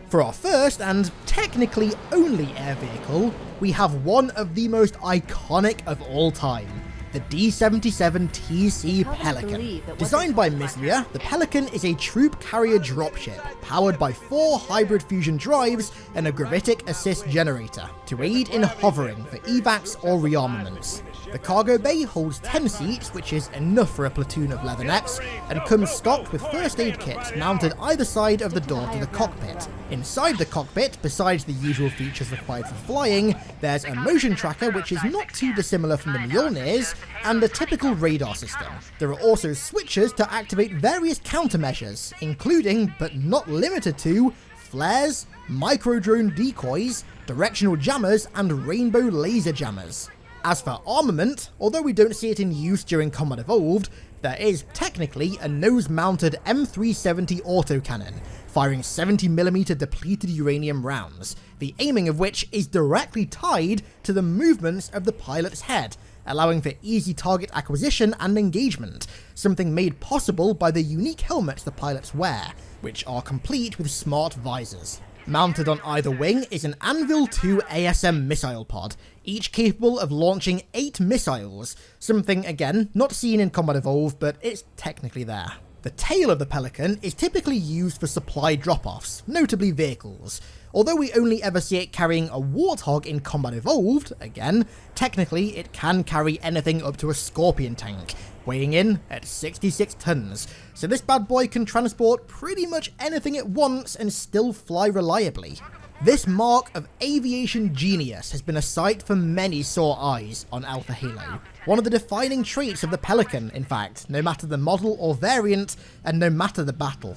For our first, and technically only air vehicle, we have one of the most iconic of all time, the D-77 TC Pelican. Designed by Mislia, the Pelican is a troop carrier dropship, powered by 4 hybrid fusion drives and a gravitic assist generator, to aid in hovering for evacs or rearmaments. The cargo bay holds 10 seats, which is enough for a platoon of leathernecks, and comes stocked with first aid kits mounted either side of the door to the cockpit. Inside the cockpit, besides the usual features required for flying, there's a motion tracker which is not too dissimilar from the Mjolnir's, and a typical radar system. There are also switches to activate various countermeasures, including, but not limited to, flares, micro-drone decoys, directional jammers, and rainbow laser jammers. As for armament, although we don't see it in use during Combat Evolved, there is technically a nose-mounted M370 autocannon, firing 70mm depleted uranium rounds, the aiming of which is directly tied to the movements of the pilot's head, allowing for easy target acquisition and engagement, something made possible by the unique helmets the pilots wear, which are complete with smart visors. Mounted on either wing is an Anvil 2 ASM missile pod, each capable of launching 8 missiles, something again not seen in Combat Evolved, but it's technically there. The tail of the Pelican is typically used for supply drop-offs, notably vehicles. Although we only ever see it carrying a Warthog in Combat Evolved, again, technically it can carry anything up to a Scorpion tank, weighing in at 66 tons, so this bad boy can transport pretty much anything it wants and still fly reliably. This mark of aviation genius has been a sight for many sore eyes on Alpha Halo. One of the defining traits of the Pelican, in fact, no matter the model or variant, and no matter the battle.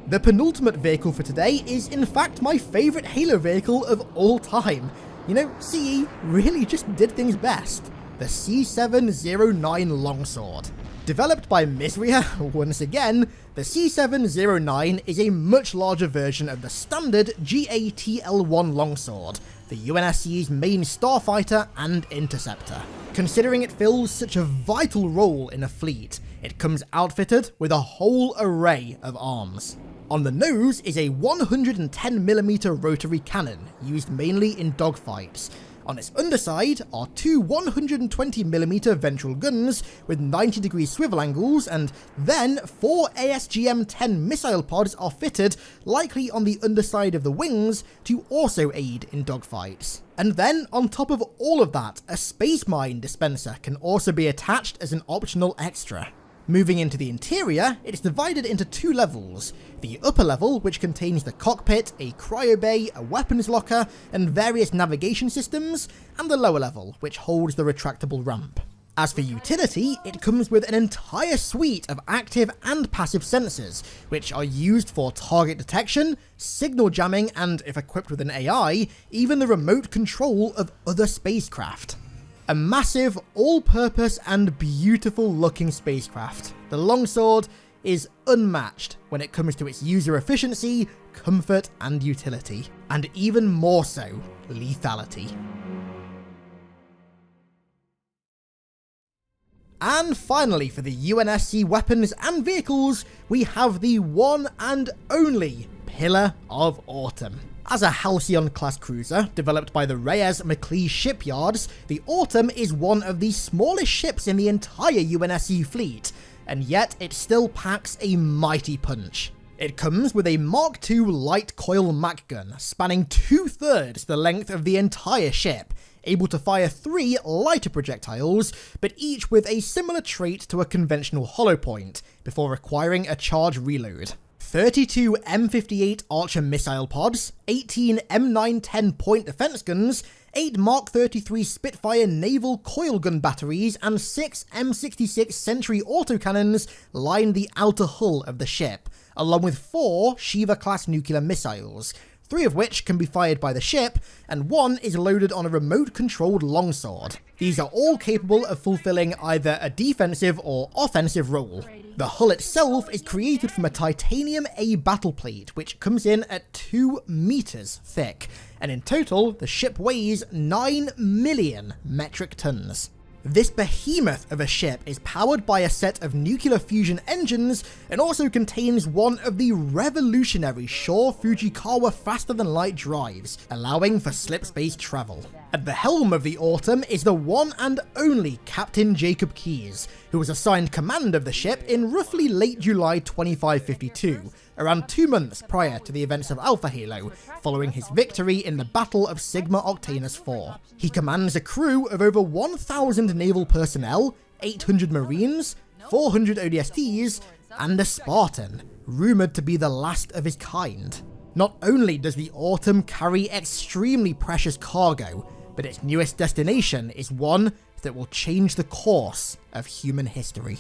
The penultimate vehicle for today is in fact my favourite Halo vehicle of all time. You know, CE really just did things best. The C709 Longsword. Developed by Misria, once again, the C709 is a much larger version of the standard GATL-1 Longsword, the UNSC's main starfighter and interceptor. Considering it fills such a vital role in a fleet, it comes outfitted with a whole array of arms. On the nose is a 110mm rotary cannon, used mainly in dogfights. On its underside are two 120mm ventral guns with 90-degree swivel angles, and then 4 ASGM-10 missile pods are fitted, likely on the underside of the wings, to also aid in dogfights. And then, on top of all of that, a space mine dispenser can also be attached as an optional extra. Moving into the interior, it is divided into two levels. The upper level, which contains the cockpit, a cryo bay, a weapons locker, and various navigation systems, and the lower level, which holds the retractable ramp. As for utility, it comes with an entire suite of active and passive sensors, which are used for target detection, signal jamming, and, if equipped with an AI, even the remote control of other spacecraft. A massive, all-purpose and beautiful-looking spacecraft, the Longsword is unmatched when it comes to its user efficiency, comfort and utility, and even more so, lethality. And finally, for the UNSC weapons and vehicles, we have the one and only Pillar of Autumn. As a Halcyon-class cruiser, developed by the Reyes-McLeese shipyards, the Autumn is one of the smallest ships in the entire UNSC fleet, and yet it still packs a mighty punch. It comes with a Mark II light coil MAC gun, spanning 2/3 the length of the entire ship, able to fire 3 lighter projectiles, but each with a similar trait to a conventional hollow point, before requiring a charge reload. 32 M58 Archer missile pods, 18 M910 point defense guns, 8 Mark 33 Spitfire naval coil gun batteries, and 6 M66 Sentry autocannons line the outer hull of the ship, along with 4 Shiva-class nuclear missiles, 3 of which can be fired by the ship, and 1 is loaded on a remote-controlled longsword. These are all capable of fulfilling either a defensive or offensive role. The hull itself is created from a titanium A battle plate, which comes in at 2 meters thick, and in total, the ship weighs 9 million metric tons. This behemoth of a ship is powered by a set of nuclear fusion engines and also contains one of the revolutionary Shore Fujikawa faster-than-light drives, allowing for slip-space travel. At the helm of the Autumn is the one and only Captain Jacob Keyes, who was assigned command of the ship in roughly late July 2552, around 2 months prior to the events of Alpha Halo, following his victory in the Battle of Sigma Octanus IV. He commands a crew of over 1,000 naval personnel, 800 Marines, 400 ODSTs, and a Spartan, rumoured to be the last of his kind. Not only does the Autumn carry extremely precious cargo, but its newest destination is one that will change the course of human history.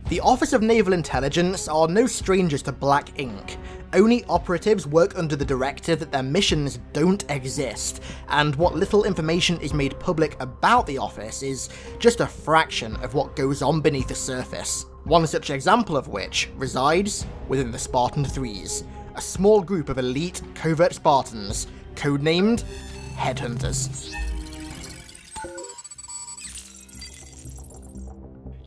The Office of Naval Intelligence are no strangers to black ink. Only operatives work under the directive that their missions don't exist, and what little information is made public about the office is just a fraction of what goes on beneath the surface. One such example of which resides within the Spartan Threes, a small group of elite covert Spartans, codenamed Headhunters.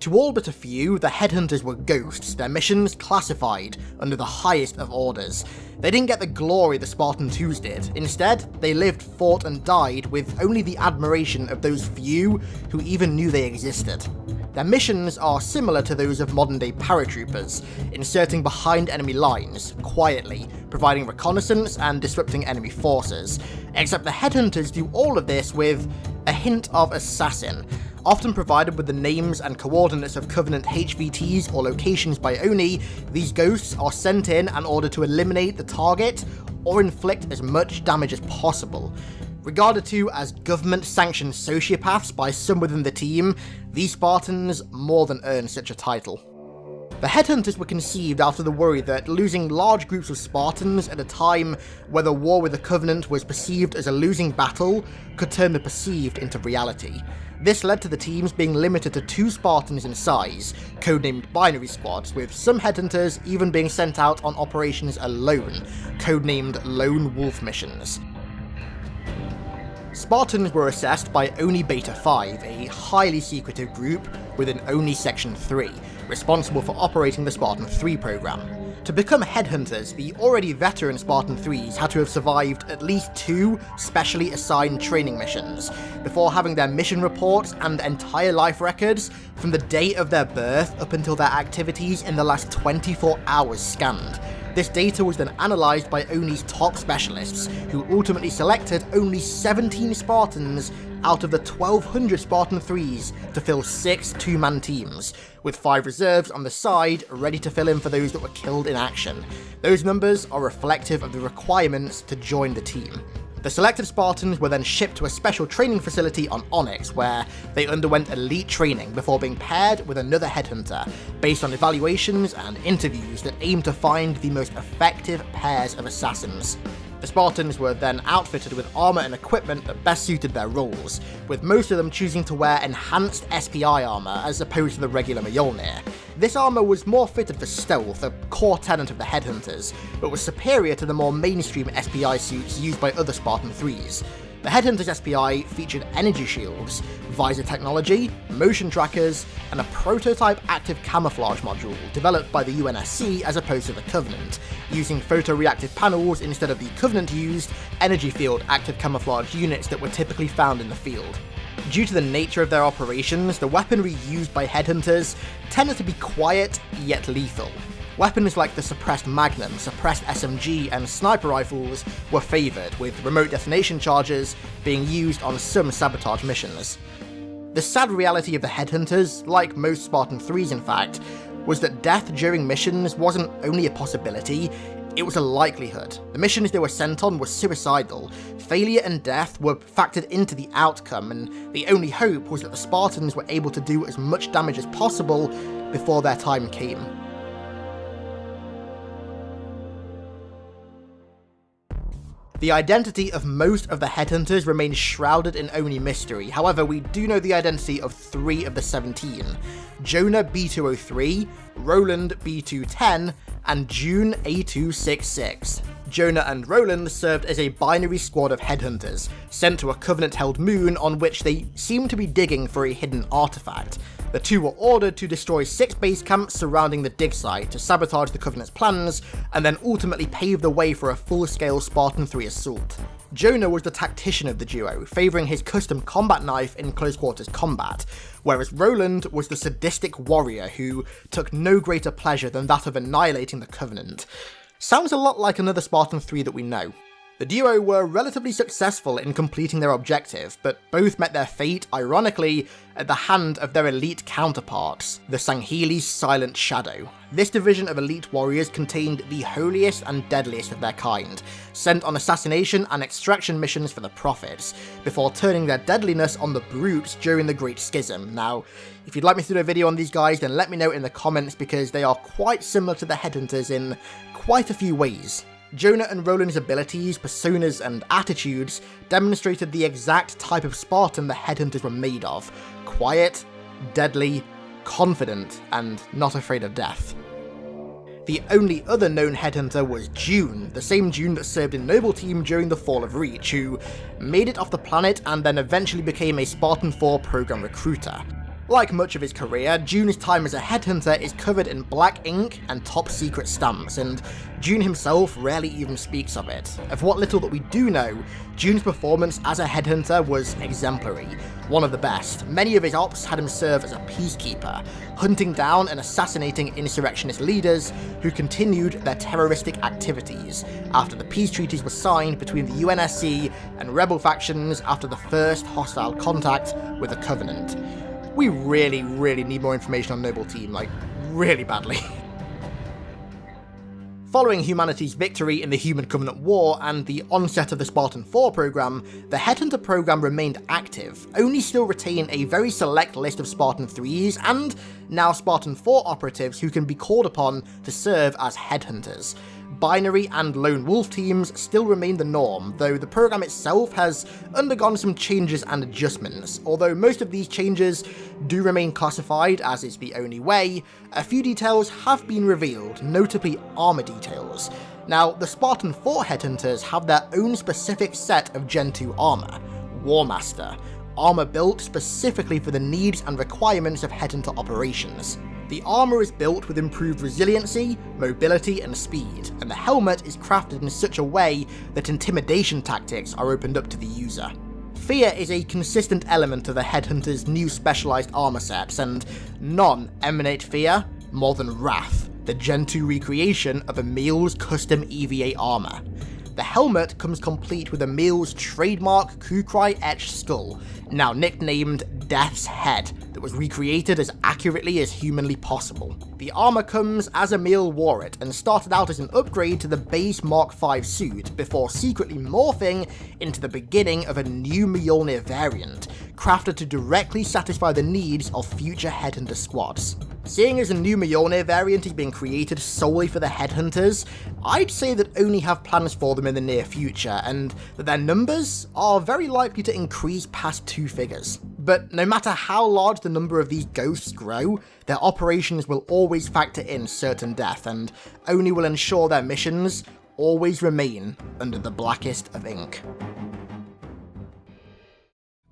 To all but a few, the Headhunters were ghosts, their missions classified under the highest of orders. They didn't get the glory the Spartan Twos did. Instead, they lived, fought and died with only the admiration of those few who even knew they existed. Their missions are similar to those of modern-day paratroopers, inserting behind enemy lines, quietly, providing reconnaissance and disrupting enemy forces, except the headhunters do all of this with a hint of assassin, often provided with the names and coordinates of Covenant HVTs or locations by Oni. These ghosts are sent in order to eliminate the target or inflict as much damage as possible. Regarded to as government-sanctioned sociopaths by some within the team, these Spartans more than earn such a title. The Headhunters were conceived after the worry that losing large groups of Spartans at a time where the war with the Covenant was perceived as a losing battle could turn the perceived into reality. This led to the teams being limited to 2 Spartans in size, codenamed binary squads, with some Headhunters even being sent out on operations alone, codenamed Lone Wolf missions. Spartans were assessed by Oni Beta 5, a highly secretive group within Oni Section 3, responsible for operating the Spartan 3 program. To become headhunters, the already veteran Spartan 3s had to have survived at least 2 specially assigned training missions, before having their mission reports and entire life records from the day of their birth up until their activities in the last 24 hours scanned. This data was then analysed by Oni's top specialists, who ultimately selected only 17 Spartans out of the 1,200 Spartan 3s to fill 6 two-man teams, with 5 reserves on the side ready to fill in for those that were killed in action. Those numbers are reflective of the requirements to join the team. The selected Spartans were then shipped to a special training facility on Onyx, where they underwent elite training before being paired with another headhunter, based on evaluations and interviews that aimed to find the most effective pairs of assassins. The Spartans were then outfitted with armour and equipment that best suited their roles, with most of them choosing to wear enhanced SPI armour as opposed to the regular Mjolnir. This armour was more fitted for stealth, a core tenet of the Headhunters, but was superior to the more mainstream SPI suits used by other Spartan 3s. The Headhunters SPI featured energy shields, visor technology, motion trackers, and a prototype active camouflage module developed by the UNSC as opposed to the Covenant, using photoreactive panels instead of the Covenant-used energy field active camouflage units that were typically found in the field. Due to the nature of their operations, the weaponry used by Headhunters tended to be quiet yet lethal. Weapons like the suppressed Magnum, suppressed SMG, and sniper rifles were favoured, with remote detonation charges being used on some sabotage missions. The sad reality of the Headhunters, like most Spartan 3s in fact, was that death during missions wasn't only a possibility, it was a likelihood. The missions they were sent on were suicidal. Failure and death were factored into the outcome, and the only hope was that the Spartans were able to do as much damage as possible before their time came. The identity of most of the Headhunters remains shrouded in Oni mystery. However, we do know the identity of 3 of the 17. Jonah B203, Roland B210, and June A266. Jonah and Roland served as a binary squad of Headhunters, sent to a Covenant-held moon on which they seemed to be digging for a hidden artifact. The 2 were ordered to destroy 6 base camps surrounding the dig site to sabotage the Covenant's plans, and then ultimately pave the way for a full-scale Spartan 3 assault. Jonah was the tactician of the duo, favouring his custom combat knife in close-quarters combat, whereas Roland was the sadistic warrior who took no greater pleasure than that of annihilating the Covenant. Sounds a lot like another Spartan 3 that we know. The duo were relatively successful in completing their objective, but both met their fate, ironically, at the hand of their elite counterparts, the Sangheli's Silent Shadow. This division of elite warriors contained the holiest and deadliest of their kind, sent on assassination and extraction missions for the Prophets, before turning their deadliness on the Brutes during the Great Schism. Now, if you'd like me to do a video on these guys, then let me know in the comments, because they are quite similar to the Headhunters in quite a few ways. Jonah and Roland's abilities, personas, and attitudes demonstrated the exact type of Spartan the Headhunters were made of: quiet, deadly, confident, and not afraid of death. The only other known Headhunter was June, the same June that served in Noble Team during the Fall of Reach, who made it off the planet and then eventually became a Spartan 4 program recruiter. Like much of his career, June's time as a headhunter is covered in black ink and top secret stamps, and June himself rarely even speaks of it. Of what little that we do know, June's performance as a headhunter was exemplary, one of the best. Many of his ops had him serve as a peacekeeper, hunting down and assassinating insurrectionist leaders who continued their terroristic activities after the peace treaties were signed between the UNSC and rebel factions after the first hostile contact with the Covenant. We really need more information on Noble Team, like, really badly. Following humanity's victory in the Human Covenant War and the onset of the Spartan 4 program, the Headhunter program remained active, only still retain a very select list of Spartan 3s and now Spartan 4 operatives who can be called upon to serve as headhunters. Binary and lone wolf teams still remain the norm, though the program itself has undergone some changes and adjustments. Although most of these changes do remain classified as it's the only way, a few details have been revealed, notably armor details. Now, the Spartan 4 headhunters have their own specific set of Gen 2 armor, Warmaster, armor built specifically for the needs and requirements of headhunter operations. The armor is built with improved resiliency, mobility, and speed, and the helmet is crafted in such a way that intimidation tactics are opened up to the user. Fear is a consistent element of the Headhunter's new specialized armor sets, and none emanate fear more than Wrath, the Gen 2 recreation of Emil's custom EVA armor. The helmet comes complete with Emil's trademark Kukrai etched skull, now nicknamed Death's Head, that was recreated as accurately as humanly possible. The armor comes as Emil wore it and started out as an upgrade to the base Mark V suit before secretly morphing into the beginning of a new Mjolnir variant, crafted to directly satisfy the needs of future Headhunter squads. Seeing as a new Mjolnir variant is being created solely for the Headhunters, I'd say that only have plans for them in the near future, and that their numbers are very likely to increase past 2 figures. But no matter how large the number of these ghosts grow, their operations will always factor in certain death, and only will ensure their missions always remain under the blackest of ink.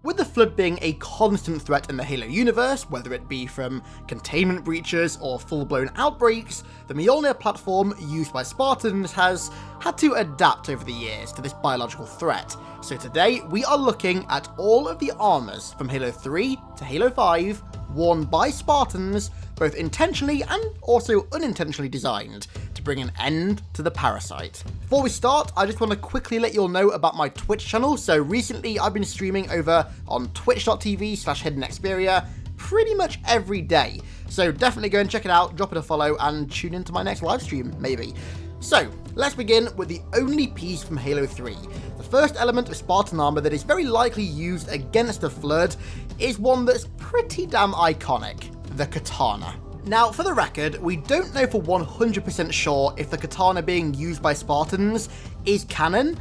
With the Flood being a constant threat in the Halo universe, whether it be from containment breaches or full-blown outbreaks, the Mjolnir platform used by Spartans has had to adapt over the years to this biological threat. So today, we are looking at all of the armors from Halo 3 to Halo 5, worn by Spartans, both intentionally and also unintentionally designed, to bring an end to the parasite. Before we start, I just want to quickly let you all know about my Twitch channel. So recently I've been streaming over on twitch.tv/HiddenXperia pretty much every day. So definitely go and check it out, drop it a follow, and tune into my next live stream, maybe. So, let's begin with the only piece from Halo 3. The first element of Spartan armor that is very likely used against the Flood is one that's pretty damn iconic, the katana. Now, for the record, we don't know for 100% sure if the katana being used by Spartans is canon,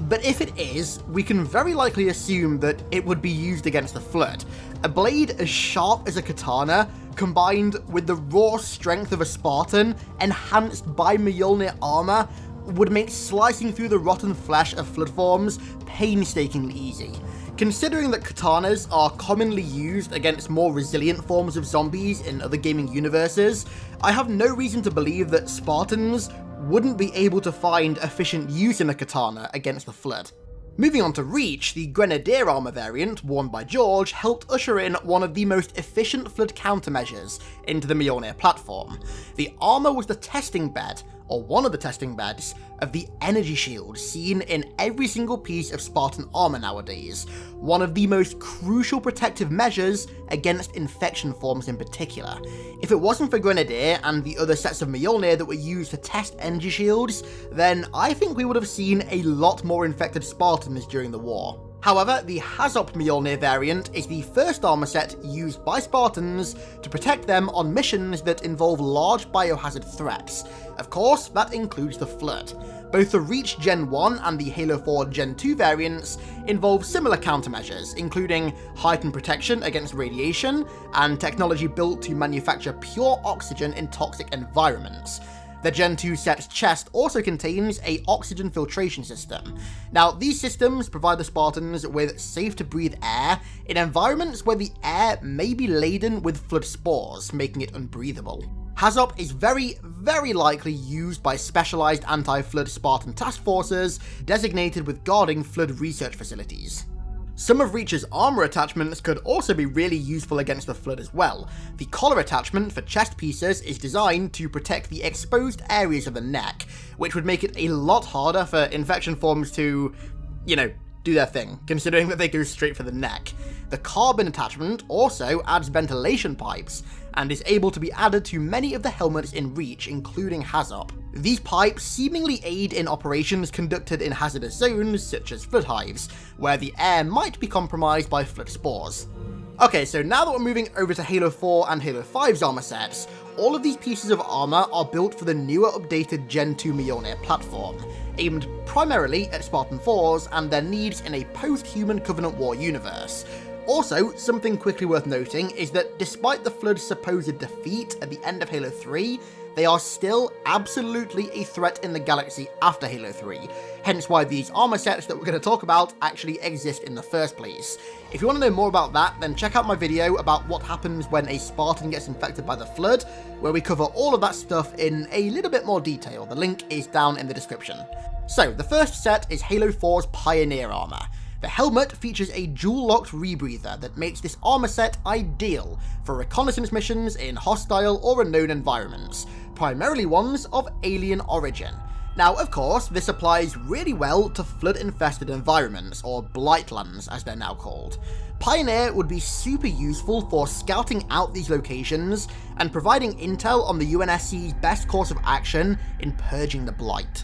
but if it is, we can very likely assume that it would be used against the Flood. A blade as sharp as a katana, combined with the raw strength of a Spartan, enhanced by Mjolnir armor, would make slicing through the rotten flesh of Flood forms painstakingly easy. Considering that katanas are commonly used against more resilient forms of zombies in other gaming universes, I have no reason to believe that Spartans wouldn't be able to find efficient use in a katana against the Flood. Moving on to Reach, the Grenadier armor variant, worn by George, helped usher in one of the most efficient Flood countermeasures into the Mjolnir platform. The armor was the testing bed, or one of the testing beds, of the energy shield seen in every single piece of Spartan armor nowadays, one of the most crucial protective measures against infection forms in particular. If it wasn't for Grenadier and the other sets of Mjolnir that were used to test energy shields, then I think we would have seen a lot more infected Spartans during the war. However, the Hazop Mjolnir variant is the first armor set used by Spartans to protect them on missions that involve large biohazard threats. Of course, that includes the Flood. Both the Reach Gen 1 and the Halo 4 Gen 2 variants involve similar countermeasures, including heightened protection against radiation and technology built to manufacture pure oxygen in toxic environments. The Gen 2 set's chest also contains a oxygen filtration system. Now, these systems provide the Spartans with safe-to-breathe air in environments where the air may be laden with flood spores, making it unbreathable. HAZOP is very, very likely used by specialized anti-flood Spartan task forces designated with guarding flood research facilities. Some of Reach's armor attachments could also be really useful against the flood as well. The collar attachment for chest pieces is designed to protect the exposed areas of the neck, which would make it a lot harder for infection forms to, do their thing, considering that they go straight for the neck. The carbon attachment also adds ventilation pipes, and is able to be added to many of the helmets in Reach, including HAZOP. These pipes seemingly aid in operations conducted in hazardous zones, such as flood hives, where the air might be compromised by flood spores. Okay, so now that we're moving over to Halo 4 and Halo 5's armor sets, all of these pieces of armor are built for the newer updated Gen 2 Mjolnir platform, aimed primarily at Spartan 4s and their needs in a post-human Covenant War universe. Also, something quickly worth noting is that despite the Flood's supposed defeat at the end of Halo 3, they are still absolutely a threat in the galaxy after Halo 3, hence why these armor sets that we're going to talk about actually exist in the first place. If you want to know more about that, then check out my video about what happens when a Spartan gets infected by the Flood, where we cover all of that stuff in a little bit more detail. The link is down in the description. So, the first set is Halo 4's Pioneer armor. The helmet features a dual-locked rebreather that makes this armor set ideal for reconnaissance missions in hostile or unknown environments, primarily ones of alien origin. Now, of course, this applies really well to flood-infested environments, or Blightlands as they're now called. Pioneer would be super useful for scouting out these locations and providing intel on the UNSC's best course of action in purging the Blight.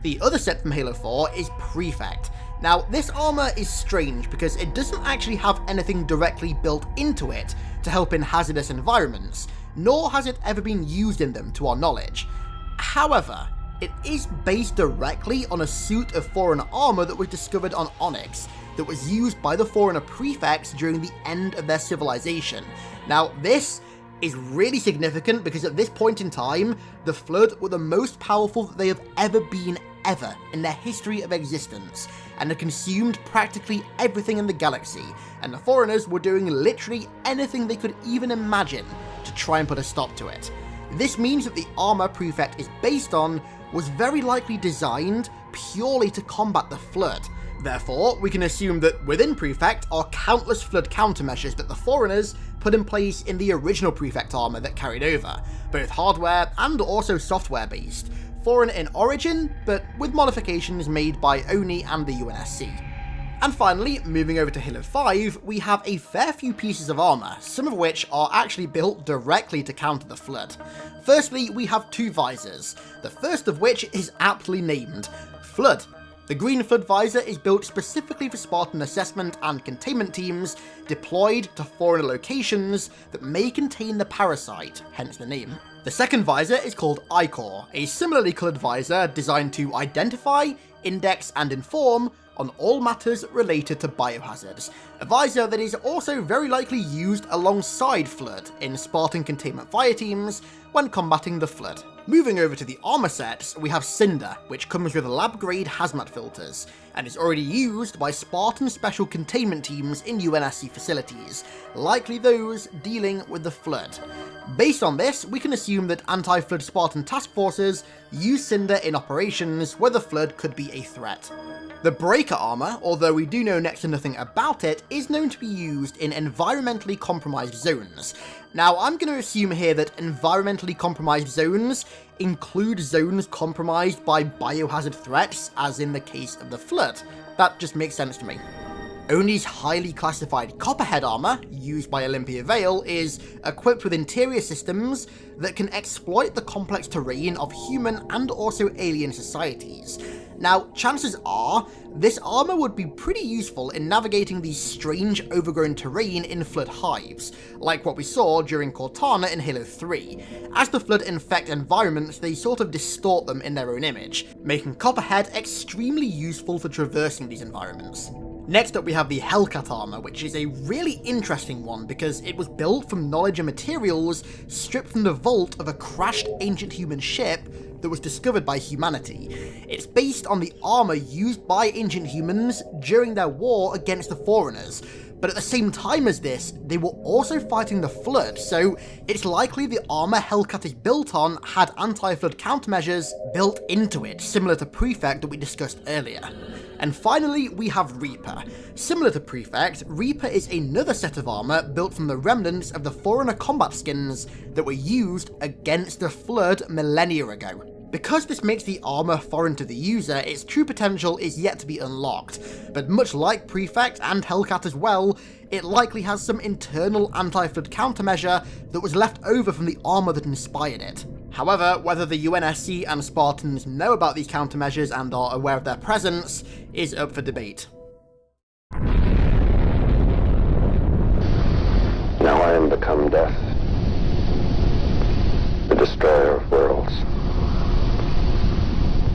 The other set from Halo 4 is Prefect. Now, this armor is strange because it doesn't actually have anything directly built into it to help in hazardous environments, nor has it ever been used in them to our knowledge. However, it is based directly on a suit of Forerunner armor that was discovered on Onyx, that was used by the Forerunner prefects during the end of their civilization. Now, this is really significant because at this point in time, the Flood were the most powerful that they have ever been in their history of existence, and had consumed practically everything in the galaxy, and the Foreigners were doing literally anything they could even imagine to try and put a stop to it. This means that the armor Prefect is based on was very likely designed purely to combat the Flood. Therefore, we can assume that within Prefect are countless Flood countermeasures that the Foreigners put in place in the original Prefect armor that carried over, both hardware and also software based, foreign in origin, but with modifications made by ONI and the UNSC. And finally, moving over to Halo 5, we have a fair few pieces of armor, some of which are actually built directly to counter the Flood. Firstly, we have two visors, the first of which is aptly named Flood. The green Flood visor is built specifically for Spartan assessment and containment teams deployed to foreign locations that may contain the parasite, hence the name. The second visor is called Icor, a similarly coloured visor designed to identify, index and inform on all matters related to biohazards, a visor that is also very likely used alongside Flood in Spartan containment fire teams when combating the Flood. Moving over to the armor sets, we have Cinder, which comes with lab-grade hazmat filters, and is already used by Spartan special containment teams in UNSC facilities, likely those dealing with the Flood. Based on this, we can assume that anti-Flood Spartan task forces use Cinder in operations where the Flood could be a threat. The Breaker armor, although we do know next to nothing about it, is known to be used in environmentally compromised zones. Now, I'm going to assume here that environmentally compromised zones include zones compromised by biohazard threats, as in the case of the Flood. That just makes sense to me. ONI's highly classified Copperhead armor, used by Olympia Vale, is equipped with interior systems that can exploit the complex terrain of human and also alien societies. Now, chances are, this armor would be pretty useful in navigating the strange overgrown terrain in Flood hives, like what we saw during Cortana in Halo 3. As the Flood infect environments, they sort of distort them in their own image, making Copperhead extremely useful for traversing these environments. Next up we have the Hellcat armor, which is a really interesting one because it was built from knowledge and materials stripped from the vault of a crashed ancient human ship that was discovered by humanity. It's based on the armor used by ancient humans during their war against the Forerunners, but at the same time as this, they were also fighting the Flood, so it's likely the armor Hellcat is built on had anti-Flood countermeasures built into it, similar to Prefect that we discussed earlier. And finally, we have Reaper. Similar to Prefect, Reaper is another set of armor built from the remnants of the Forerunner combat skins that were used against the Flood millennia ago. Because this makes the armor foreign to the user, its true potential is yet to be unlocked, but much like Prefect and Hellcat as well, it likely has some internal anti-Flood countermeasure that was left over from the armor that inspired it. However, whether the UNSC and Spartans know about these countermeasures and are aware of their presence is up for debate. Now I am become death, the destroyer of worlds.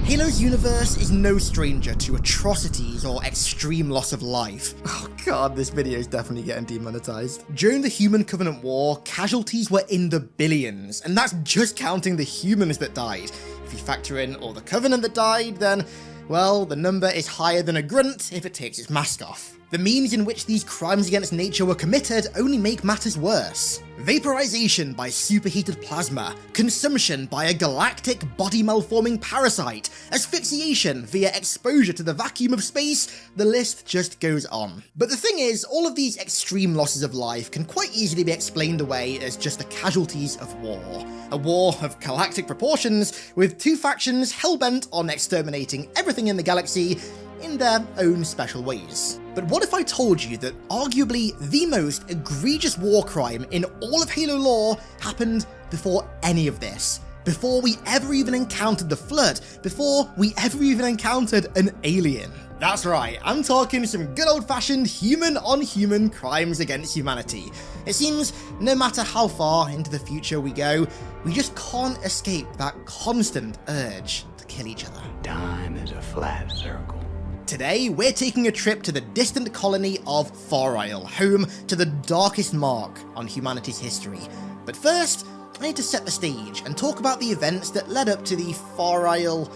Halo's universe is no stranger to atrocities or extreme loss of life. Oh god, this video is definitely getting demonetized. During the Human Covenant War, casualties were in the billions, and that's just counting the humans that died. If you factor in all the Covenant that died, then, well, the number is higher than a grunt if it takes its mask off. The means in which these crimes against nature were committed only make matters worse. Vaporization by superheated plasma, consumption by a galactic body malforming parasite, asphyxiation via exposure to the vacuum of space, the list just goes on. But the thing is, all of these extreme losses of life can quite easily be explained away as just the casualties of war. A war of galactic proportions, with two factions hell-bent on exterminating everything in the galaxy in their own special ways. But what if I told you that arguably the most egregious war crime in all of Halo lore happened before any of this? Before we ever even encountered the Flood? Before we ever even encountered an alien? That's right, I'm talking some good old-fashioned human-on-human crimes against humanity. It seems no matter how far into the future we go, we just can't escape that constant urge to kill each other. Time is a flat circle. Today, we're taking a trip to the distant colony of Far Isle, home to the darkest mark on humanity's history. But first, I need to set the stage and talk about the events that led up to the Far Isle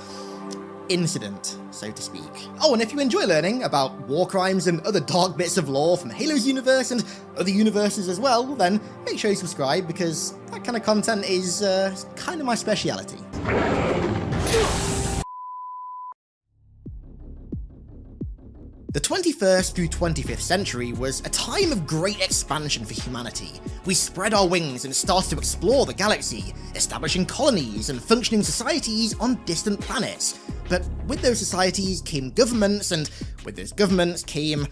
incident, so to speak. Oh, and if you enjoy learning about war crimes and other dark bits of lore from Halo's universe and other universes as well, then make sure you subscribe, because that kind of content is kind of my speciality. The 21st through 25th century was a time of great expansion for humanity. We spread our wings and started to explore the galaxy, establishing colonies and functioning societies on distant planets. But with those societies came governments, and with those governments came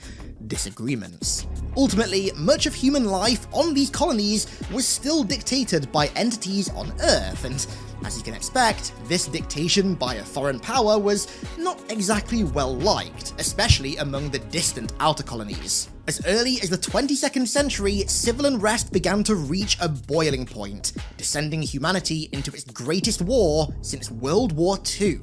disagreements. Ultimately, much of human life on these colonies was still dictated by entities on Earth, and as you can expect, this dictation by a foreign power was not exactly well liked, especially among the distant outer colonies. As early as the 22nd century, civil unrest began to reach a boiling point, descending humanity into its greatest war since World War II.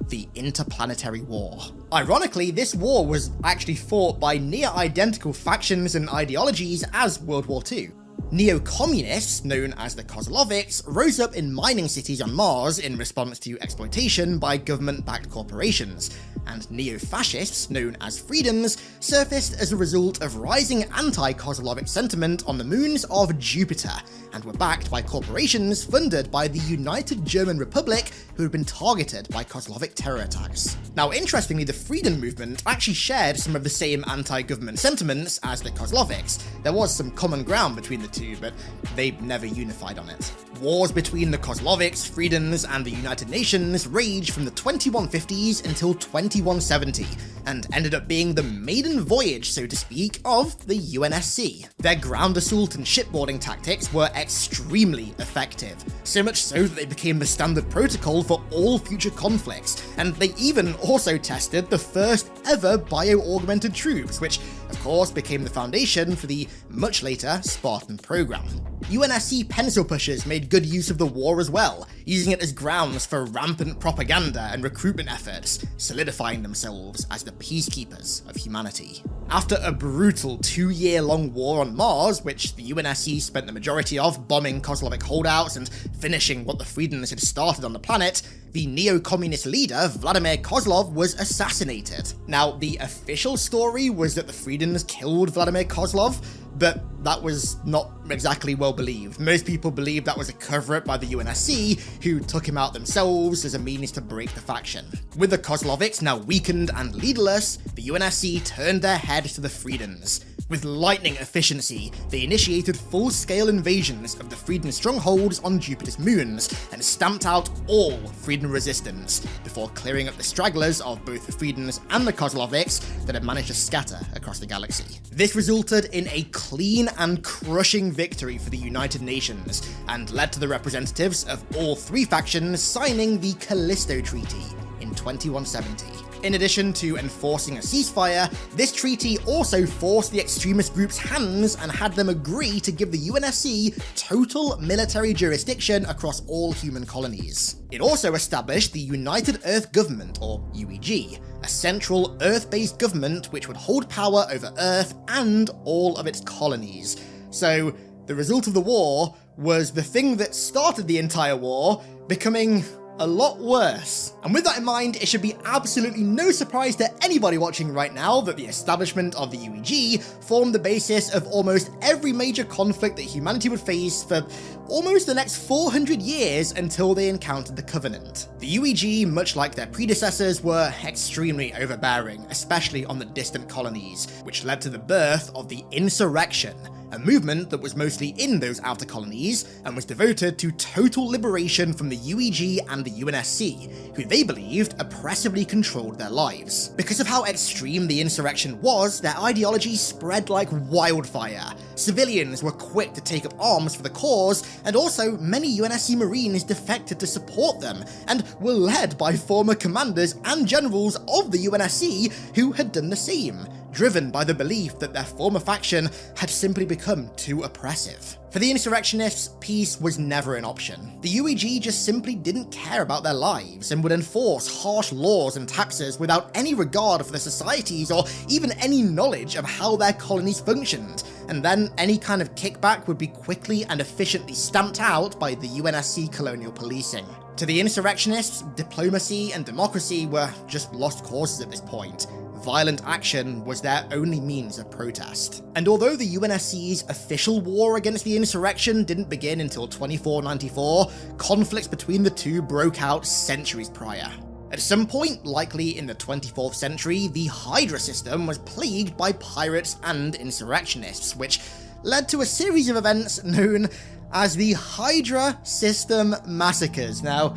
The Interplanetary War. Ironically, this war was actually fought by near-identical factions and ideologies as World War II. Neo-communists, known as the Kozloviks, rose up in mining cities on Mars in response to exploitation by government-backed corporations, and neo-fascists, known as Freedoms, surfaced as a result of rising anti-Kozlovik sentiment on the moons of Jupiter, and were backed by corporations funded by the United German Republic, who had been targeted by Kozlovik terror attacks. Now, interestingly, the Freedom movement actually shared some of the same anti-government sentiments as the Kozloviks. There was some common ground between the two, but they never unified on it. Wars between the Kozloviks, Freedoms, and the United Nations raged from the 2150s until 2170, and ended up being the maiden voyage, so to speak, of the UNSC. Their ground assault and shipboarding tactics were extremely effective, so much so that they became the standard protocol for all future conflicts, and they even also tested the first ever bio-augmented troops, which of course became the foundation for the much later Spartan program. UNSC pencil pushers made good use of the war as well, using it as grounds for rampant propaganda and recruitment efforts, solidifying themselves as the peacekeepers of humanity. After a brutal 2-year-long war on Mars, which the UNSC spent the majority of bombing Kozlovic holdouts and finishing what the Freedens had started on the planet, the neo-communist leader, Vladimir Kozlov, was assassinated. Now, the official story was that the Freedens killed Vladimir Kozlov, but that was not exactly well believed. Most people believed that was a cover-up by the UNSC, who took him out themselves as a means to break the faction. With the Kozlovics now weakened and leaderless, the UNSC turned their head to the Freedens. With lightning efficiency, they initiated full-scale invasions of the Freeden strongholds on Jupiter's moons, and stamped out all Freeden resistance, before clearing up the stragglers of both the Freedens and the Kozlovics that had managed to scatter across the galaxy. This resulted in a clean and crushing victory for the United Nations, and led to the representatives of all three factions signing the Callisto Treaty in 2170. In addition to enforcing a ceasefire, this treaty also forced the extremist group's hands and had them agree to give the UNSC total military jurisdiction across all human colonies. It also established the United Earth Government, or UEG, a central Earth-based government which would hold power over Earth and all of its colonies. So, the result of the war was the thing that started the entire war becoming a lot worse. And with that in mind, it should be absolutely no surprise to anybody watching right now that the establishment of the UEG formed the basis of almost every major conflict that humanity would face for almost the next 400 years until they encountered the Covenant. The UEG, much like their predecessors, were extremely overbearing, especially on the distant colonies, which led to the birth of the Insurrection, a movement that was mostly in those outer colonies and was devoted to total liberation from the UEG and the UNSC, who they believed oppressively controlled their lives. Because of how extreme the insurrection was, their ideology spread like wildfire. Civilians were quick to take up arms for the cause, and also many UNSC Marines defected to support them, and were led by former commanders and generals of the UNSC who had done the same, driven by the belief that their former faction had simply become too oppressive. For the insurrectionists, peace was never an option. The UEG just simply didn't care about their lives and would enforce harsh laws and taxes without any regard for their societies or even any knowledge of how their colonies functioned, and then any kind of kickback would be quickly and efficiently stamped out by the UNSC colonial policing. To the insurrectionists, diplomacy and democracy were just lost causes at this point. Violent action was their only means of protest. And although the UNSC's official war against the insurrection didn't begin until 2494, conflicts between the two broke out centuries prior. At some point, likely in the 24th century, the Hydra system was plagued by pirates and insurrectionists, which led to a series of events known as the Hydra System Massacres. Now,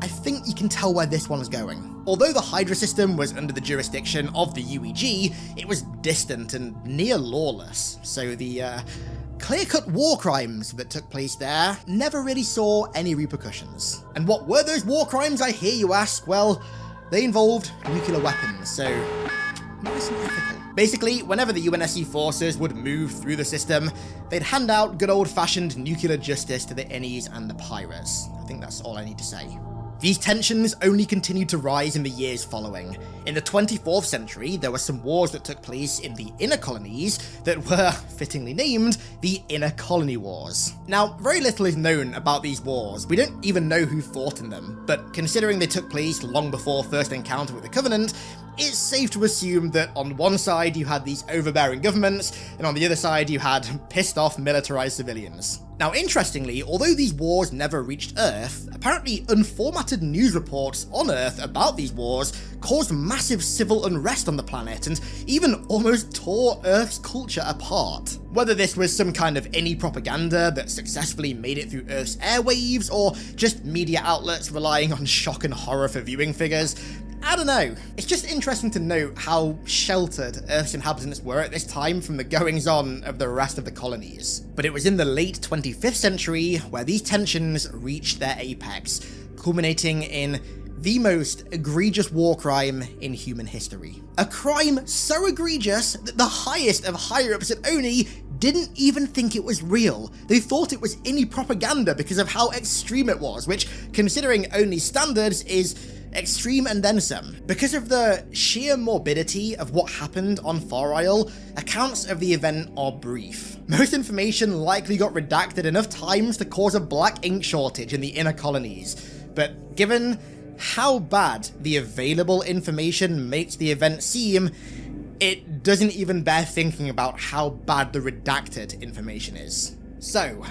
I think you can tell where this one is going. Although the Hydra system was under the jurisdiction of the UEG, it was distant and near lawless, so the clear-cut war crimes that took place there never really saw any repercussions. And what were those war crimes, I hear you ask? Well, they involved nuclear weapons, so nice and ethical. Basically, whenever the UNSC forces would move through the system, they'd hand out good old-fashioned nuclear justice to the innies and the pirates. I think that's all I need to say. These tensions only continued to rise in the years following. In the 24th century, there were some wars that took place in the inner colonies that were, fittingly named, the Inner Colony Wars. Now, very little is known about these wars. We don't even know who fought in them, but considering they took place long before first encounter with the Covenant, it's safe to assume that on one side you had these overbearing governments, and on the other side you had pissed off militarized civilians. Now, interestingly, although these wars never reached Earth, apparently unformatted news reports on Earth about these wars caused massive civil unrest on the planet and even almost tore Earth's culture apart. Whether this was some kind of innie propaganda that successfully made it through Earth's airwaves, or just media outlets relying on shock and horror for viewing figures, I don't know. It's just interesting to note how sheltered Earth's inhabitants were at this time from the goings-on of the rest of the colonies. But it was in the late 25th century where these tensions reached their apex, culminating in the most egregious war crime in human history. A crime so egregious that the highest of higher-ups at ONI didn't even think it was real. They thought it was innie propaganda because of how extreme it was, which, considering ONI standards, is extreme and then some. Because of the sheer morbidity of what happened on Far Isle, accounts of the event are brief. Most information likely got redacted enough times to cause a black ink shortage in the inner colonies, but given how bad the available information makes the event seem, it doesn't even bear thinking about how bad the redacted information is. So,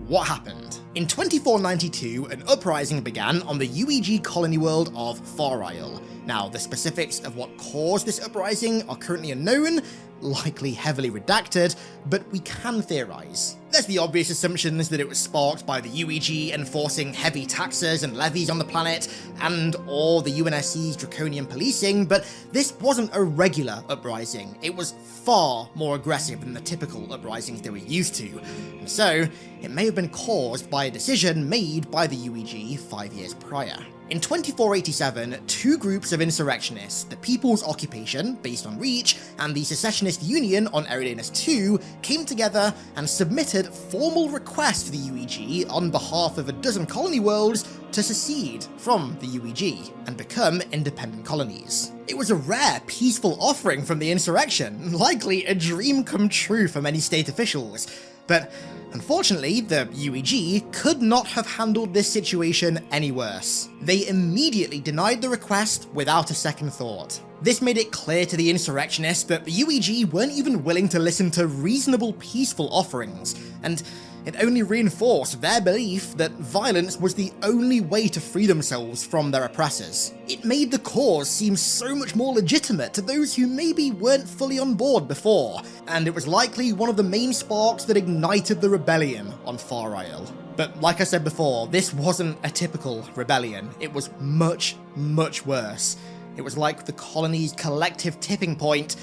what happened? In 2492, an uprising began on the UEG colony world of Far Isle. Now, the specifics of what caused this uprising are currently unknown, likely heavily redacted, but we can theorize. There's the obvious assumptions that it was sparked by the UEG enforcing heavy taxes and levies on the planet, and or the UNSC's draconian policing, but this wasn't a regular uprising. It was far more aggressive than the typical uprisings they were used to, and so it may have been caused by a decision made by the UEG 5 years prior. In 2487, two groups of insurrectionists, the People's Occupation, based on Reach, and the Secessionist Union on Eridanus II, came together and submitted formal requests to the UEG on behalf of a dozen colony worlds to secede from the UEG and become independent colonies. It was a rare, peaceful offering from the insurrection, likely a dream come true for many state officials, but unfortunately, the UEG could not have handled this situation any worse. They immediately denied the request without a second thought. This made it clear to the insurrectionists that the UEG weren't even willing to listen to reasonable, peaceful offerings, and it only reinforced their belief that violence was the only way to free themselves from their oppressors. It made the cause seem so much more legitimate to those who maybe weren't fully on board before, and it was likely one of the main sparks that ignited the rebellion on Far Isle. But like I said before, this wasn't a typical rebellion. It was much, much worse. It was like the colony's collective tipping point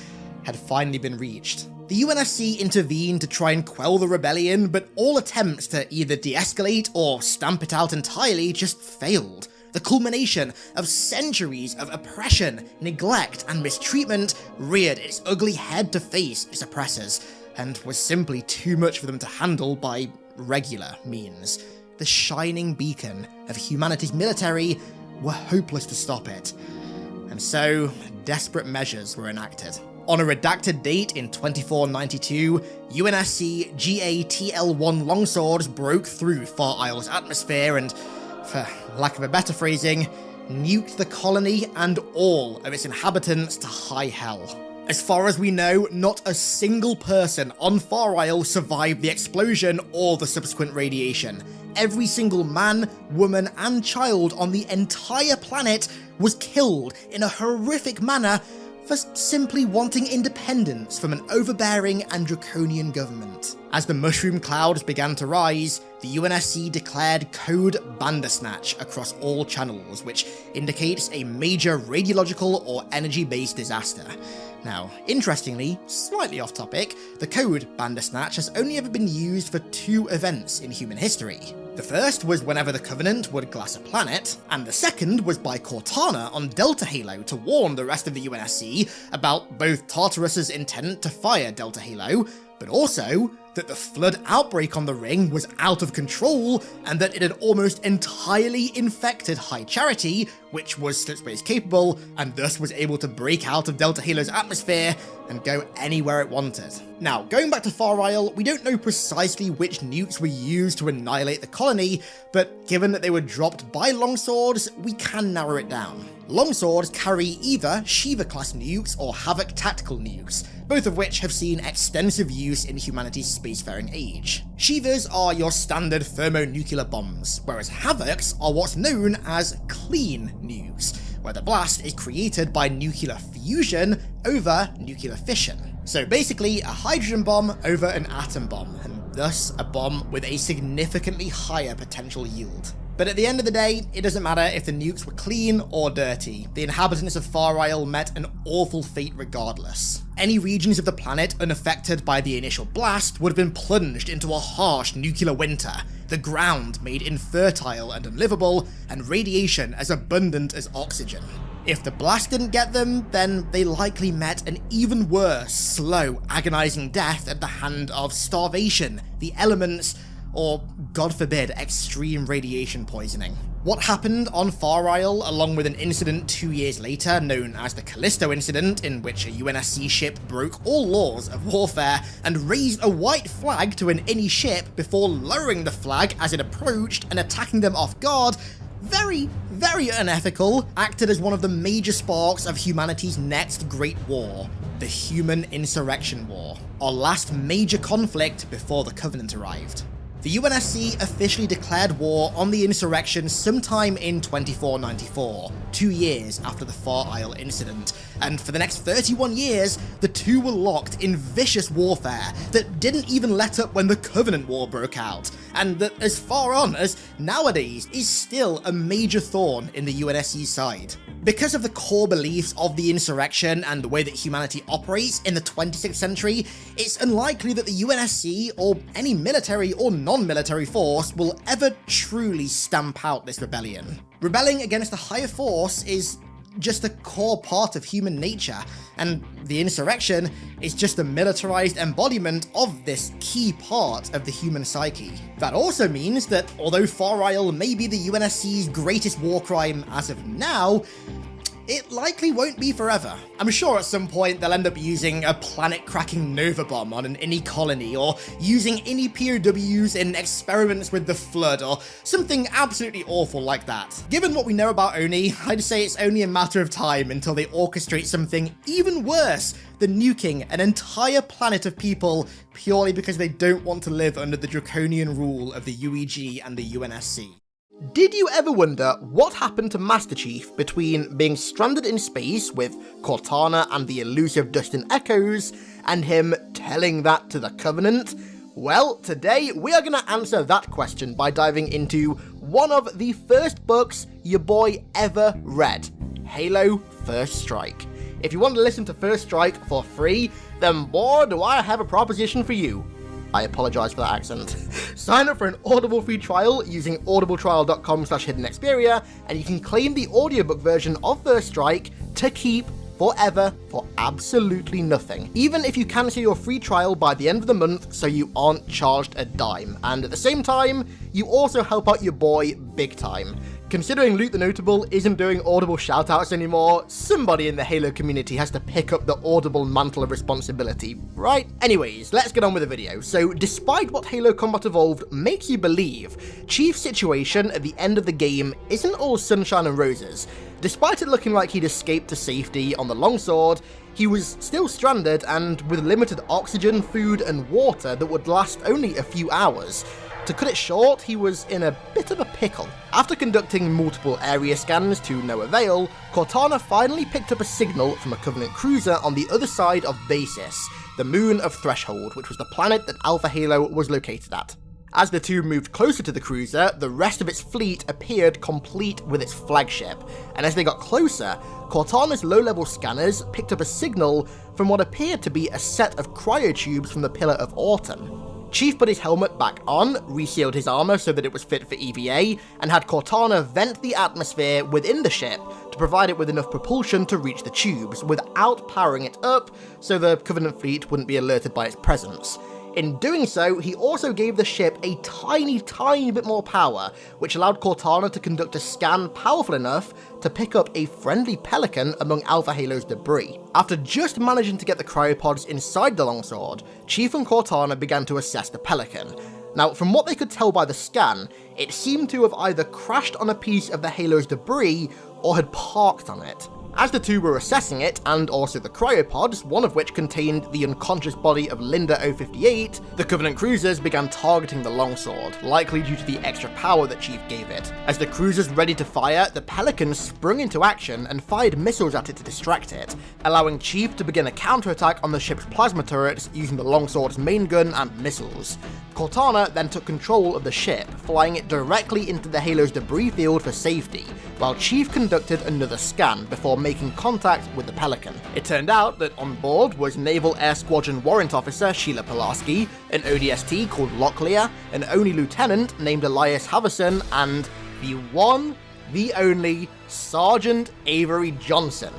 had finally been reached. The UNSC intervened to try and quell the rebellion, but all attempts to either de-escalate or stamp it out entirely just failed. The culmination of centuries of oppression, neglect, and mistreatment reared its ugly head to face its oppressors, and was simply too much for them to handle by regular means. The shining beacon of humanity's military were hopeless to stop it, and so desperate measures were enacted. On a redacted date in 2492, UNSC GATL-1 longswords broke through Far Isle's atmosphere and, for lack of a better phrasing, nuked the colony and all of its inhabitants to high hell. As far as we know, not a single person on Far Isle survived the explosion or the subsequent radiation. Every single man, woman, and child on the entire planet was killed in a horrific manner for simply wanting independence from an overbearing and draconian government. As the mushroom clouds began to rise, the UNSC declared Code Bandersnatch across all channels, which indicates a major radiological or energy-based disaster. Now, interestingly, slightly off topic, the code Bandersnatch has only ever been used for two events in human history. The first was whenever the Covenant would glass a planet, and the second was by Cortana on Delta Halo to warn the rest of the UNSC about both Tartarus's intent to fire Delta Halo, but also that the flood outbreak on the ring was out of control and that it had almost entirely infected High Charity, which was slipspace capable and thus was able to break out of Delta Halo's atmosphere and go anywhere it wanted. Now, going back to Far Isle, we don't know precisely which nukes were used to annihilate the colony, but given that they were dropped by longswords, we can narrow it down. Longswords carry either Shiva-class nukes or Havoc tactical nukes, both of which have seen extensive use in humanity's spacefaring age. Shivas are your standard thermonuclear bombs, whereas Havocs are what's known as clean nukes, where the blast is created by nuclear fusion over nuclear fission. So basically, a hydrogen bomb over an atom bomb, and thus a bomb with a significantly higher potential yield. But at the end of the day, it doesn't matter if the nukes were clean or dirty. The inhabitants of Far Isle met an awful fate regardless. Any regions of the planet unaffected by the initial blast would have been plunged into a harsh nuclear winter, the ground made infertile and unlivable, and radiation as abundant as oxygen. If the blast didn't get them, then they likely met an even worse, slow, agonizing death at the hand of starvation, the elements, or, God forbid, extreme radiation poisoning. What happened on Far Isle, along with an incident 2 years later known as the Callisto Incident, in which a UNSC ship broke all laws of warfare and raised a white flag to an enemy ship before lowering the flag as it approached and attacking them off guard, very, very unethical, acted as one of the major sparks of humanity's next great war, the Human Insurrection War, our last major conflict before the Covenant arrived. The UNSC officially declared war on the insurrection sometime in 2494, 2 years after the Far Isle incident, and for the next 31 years, the two were locked in vicious warfare that didn't even let up when the Covenant War broke out, and that as far on as nowadays is still a major thorn in the UNSC's side. Because of the core beliefs of the insurrection and the way that humanity operates in the 26th century, it's unlikely that the UNSC or any military or non-military force will ever truly stamp out this rebellion. Rebelling against a higher force is just a core part of human nature, and the insurrection is just a militarized embodiment of this key part of the human psyche. That also means that although Far Isle may be the UNSC's greatest war crime as of now, it likely won't be forever. I'm sure at some point they'll end up using a planet-cracking Nova bomb on an INI colony, or using INI POWs in experiments with the Flood, or something absolutely awful like that. Given what we know about ONI, I'd say it's only a matter of time until they orchestrate something even worse than nuking an entire planet of people purely because they don't want to live under the draconian rule of the UEG and the UNSC. Did you ever wonder what happened to Master Chief between being stranded in space with Cortana and the elusive Dustin Echoes, and him telling that to the Covenant? Well, today we are going to answer that question by diving into one of the first books your boy ever read, Halo First Strike. If you want to listen to First Strike for free, then boy, do I have a proposition for you. I apologise for that accent. Sign up for an Audible free trial using audibletrial.com/hiddenxperia, and you can claim the audiobook version of First Strike to keep forever for absolutely nothing. Even if you cancel your free trial by the end of the month so you aren't charged a dime. And at the same time, you also help out your boy big time. Considering Luke the Notable isn't doing Audible shoutouts anymore, somebody in the Halo community has to pick up the Audible mantle of responsibility, right? Anyways, let's get on with the video. So, despite what Halo Combat Evolved makes you believe, Chief's situation at the end of the game isn't all sunshine and roses. Despite it looking like he'd escaped to safety on the longsword, he was still stranded and with limited oxygen, food, and water that would last only a few hours. To cut it short, he was in a bit of a pickle. After conducting multiple area scans to no avail, Cortana finally picked up a signal from a Covenant cruiser on the other side of Basis, the moon of Threshold, which was the planet that Alpha Halo was located at. As the two moved closer to the cruiser, the rest of its fleet appeared complete with its flagship, and as they got closer, Cortana's low-level scanners picked up a signal from what appeared to be a set of cryotubes from the Pillar of Autumn. Chief put his helmet back on, resealed his armor so that it was fit for EVA, and had Cortana vent the atmosphere within the ship to provide it with enough propulsion to reach the tubes without powering it up so the Covenant fleet wouldn't be alerted by its presence. In doing so, he also gave the ship a tiny bit more power, which allowed Cortana to conduct a scan powerful enough to pick up a friendly pelican among Alpha Halo's debris. After just managing to get the cryopods inside the longsword, Chief and Cortana began to assess the pelican. Now, from what they could tell by the scan, it seemed to have either crashed on a piece of the Halo's debris or had parked on it. As the two were assessing it, and also the cryopods, one of which contained the unconscious body of Linda 058, the Covenant cruisers began targeting the longsword, likely due to the extra power that Chief gave it. As the cruisers ready to fire, the Pelican sprung into action and fired missiles at it to distract it, allowing Chief to begin a counterattack on the ship's plasma turrets using the longsword's main gun and missiles. Cortana then took control of the ship, flying it directly into the Halo's debris field for safety, while Chief conducted another scan before making contact with the Pelican. It turned out that on board was Naval Air Squadron Warrant Officer Sheila Pulaski, an ODST called Locklear, an ONI lieutenant named Elias Haverson, and the one, the only, Sergeant Avery Johnson.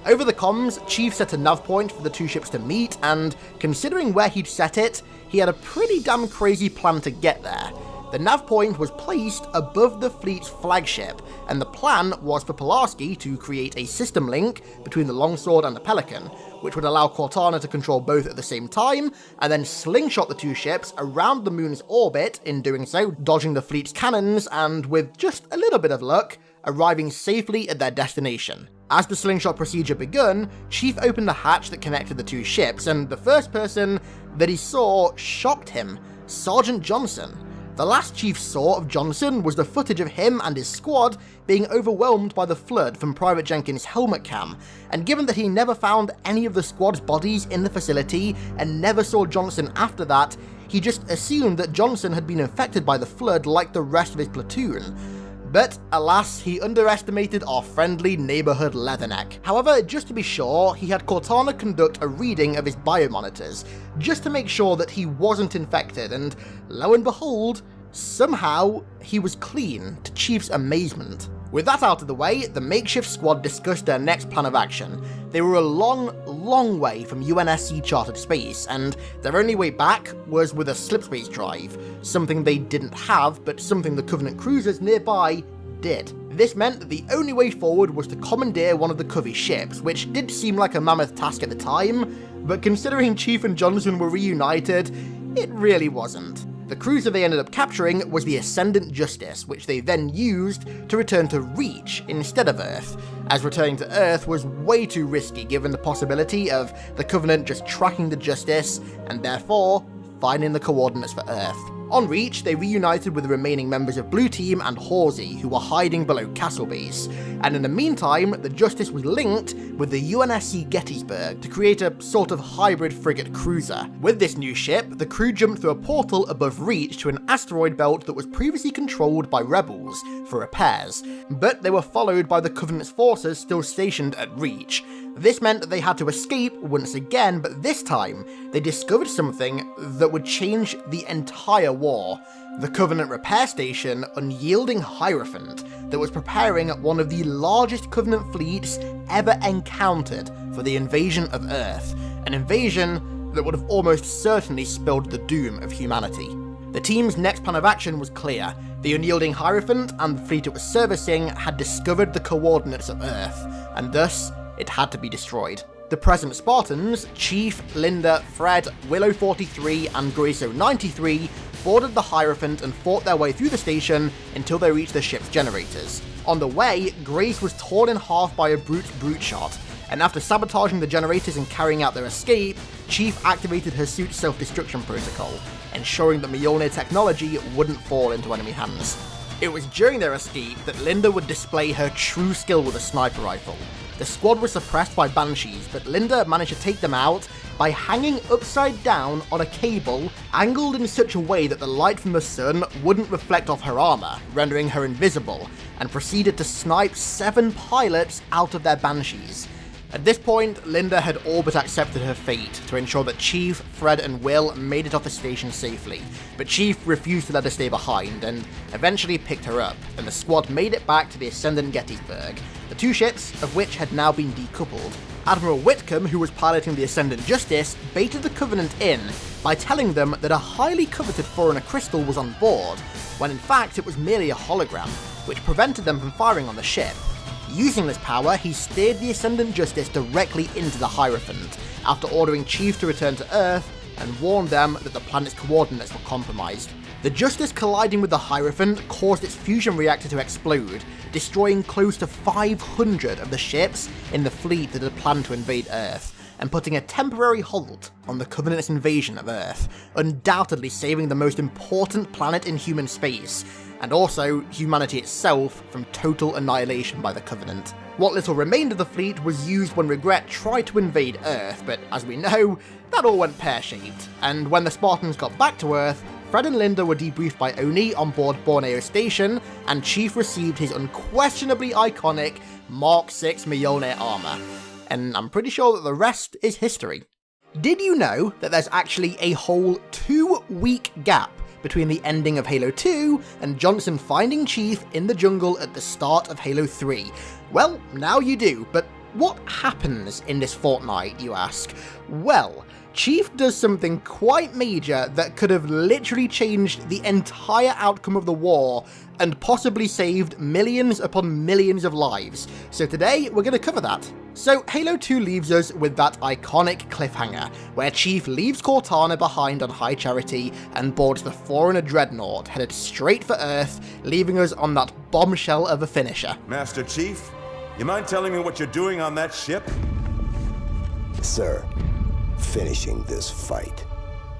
Over the comms, Chief set a nav point for the two ships to meet, and considering where he'd set it, he had a pretty damn crazy plan to get there. The nav point was placed above the fleet's flagship, and the plan was for Pulaski to create a system link between the Longsword and the Pelican, which would allow Cortana to control both at the same time, and then slingshot the two ships around the moon's orbit, in doing so dodging the fleet's cannons and, with just a little bit of luck, arriving safely at their destination. As the slingshot procedure begun, Chief opened the hatch that connected the two ships, and the first person that he saw shocked him: Sergeant Johnson. The last Chief saw of Johnson was the footage of him and his squad being overwhelmed by the flood from Private Jenkins' helmet cam, and given that he never found any of the squad's bodies in the facility and never saw Johnson after that, he just assumed that Johnson had been infected by the flood like the rest of his platoon. But alas, he underestimated our friendly neighbourhood Leatherneck. However, just to be sure, he had Cortana conduct a reading of his biomonitors, just to make sure that he wasn't infected, and lo and behold, somehow he was clean, to Chief's amazement. With that out of the way, the makeshift squad discussed their next plan of action. They were a long way from UNSC chartered space, and their only way back was with a slipspace drive, something they didn't have, but something the Covenant cruisers nearby did. This meant that the only way forward was to commandeer one of the Covey ships, which did seem like a mammoth task at the time, but considering Chief and Johnson were reunited, it really wasn't. The cruiser they ended up capturing was the Ascendant Justice, which they then used to return to Reach instead of Earth, as returning to Earth was way too risky given the possibility of the Covenant just tracking the Justice, and therefore finding the coordinates for Earth. On Reach, they reunited with the remaining members of Blue Team and Halsey, who were hiding below Castle Base, and in the meantime, the Justice was linked with the UNSC Gettysburg to create a sort of hybrid frigate cruiser. With this new ship, the crew jumped through a portal above Reach to an asteroid belt that was previously controlled by rebels for repairs, but they were followed by the Covenant's forces still stationed at Reach. This meant that they had to escape once again, but this time, they discovered something that would change the entire war. The Covenant repair station, Unyielding Hierophant, that was preparing one of the largest Covenant fleets ever encountered for the invasion of Earth, an invasion that would have almost certainly spelled the doom of humanity. The team's next plan of action was clear. The Unyielding Hierophant and the fleet it was servicing had discovered the coordinates of Earth, and thus, it had to be destroyed. The present Spartans, Chief, Linda, Fred, Willow 43, and Grace 93 boarded the Hierophant and fought their way through the station until they reached the ship's generators. On the way, Grace was torn in half by a brute shot, and after sabotaging the generators and carrying out their escape, Chief activated her suit's self-destruction protocol, ensuring that Mjolnir technology wouldn't fall into enemy hands. It was during their escape that Linda would display her true skill with a sniper rifle. The squad was suppressed by Banshees, but Linda managed to take them out by hanging upside down on a cable angled in such a way that the light from the sun wouldn't reflect off her armor, rendering her invisible, and proceeded to snipe 7 pilots out of their Banshees. At this point, Linda had all but accepted her fate to ensure that Chief, Fred, and Will made it off the station safely, but Chief refused to let her stay behind and eventually picked her up, and the squad made it back to the Ascendant Gettysburg, the two ships of which had now been decoupled. Admiral Whitcomb, who was piloting the Ascendant Justice, baited the Covenant in by telling them that a highly coveted foreigner crystal was on board, when in fact it was merely a hologram, which prevented them from firing on the ship. Using this power, he steered the Ascendant Justice directly into the Hierophant, after ordering Chief to return to Earth and warned them that the planet's coordinates were compromised. The Justice colliding with the Hierophant caused its fusion reactor to explode, destroying close to 500 of the ships in the fleet that had planned to invade Earth, and putting a temporary halt on the Covenant's invasion of Earth, undoubtedly saving the most important planet in human space, and also humanity itself from total annihilation by the Covenant. What little remained of the fleet was used when Regret tried to invade Earth, but as we know, that all went pear-shaped, and when the Spartans got back to Earth, Fred and Linda were debriefed by Oni on board Borneo Station, and Chief received his unquestionably iconic Mark 6 Mjolnir armor. And I'm pretty sure that the rest is history. Did you know that there's actually a whole 2-week gap between the ending of Halo 2 and Johnson finding Chief in the jungle at the start of Halo 3? Well, now you do, but what happens in this fortnight, you ask? Well, Chief does something quite major that could have literally changed the entire outcome of the war and possibly saved millions upon millions of lives. So today, we're going to cover that. So Halo 2 leaves us with that iconic cliffhanger, where Chief leaves Cortana behind on High Charity and boards the Forerunner Dreadnought, headed straight for Earth, leaving us on that bombshell of a finisher. Master Chief, you mind telling me what you're doing on that ship? Sir, finishing this fight.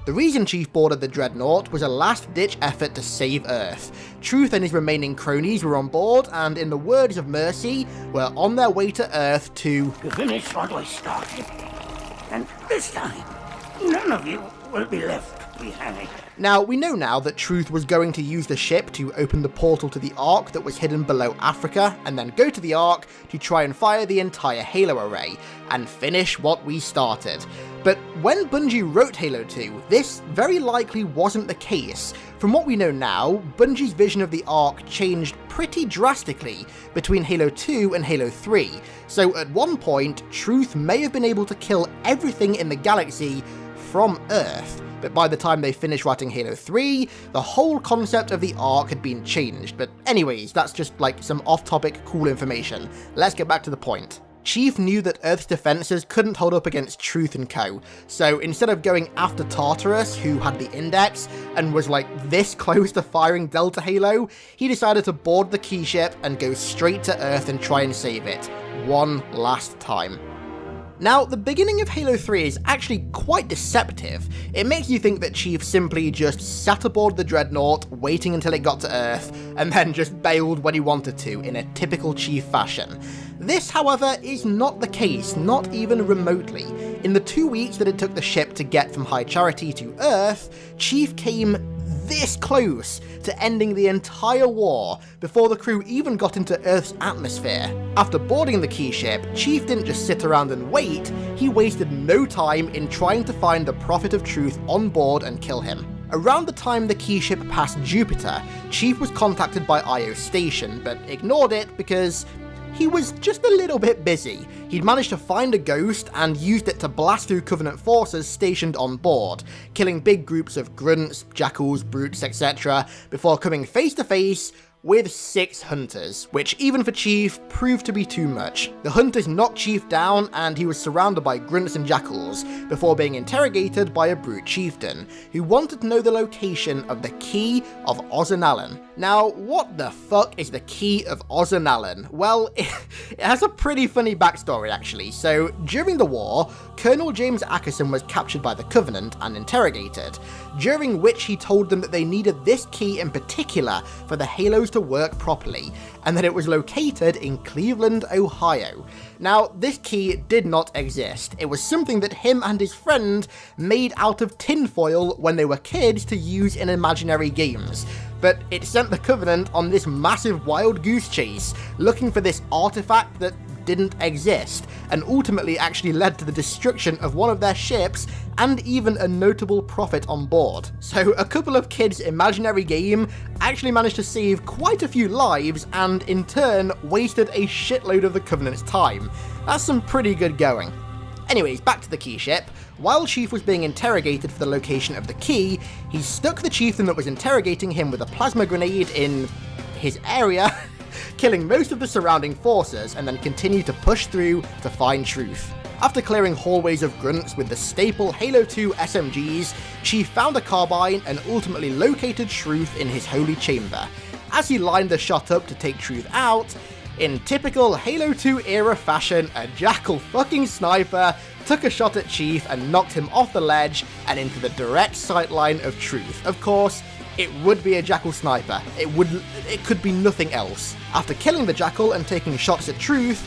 The reason Chief boarded the Dreadnought was a last-ditch effort to save Earth. Truth and his remaining cronies were on board, and in the words of Mercy, were on their way to Earth to finish what we started. And this time, none of you will be left behind. Now, we know now that Truth was going to use the ship to open the portal to the Ark that was hidden below Africa, and then go to the Ark to try and fire the entire Halo array, and finish what we started. But when Bungie wrote Halo 2, this very likely wasn't the case. From what we know now, Bungie's vision of the Ark changed pretty drastically between Halo 2 and Halo 3, so at one point, Truth may have been able to kill everything in the galaxy from Earth. But by the time they finished writing Halo 3, the whole concept of the Ark had been changed. But anyways, that's just like some off-topic cool information. Let's get back to the point. Chief knew that Earth's defenses couldn't hold up against Truth and co, so instead of going after Tartarus, who had the Index, and was like this close to firing Delta Halo, he decided to board the key ship and go straight to Earth and try and save it, one last time. Now, the beginning of Halo 3 is actually quite deceptive. It makes you think that Chief simply just sat aboard the Dreadnought, waiting until it got to Earth, and then just bailed when he wanted to, in a typical Chief fashion. This, however, is not the case, not even remotely. In the 2 weeks that it took the ship to get from High Charity to Earth, Chief came this close to ending the entire war before the crew even got into Earth's atmosphere. After boarding the key ship, Chief didn't just sit around and wait, he wasted no time in trying to find the Prophet of Truth on board and kill him. Around the time the key ship passed Jupiter, Chief was contacted by Io Station, but ignored it because he was just a little bit busy. He'd managed to find a ghost and used it to blast through Covenant forces stationed on board, killing big groups of grunts, jackals, brutes, etc., before coming face to face with 6 hunters, which even for Chief proved to be too much. The hunters knocked Chief down and he was surrounded by grunts and jackals, before being interrogated by a brute chieftain, who wanted to know the location of the Key of Ozanalan. Now, what the fuck is the Key of Ozanalan? Well, it has a pretty funny backstory actually. So, during the war, Colonel James Ackerson was captured by the Covenant and interrogated, during which he told them that they needed this key in particular for the Halos to work properly, and that it was located in Cleveland, Ohio. Now, this key did not exist. It was something that him and his friend made out of tinfoil when they were kids to use in imaginary games. But it sent the Covenant on this massive wild goose chase, looking for this artifact that didn't exist, and ultimately actually led to the destruction of one of their ships and even a notable prophet on board. So a couple of kids' imaginary game actually managed to save quite a few lives and in turn wasted a shitload of the Covenant's time. That's some pretty good going. Anyways, back to the key ship. While Chief was being interrogated for the location of the key, he stuck the chieftain that was interrogating him with a plasma grenade in his area, killing most of the surrounding forces, and then continued to push through to find Truth. After clearing hallways of grunts with the staple Halo 2 SMGs, Chief found a carbine and ultimately located Truth in his holy chamber. As he lined the shot up to take Truth out, in typical Halo 2 era fashion, a jackal fucking sniper took a shot at Chief and knocked him off the ledge and into the direct sightline of Truth. Of course, it would be a jackal sniper. It could be nothing else. After killing the jackal and taking shots at Truth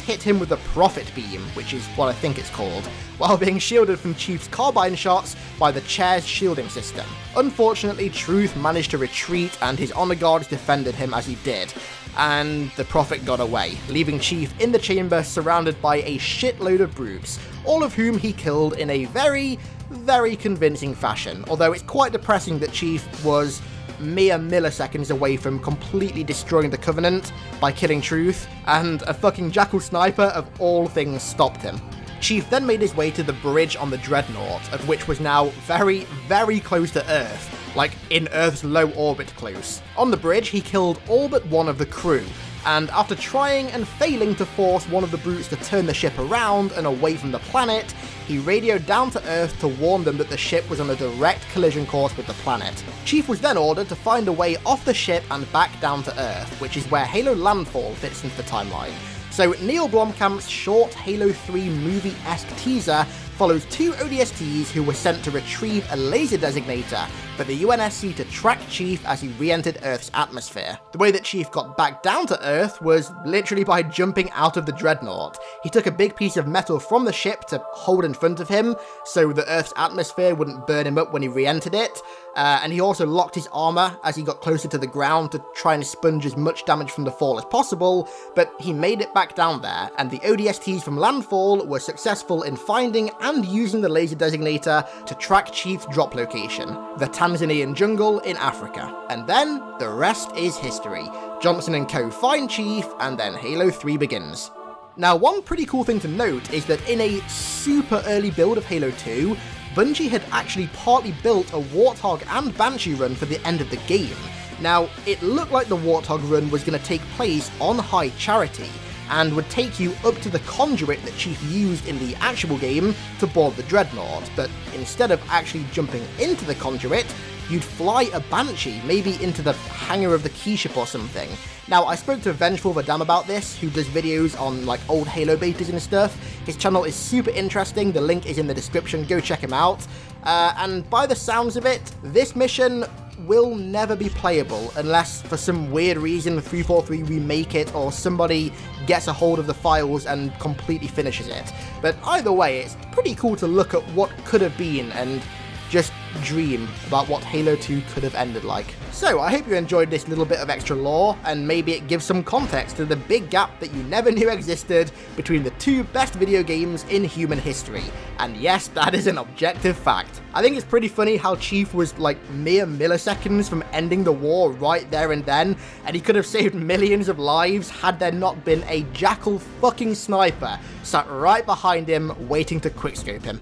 hit him with the Prophet Beam, which is what I think it's called, while being shielded from Chief's carbine shots by the chair's shielding system. Unfortunately, Truth managed to retreat and his honor guards defended him as he did, and the Prophet got away, leaving Chief in the chamber surrounded by a shitload of brutes, all of whom he killed in a very, very convincing fashion, although it's quite depressing that Chief was mere milliseconds away from completely destroying the Covenant by killing Truth, and a fucking Jackal sniper of all things stopped him. Chief then made his way to the bridge on the Dreadnought, of which was now very, very close to Earth, like in Earth's low orbit close. On the bridge, he killed all but one of the crew, and after trying and failing to force one of the brutes to turn the ship around and away from the planet, he radioed down to Earth to warn them that the ship was on a direct collision course with the planet. Chief was then ordered to find a way off the ship and back down to Earth, which is where Halo Landfall fits into the timeline. So Neil Blomkamp's short Halo 3 movie-esque teaser follows two ODSTs who were sent to retrieve a laser designator for the UNSC to track Chief as he re-entered Earth's atmosphere. The way that Chief got back down to Earth was literally by jumping out of the Dreadnought. He took a big piece of metal from the ship to hold in front of him so the Earth's atmosphere wouldn't burn him up when he re-entered it, and he also locked his armor as he got closer to the ground to try and sponge as much damage from the fall as possible, but he made it back down there, and the ODSTs from Landfall were successful in finding and using the laser designator to track Chief's drop location, the Tanzanian jungle in Africa. And then, the rest is history. Johnson and co. find Chief, and then Halo 3 begins. Now, one pretty cool thing to note is that in a super early build of Halo 2, Bungie had actually partly built a Warthog and Banshee run for the end of the game. Now, it looked like the Warthog run was going to take place on High Charity, and would take you up to the conduit that Chief used in the actual game to board the Dreadnought, but instead of actually jumping into the conduit, you'd fly a Banshee, maybe into the hangar of the keyship or something. Now, I spoke to Vengeful Vadam about this, who does videos on like old Halo betas and stuff. His channel is super interesting, the link is in the description, go check him out. And by the sounds of it, this mission will never be playable unless for some weird reason 343 remake it or somebody gets a hold of the files and completely finishes it. But either way, it's pretty cool to look at what could have been and just dream about what Halo 2 could have ended like. So I hope you enjoyed this little bit of extra lore, and maybe it gives some context to the big gap that you never knew existed between the two best video games in human history. And yes, that is an objective fact. I think it's pretty funny how Chief was like mere milliseconds from ending the war right there and then, and he could have saved millions of lives had there not been a Jackal fucking sniper sat right behind him waiting to quickscope him.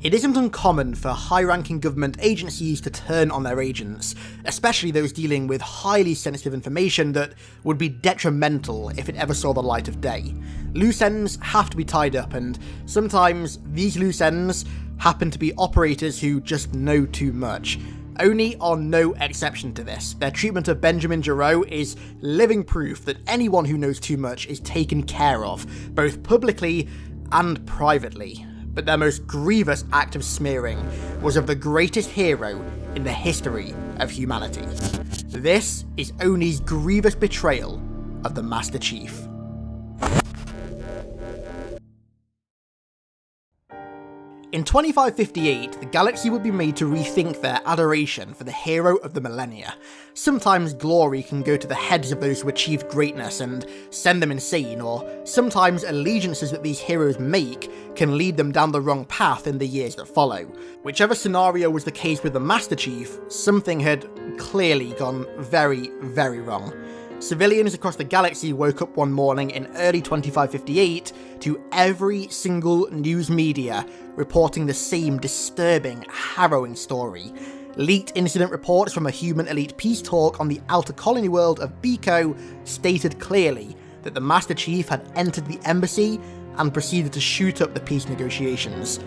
It isn't uncommon for high-ranking government agencies to turn on their agents, especially those dealing with highly sensitive information that would be detrimental if it ever saw the light of day. Loose ends have to be tied up, and sometimes these loose ends happen to be operators who just know too much. Oni are no exception to this. Their treatment of Benjamin Giraud is living proof that anyone who knows too much is taken care of, both publicly and privately. But their most grievous act of smearing was of the greatest hero in the history of humanity. This is Oni's grievous betrayal of the Master Chief. In 2558, the galaxy would be made to rethink their adoration for the hero of the millennia. Sometimes glory can go to the heads of those who achieve greatness and send them insane, or sometimes allegiances that these heroes make can lead them down the wrong path in the years that follow. Whichever scenario was the case with the Master Chief, something had clearly gone very, very wrong. Civilians across the galaxy woke up one morning in early 2558 to every single news media reporting the same disturbing, harrowing story. Leaked incident reports from a human elite peace talk on the outer colony world of Biko stated clearly that the Master Chief had entered the embassy and proceeded to shoot up the peace negotiations.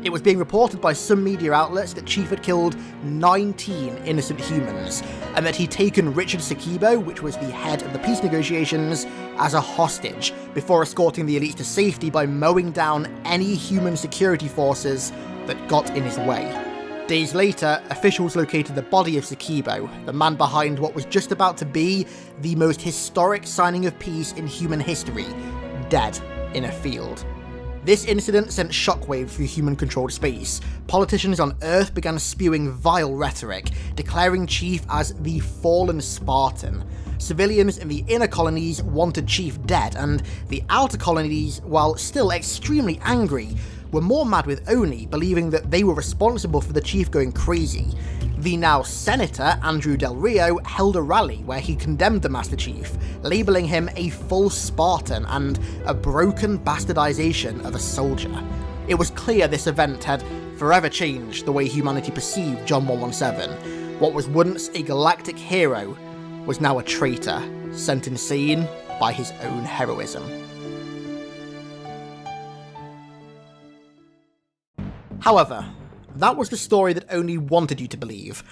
It was being reported by some media outlets that Chief had killed 19 innocent humans, and that he'd taken Richard Sakibo, which was the head of the peace negotiations, as a hostage, before escorting the elites to safety by mowing down any human security forces that got in his way. Days later, officials located the body of Sakibo, the man behind what was just about to be the most historic signing of peace in human history, dead in a field. This incident sent shockwaves through human-controlled space. Politicians on Earth began spewing vile rhetoric, declaring Chief as the fallen Spartan. Civilians in the inner colonies wanted Chief dead, and the outer colonies, while still extremely angry, were more mad with Oni, believing that they were responsible for the chief going crazy. The now Senator, Andrew Del Rio, held a rally where he condemned the Master Chief, labeling him a false Spartan and a broken bastardization of a soldier. It was clear this event had forever changed the way humanity perceived John 117. What was once a galactic hero was now a traitor, sent insane by his own heroism. However, that was the story that Oni wanted you to believe.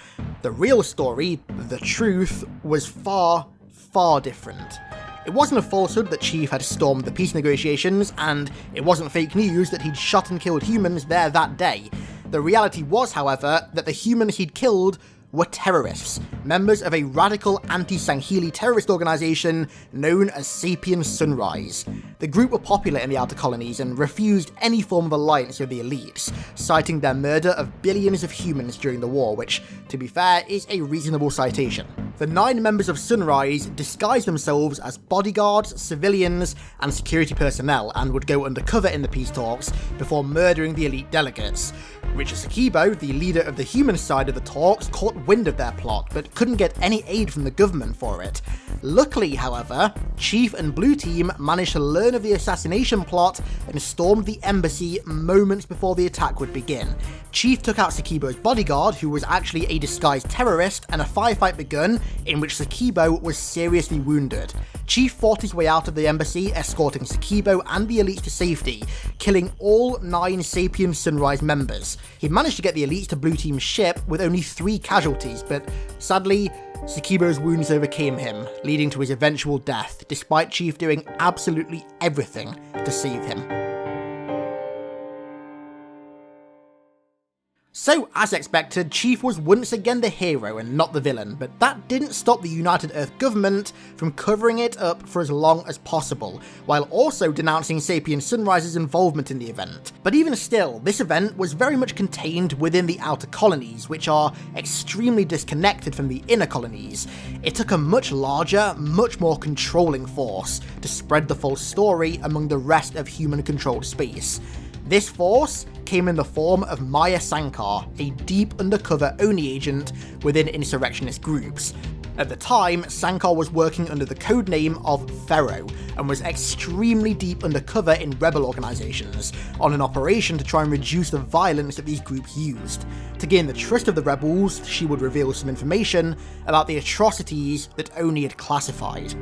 The real story, the truth, was far, far different. It wasn't a falsehood that Chief had stormed the peace negotiations, and it wasn't fake news that he'd shot and killed humans there that day. The reality was, however, that the humans he'd killed were terrorists, members of a radical anti-Sangheili terrorist organisation known as Sapien Sunrise. The group were popular in the outer colonies and refused any form of alliance with the elites, citing their murder of billions of humans during the war, which, to be fair, is a reasonable citation. The 9 members of Sunrise disguised themselves as bodyguards, civilians, and security personnel and would go undercover in the peace talks before murdering the elite delegates. Richard Sakibo, the leader of the human side of the talks, caught wind of their plot, but couldn't get any aid from the government for it. Luckily, however, Chief and Blue Team managed to learn of the assassination plot and stormed the embassy moments before the attack would begin. Chief took out Sakibo's bodyguard, who was actually a disguised terrorist, and a firefight begun in which Sakibo was seriously wounded. Chief fought his way out of the embassy, escorting Sakibo and the elites to safety, killing all 9 Sapien Sunrise members. He managed to get the elites to Blue Team's ship with only 3 casualties, but sadly, Sakibo's wounds overcame him, leading to his eventual death, despite Chief doing absolutely everything to save him. So, as expected, Chief was once again the hero and not the villain, but that didn't stop the United Earth government from covering it up for as long as possible, while also denouncing Sapien Sunrise's involvement in the event. But even still, this event was very much contained within the outer colonies, which are extremely disconnected from the inner colonies. It took a much larger, much more controlling force to spread the false story among the rest of human-controlled space. This force came in the form of Maya Sankar, a deep undercover Oni agent within insurrectionist groups. At the time, Sankar was working under the codename of Pharaoh, and was extremely deep undercover in rebel organisations, on an operation to try and reduce the violence that these groups used. To gain the trust of the rebels, she would reveal some information about the atrocities that Oni had classified.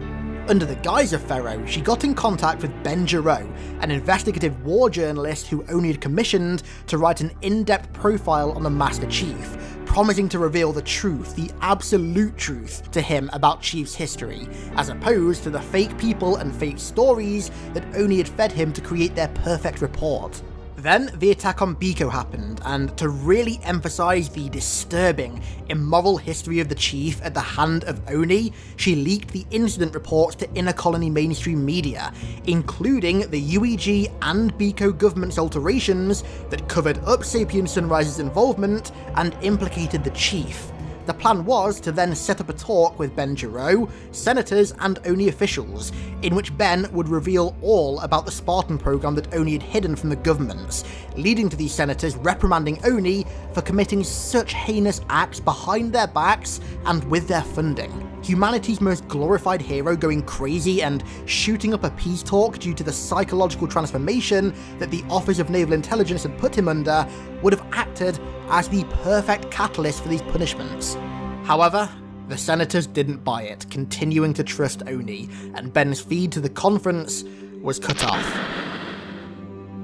Under the guise of Pharaoh, she got in contact with Ben Giro, an investigative war journalist who Oni had commissioned to write an in-depth profile on the Master Chief, promising to reveal the truth, the absolute truth, to him about Chief's history, as opposed to the fake people and fake stories that Oni had fed him to create their perfect report. Then the attack on Biko happened, and to really emphasise the disturbing, immoral history of the Chief at the hand of Oni, she leaked the incident reports to inner colony mainstream media, including the UEG and Biko government's alterations that covered up Sapien Sunrise's involvement and implicated the Chief. The plan was to then set up a talk with Ben Giro, senators and Oni officials, in which Ben would reveal all about the Spartan program that Oni had hidden from the governments, leading to these senators reprimanding Oni for committing such heinous acts behind their backs and with their funding. Humanity's most glorified hero going crazy and shooting up a peace talk due to the psychological transformation that the Office of Naval Intelligence had put him under would have acted as the perfect catalyst for these punishments. However, the senators didn't buy it, continuing to trust Oni, and Ben's feed to the conference was cut off.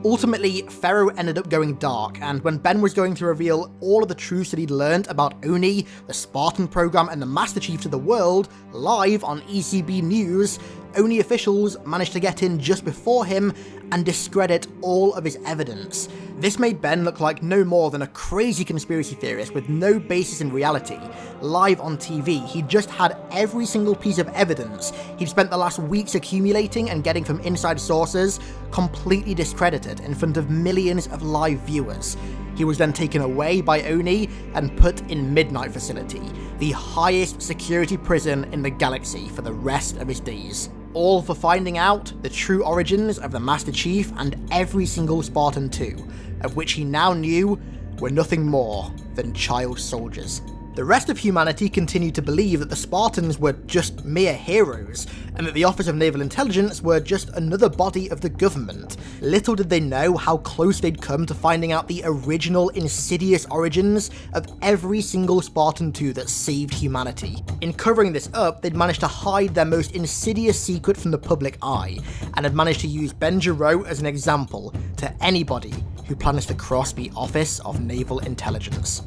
Ultimately, Pharaoh ended up going dark, and when Ben was going to reveal all of the truths that he'd learned about Oni, the Spartan program, and the Master Chief to the world, live on ECB News, Oni officials managed to get in just before him and discredit all of his evidence. This made Ben look like no more than a crazy conspiracy theorist with no basis in reality. Live on TV, he just had every single piece of evidence he'd spent the last weeks accumulating and getting from inside sources completely discredited in front of millions of live viewers. He was then taken away by Oni and put in Midnight Facility, the highest security prison in the galaxy, for the rest of his days. all for finding out the true origins of the Master Chief and every single Spartan too, of which he now knew were nothing more than child soldiers. The rest of humanity continued to believe that the Spartans were just mere heroes, and that the Office of Naval Intelligence were just another body of the government. Little did they know how close they'd come to finding out the original insidious origins of every single Spartan 2 that saved humanity. In covering this up, they'd managed to hide their most insidious secret from the public eye, and had managed to use Ben Giro as an example to anybody who plans to cross the Office of Naval Intelligence.